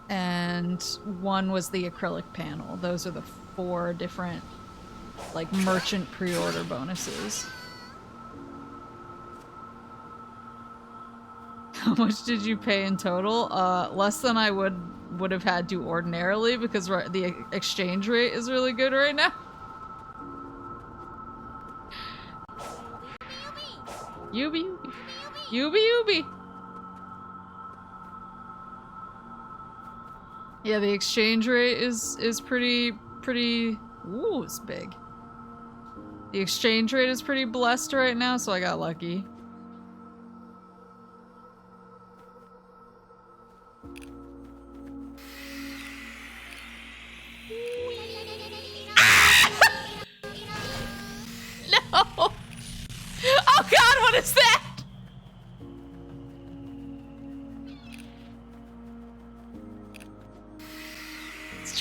A: and one was the acrylic panel. Those are the 4 different like merchant pre-order bonuses. How much did you pay in total? Less than I would have had to ordinarily because the exchange rate is really good right now. Yubi, Yubi. Yubi, Yubi. Yeah, the exchange rate is pretty. Ooh, it's big. The exchange rate is pretty blessed right now, so I got lucky.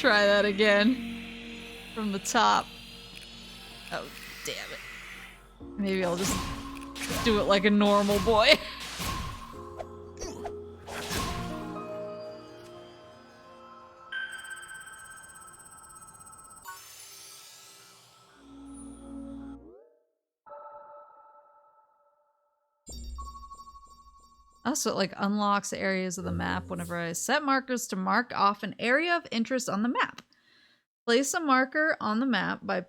A: try that again. From the top. Oh, damn it. Maybe I'll just do it like a normal boy. Also, it like unlocks areas of the map whenever I set markers to mark off an area of interest on the map. Place a marker on the map by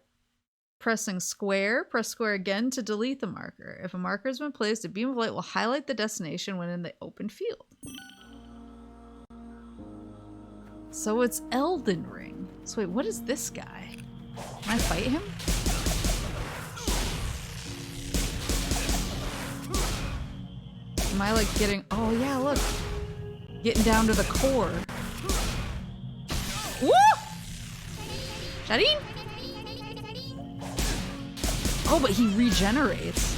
A: pressing square. Press square again to delete the marker. If a marker has been placed, a beam of light will highlight the destination when in the open field. So it's Elden Ring. So wait, what is this guy? Can I fight him? Am I like getting... Oh yeah, look. Getting down to the core. Woo! Shadeen? Oh, but he regenerates.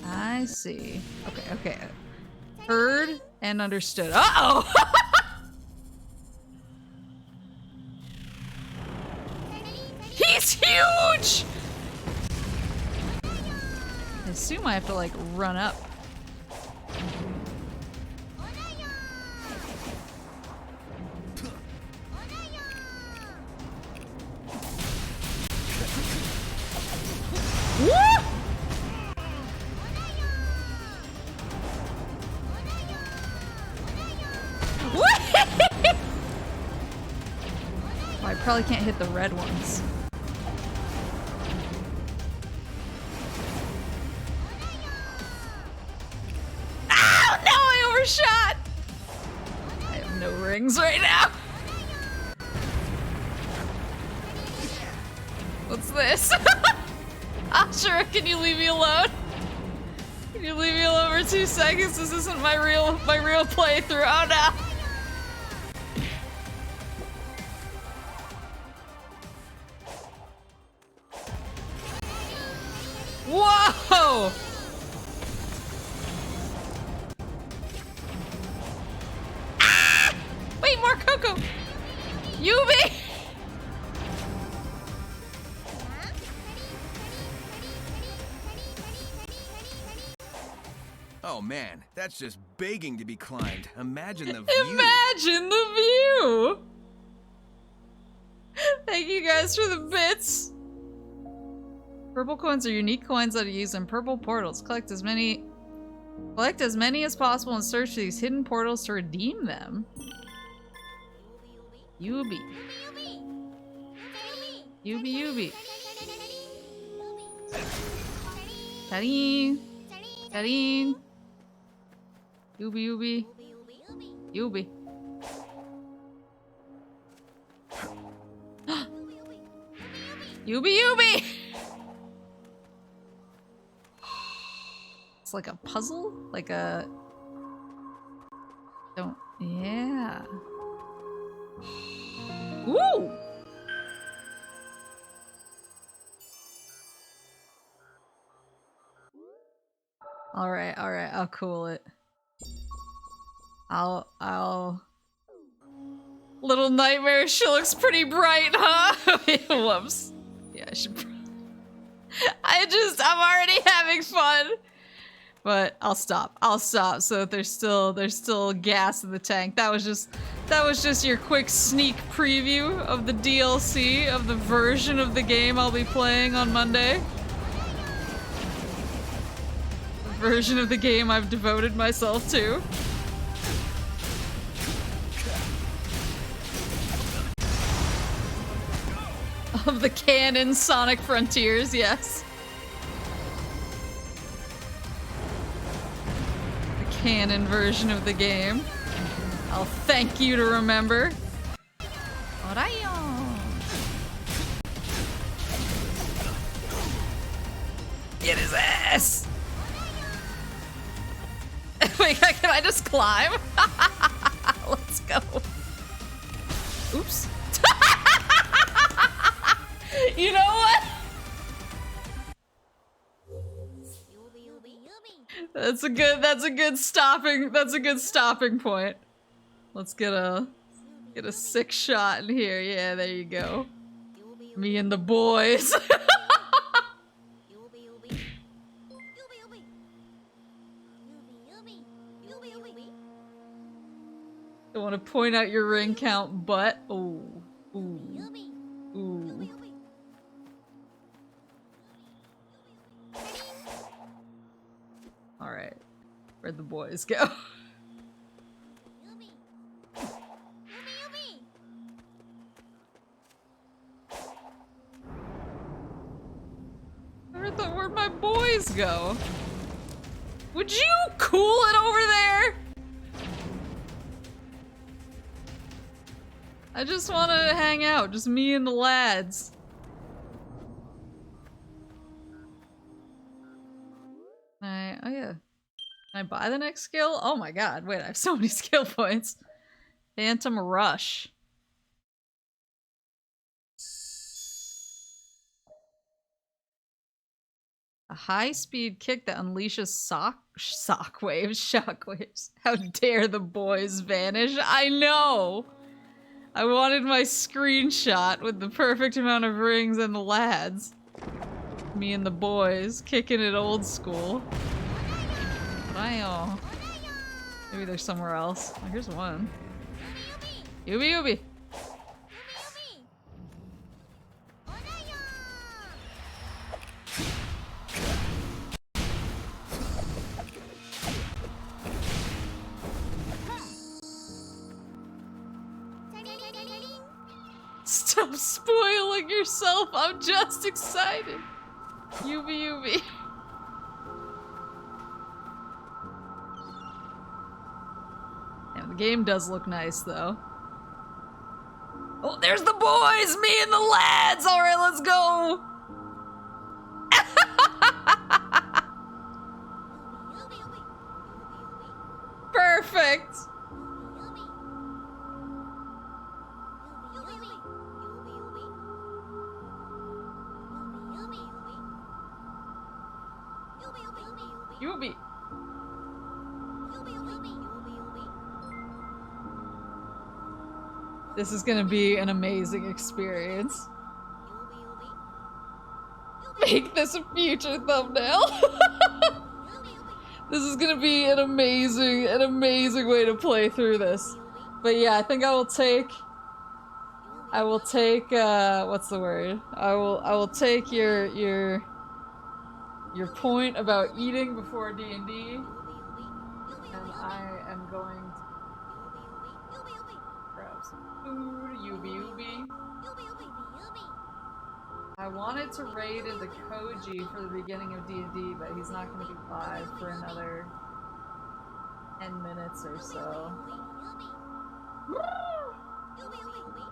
A: I see. Okay, okay. Heard and understood. Uh-oh! He's huge! I assume I have to, like, run up. Woo! Woo! Oh, I probably can't hit the red ones. Ow! No, I overshot! I have no rings right now. What's this? Ashura, can you leave me alone? Can you leave me alone for 2 seconds? This isn't my real playthrough. Oh no! Whoa! Ah! Wait, more Coco! Yubi!
D: Oh man, that's just begging to be climbed. Imagine the view.
A: Imagine the view! Thank you guys for the bits! Purple coins are unique coins that are used in purple portals. Collect as many as possible and search for these hidden portals to redeem them. Yubi. Yubi Yubi. Shadeen. Shadeen. Yubi Yubi. Yubi. Yubi Yubi! It's like a puzzle? Like a... Don't... Yeah. Woo! Alright, alright, I'll cool it. I'll... Little Nightmare, she looks pretty bright, huh? Whoops. Yeah, I should... I'm already having fun! But I'll stop so that there's still gas in the tank. That was just your quick sneak preview of the DLC of the version of the game I'll be playing on Monday. The version of the game I've devoted myself to. Of the canon Sonic Frontiers, yes. Canon version of the game. I'll thank you to remember. Orion. Get his ass! Wait, can I just climb? Let's go. Oops. You know what? That's a good stopping point. Let's get a Get a 6 shot in here. Yeah, there you go. Me and the boys. I want to point out your ring count, but ooh, ooh, ooh. All right, where'd the boys go? Where'd my boys go? Would you cool it over there? I just want to hang out, just me and the lads. Oh yeah. Can I buy the next skill? Oh my god, wait, I have so many skill points. Phantom Rush. A high-speed kick that unleashes shockwaves. How dare the boys vanish? I know! I wanted my screenshot with the perfect amount of rings and the lads. Me and the boys, kicking it old school. Wow. Maybe there's somewhere else. Oh, here's one. Yubi Yubi! Stop spoiling yourself, I'm just excited. Yubi Yubi. Yeah, the game does look nice though. Oh, there's the boys! Me and the lads! Alright, let's go! Perfect! Yubi. This is gonna be an amazing experience. Make this a future thumbnail. This is gonna be an amazing way to play through this. But yeah, I think I will take, what's the word? I will take your point about eating before D&D, and I am going to grab some food, Yubi. I wanted to raid into Koji for the beginning of D&D, but he's not going to be live for another 10 minutes or so.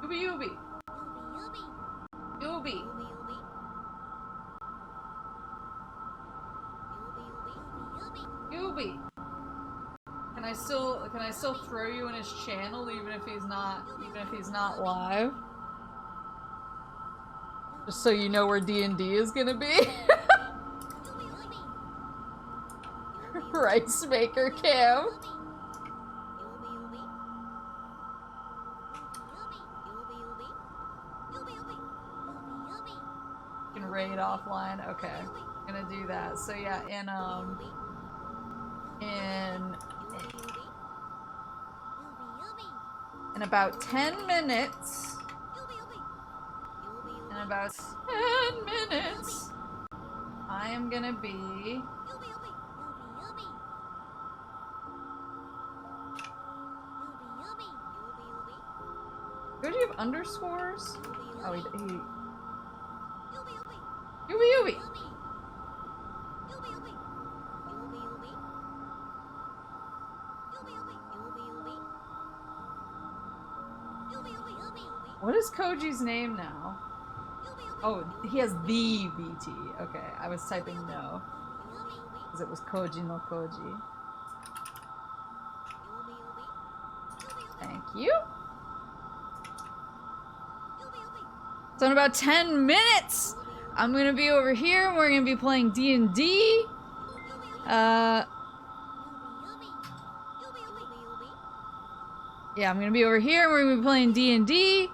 A: Yubi. Yubi! Can I still throw you in his channel even if he's not live? Just so you know where D&D is gonna be. Rice maker cam. You can raid offline. Okay, I'm gonna do that. So yeah, in about 10 minutes. In about 10 minutes, I am gonna be do you have underscores? Oh, he Yubi. What is Koji's name now? Oh, he has the VT. Okay, I was typing no. Because it was Koji no Koji. Thank you. So in about 10 minutes, I'm gonna be over here and we're gonna be playing D&D. yeah, I'm gonna be over here and we're gonna be playing D&D.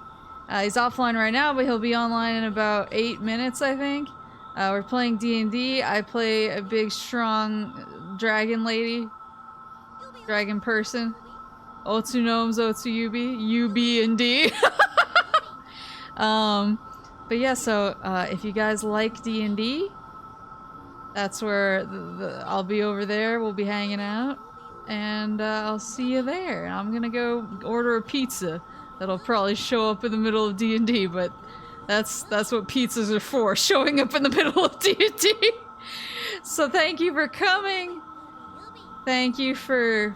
A: He's offline right now, but he'll be online in about 8 minutes, I think. We're playing D&D. I play a big, strong dragon lady. Dragon person. Otsu gnomes, Otsu Yubi. UB and D. But yeah, so if you guys like D&D, that's where I'll be over there. We'll be hanging out. And I'll see you there. I'm gonna go order a pizza. That'll probably show up in the middle of D&D, but that's what pizzas are for, showing up in the middle of D&D. So thank you for coming. Thank you for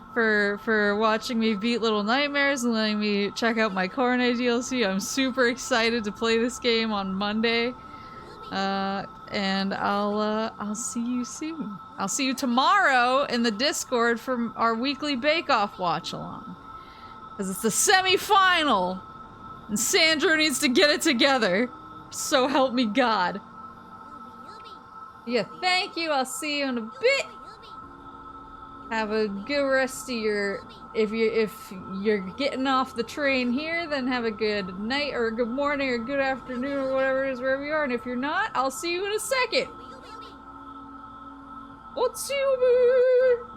A: watching me beat Little Nightmares and letting me check out my Corne DLC. I'm super excited to play this game on Monday. And I'll see you soon. I'll see you tomorrow in the Discord for our weekly Bake Off watch along. Because it's the semi-final! And Sandro needs to get it together. So help me God. Yeah, thank you. I'll see you in a bit. Have a good rest of your... If you're getting off the train here, then have a good night or a good morning or good afternoon or whatever it is wherever you are. And if you're not, I'll see you in a second. VTuber!